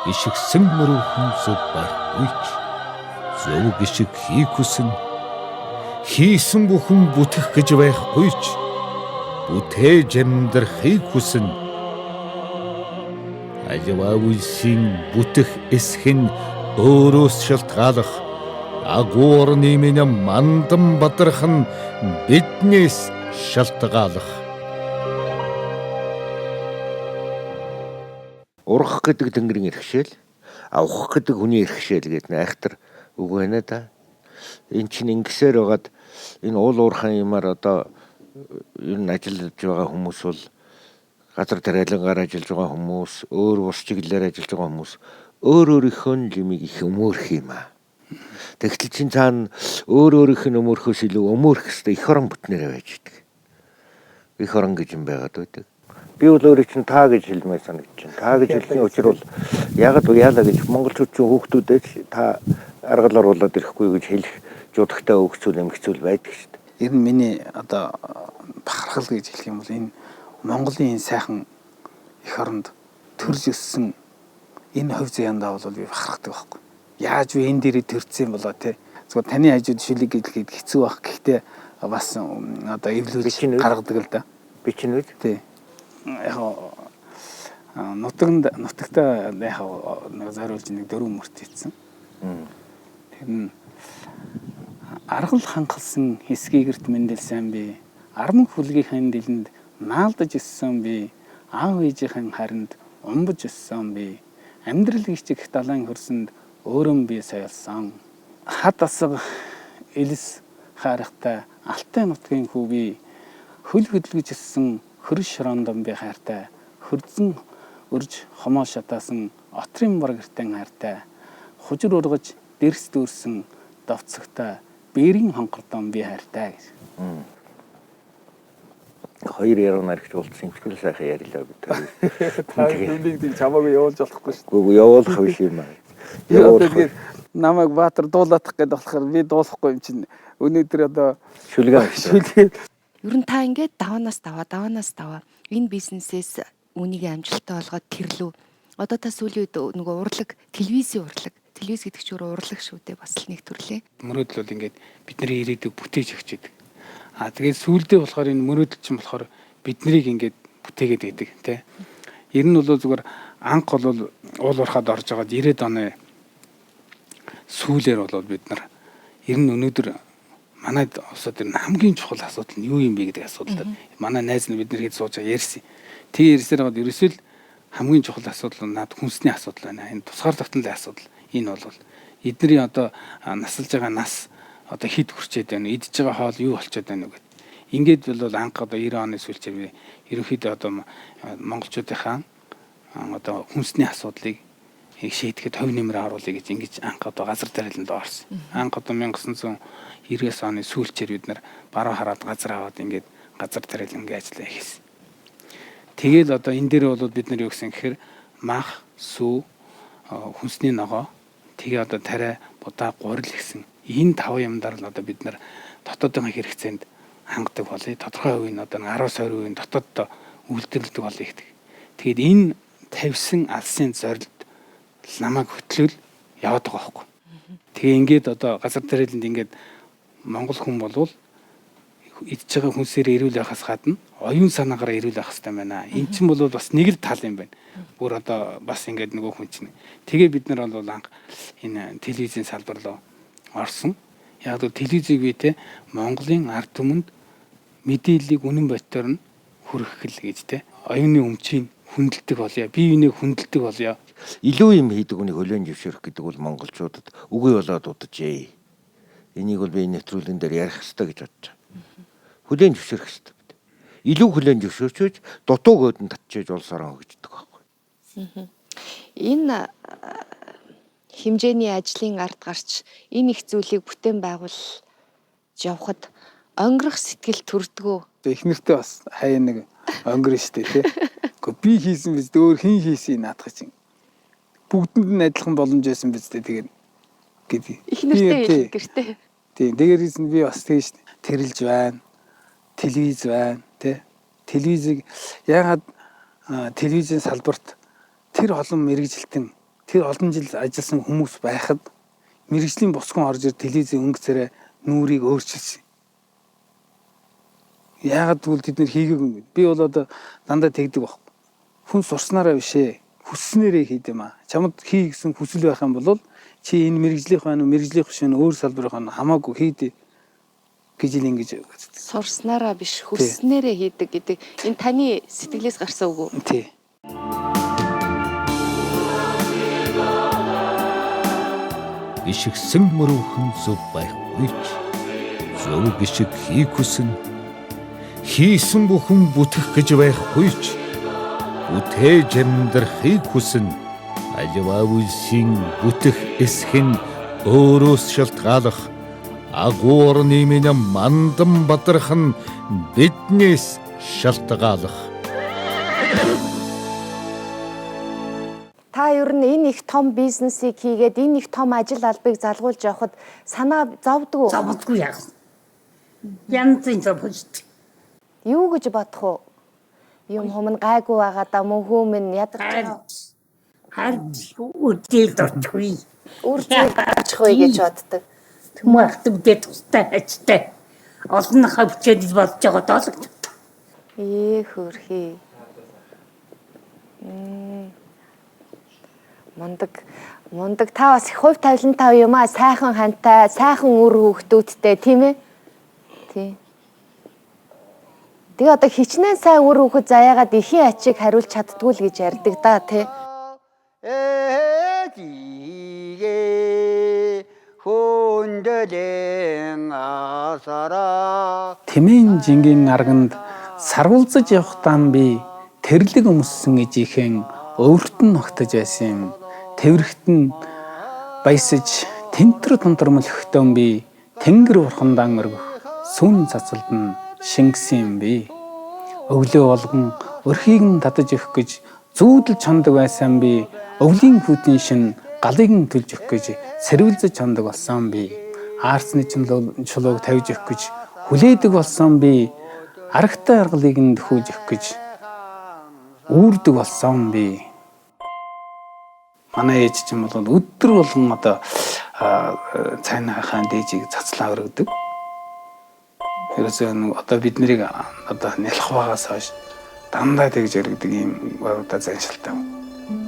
Ишгсэн мөрөөхөн зөв байхгүй. Зөв гişиг хийх хүсэн хийсэн бүхэн бүтэх гэж байхгүй ч бүтээж амьдрахыг хүсэн аживаа үйлсийн бүтэх эсхэн өөрөөс шалтгаалах агуур нэмэн мандан бадрах нь биднээс шалтгаалах. Урах гэдэг тэнгэрийн иргэшэл, авах гэдэг хүний иргэшэл гэдэг нь айхтар үг байна да. Энэ чинь ингэсээр байгаад энэ уул уурхайн юмар одоо ер нь ажиллаж байгаа хүмүүс бол газар тариалангаар ажиллаж байгаа хүмүүс, өөр ус чиглэлээр ажиллаж байгаа хүмүүс өөр өөрийнхөө лимиг их өмөрөх юм аа. Тэгтэл чин цаана өөр өөрийнх нь өмөрөхөөс илүү өмөрөх хэвээр их орон бүтнээрээ байж идэг. Их орон гэж юм байгаад байдаг. Би бол өөрөө чинь таа гэж хэлмээр санагдаж байна. Таа гэж хэлний учир бол ягаад уяалаа гэж монголчуудын хүүхдүүдэд та аргал оруулаад ирэхгүй гэж хэлэх жудагтай өгцөл эмгцүүл байдаг шүү дээ. Ер нь миний одоо бахархал гэж хэлэх юм бол энэ Монголын энэ сайхан их оронд төрж өссөн энэ хувь заяандаа бол би бахархдаг байхгүй. Яаж вэ энэ дээрээ төрсөн болоо те. Зүгээр таны хажууд шүлэг гэдгээд хэцүү байх. Гэхдээ бас одоо эвлүүлж гаргадаг л да. Би чинь үү? Тий. Яг нутагтаа яг нэг зориулж нэг 4 мөрт хийсэн. Тэр нь аргал хангалсан хэсгийгэрт мэндэл сайн би арман хүлгийнхэн дэлэнд наалдаж өссөн би аав ээжийнхэн харинд умбаж өссөн би амьдрал гिचих далайн хөрсөнд өөрөн би соёлсон хад асга элс харахтай алтай нутгийн хүү би хөл хөдөлгөж өссөн хөрш шорондон би хайртай хөрдсөн өрж хомоо шатаасан отрын баргартан хайртай хужир ургаж дэрс дүүрсэн довцогтой бэрийн хонхордон би хайртай гэж. Хоёр яруу наригч уулзсан ихтгэл сайхан ярилаа бид. Та хүнийг тийм чамаагүй явуулж болохгүй шүү дээ. Үгүй явуулах биш юм аа. Тэгээд намайг Баатар дуулаадах гэдэг болохоор би дуулахгүй юм чинь өнөөдөр одоо шүлгээ. Ер нь та ингээд даваанаас даваа энэ бизнесээс үнийг амжилттай олгоод тэрлүү. Одоо та сүүлийн үед нөгөө урлаг, телевиз гэдэг чинь урлаг шүү дээ бас л нэг төрлөө. Мөрөөдөл бол ингээд бидний ирээдүйг бүтээж өгч идэг. Тэгээд сүүлдээ болохоор энэ мөрөөдөл чинь болохоор биднийг ингээд бүтээгээд байдаг тий. Ер нь бол зүгээр анх бол уул уурхад орж байгаад 90-ад оны сүүлээр бол бид нар ер нь өнөөдөр манайд улсууд энэ хамгийн чухал асуудал нь юу юм бэ гэдэг асуудал. Манай найз нь бидний хэд сууж ярьсан. Тэгээ ярьсаар гоод ерөөсөө л хамгийн чухал асуудал нь над хүнсний асуудал байна. Энэ тусгаар тогтнолын асуудал. Энэ бол эдний одоо насалж байгаа нас одоо хэд хүрчээд байна. Идж байгаа хоол юу болчиход байна вэ? Ингээд бол анх одоо 90 оны сүүлчээр ерөнхийдөө одоо монголчуудынхаа одоо хүнсний асуудлыг шийдэхэд хувь нэмрээ оруулъя гэж ингэж анх одоо газар тариаланд орсон. Анх одоо 1990-аас оны сүүлчээр бид нар баруун хараад газар аваад ингээд газар тариалангийн ажлаа хийсэн. Тэгээд одоо энэ дээр бол бид нар юу гэсэн гэхээр мах, сүү, хүнсний ногоо, тэгээ одоо тариа, будаа, гурил гэсэн энэ 5 юмдаар л одоо бид нар дотоодын хэрэгцээнд хангадаг болъё. Тодорхой үеийн одоо 10-20 үеийн дотооддоо үйлдвэрлэдэг болъё гэдэг. Тэгээд энэ тавьсан алсын зорилт намайг хөтлөөл яваад байгаа байхгүй. Тэгээ ингээд одоо газар тариаланд ингээд монгол хүн болвол идж байгаа хүнсээр ирүүл байхаас гадна оюун санаагаар ирүүл байх хэрэгтэй байна. Эн чинь бол бас нэг л тал юм байна. Бүр одоо бас ингээд нөгөө хүн чинь. Тэгээ бид нар бол анх энэ телевизийн салбар руу орсон. Яг л телевизийг битээ Монголын ард түмэнд мэдээллийг үнэн бодтоор нь хүргэх л гэж те. Оюуны өмчийг хүндэлдэг болъё. Бие биенийг хүндэлдэг болъё. Илүү юм хийдэг үнийг хөлөөн зөвшөөрөх гэдэг бол монголчуудад үгүй болоод удаджээ. Энийг бол би нэвтрүүлэн дээр ярих хэрэгтэй гэж бодож байна. Хөлөөн зөвшөөрөх хэрэгтэй. Илүү хөлөөн зөвшөөрчөөж дутуугод нь татчихж улсаараа хөгждөг байхгүй. Энэ хэмжээний ажлын ард гарч энэ их зүйлийг бүтээн байгуул явхад онгирох сэтгэл төрдгөө. Эхнэртэй бас хаяа нэг онгир штэ тий. Гэхдээ би хийсэн биз өөр хин хийсэн наадах чинь. Бүгдэнд нь адилхан боломж байсан биз дээ тэгээд гэдэг. Эхнэртэй гэртээ. Тийм тэгээд хийсэн би бас тийм штэ. Тэрэлж байна. Телевиз байна тий. Телевизийг яагаад телевизийн салбарт тэр олон мэрэгжилтэн тэр олон жил ажилласан хүмүүс байхад мэрэгжлийн босгон орж ир телевизийн өнгө царай нүрийг өөрчилсөн. Яагаад гэвэл тэд нэр хийгээгүй. Би бол одоо дандаа тэгдэг баг. Хүн сурснараа бишээ. Хүсснээрээ хийд юм аа. Чамд хий гэсэн хүсэл байх юм бол чи энэ мэрэгжлийнх байна уу, мэрэгжлийнх биш үү, өөр салбарынх нь хамаагүй хийд гэж ингэж сурснараа биш хүсснээрээ хийдэг гэдэг. Энэ таны сэтгэлээс гарсан үг үү? Тий. Ишгсэн мөрөвхөн зөв байхгүй ч зөв гişиг хийх хүсэн хийсэн бүхэн бүтэх гэж байхгүй ч бүтээж амьдрахыг хүсэн аливаа үлсийн бүтэх эсхэн өөрөөс шалтгаалах агуур нэмэн мандан бадрах нь биднээс шалтгаалах. Та ер нь энэ их том бизнесийг хийгээд энэ их том ажил албыг залгуулж явахад санаа зовдгоо. Зовдгоо яах вэ? Янзын зовж. Юу гэж бодох вэ? Юм хүмүүс гайгүй байгаа да мөн хүмүүс ядарч харин үрдэл дорчихгүй. Үрдэл дорчихгүй гэж боддог. Түмэгт үдээ тустай ажтай. Олон хавчээд болж байгаа доолог. Хөрхий. Мундаг та бас их хувь тавилантай юм аа, сайхан хантай, сайхан үр хүүхдүүдтэй тийм ээ? Тий. Тэгээ одоо хичнээн сайн үр хүүхэд заяагаад ихийн ачийг хариулж чаддгүй л гэж ярьдаг да тий. Тэмээн жингийн арганд сарвалзаж явахдаа би тэрлэг өмссөн ижийнхэн өвөртөн ногтож байсан юм. Тэврэгт нь баясаж тентэр тунтармлөхтөн би тэнгэр бурхандан өргөх сүн цацалд нь шингэсэн юм би. Өглөө болгон өрхийг нь татаж өгөх гэж зүүдэл чондог байсан би. Өвлийн хүүтийн шин галыг нь төлж өгөх гэж сэрвэлзэж чондог болсон би. Аарсны чулууг тавьж өгөх гэж хүлээдэг болсон би. Аргатай аргалыг нь дөхөөж өгөх гэж үүрдэг болсон би. Манай ээж чинь бол өдөр болгон одоо цайнахаа дээжийг цацлаа өргөдөг. Ерөөсөө одоо бид нарыг одоо нялх байгаас хойш дандаа тэгж өргөдөг юм одоо заншилтай.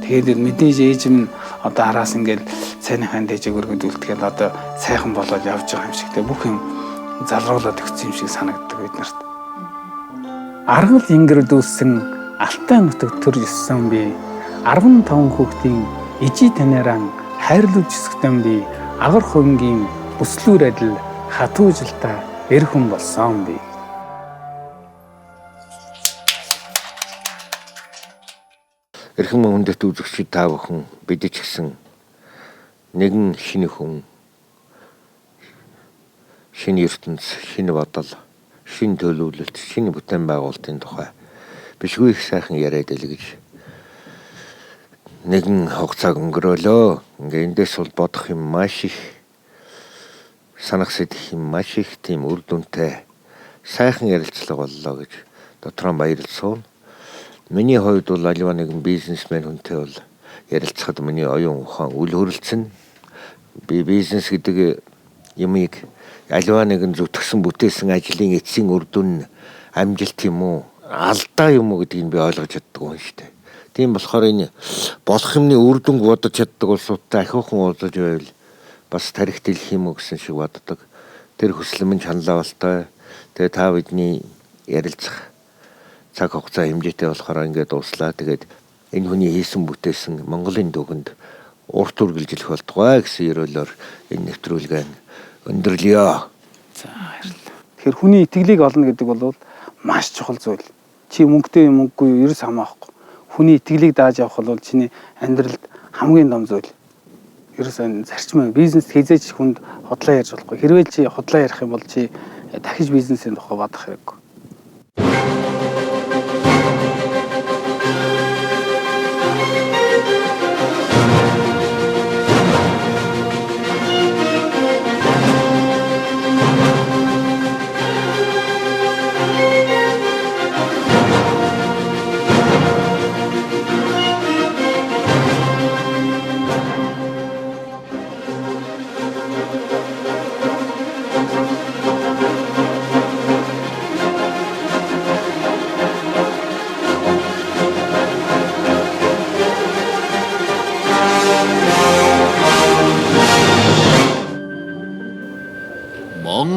Тэгээд мэдээж ээж минь одоо араас ингээл цайнахаа дээжийг өргөдүүлтгэл одоо сайхан болоод явж байгаа юм шиг те бүх юм залруулаад өгсөн юм шиг санагддаг бид нарт. Аргал ингэрдүүлсэн алтай нутаг төр ёссон би 15 хүүхдийн ижи танараа хайрлуулж өсгтөн би агар хөнгийн бүслүүр адил хатуужилтаа эр хүн болсон би. Эрхэм хүндэт үзэгчид та бүхэн бид ч гэсэн нэгэн шинэ хүн, шинэ ертөнц, шинэ бодол, шинэ төлөвлөлт, шинэ бүтээн байгуулалтын тухай бишгүй их сайхан яриад л гэж нэгэн хугацааг өнгөрөөлөө. Ингээ эндээс бол бодох юм маш их, санах сэтгэх юм маш их, тийм үр дүнтэй сайхан ярилцлага боллоо гэж дотроо баярлж суун. Миний хувьд бол аливаа нэгэн бизнесмен хүнтэй бол ярилцахад миний оюун ухаан үл хөрөлцөн. Би бизнес гэдэг юмыг аливаа нэгэн зүтгэсэн бүтээсэн ажлын эцсийн үр дүн амжилт юм уу, алдаа юм уу гэдгийг би ойлгож чаддаг хүн шүү дээ. Тийм болохоор энэ болох юмны үр дүнг бодож чаддаг улсуудтай ахиухан уулзаж байвал бас тарихт хэлэх юм уу гэсэн шиг боддог. Тэр хүсэл минь чанлаа болтой. Тэгээ та бидний ярилцах цаг хугацаа хэмжээтэй болохоор ингээд дуслаа. Тэгээд энэ хүний хийсэн бүтээсэн Монголын дүгэнд урт үргэлжилэх болтугай гэсэн ерөөлөөр энэ нэвтрүүлгээ өндөрлөё. За баярлалаа. Тэгэхээр хүний итгэлийг олно гэдэг бол маш чухал зүйл. Чи мөнгөтэй мөнгөгүй ерөөс хамаахгүй. Хүний итгэлийг дааж явах бол чиний амьдралд хамгийн том зүйл. Ерөөсөө зарчмын бизнес хийзээч хүнд хотлоо ярьж болохгүй. Хэрвээ чи хотлоо ярих юм бол чи дахиж бизнесийн тухай бодох хэрэггүй.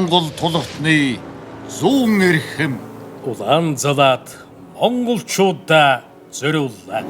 Монгол тулгтны зүүн эрхэм улаан залаад монголчуудаа зориуллаа.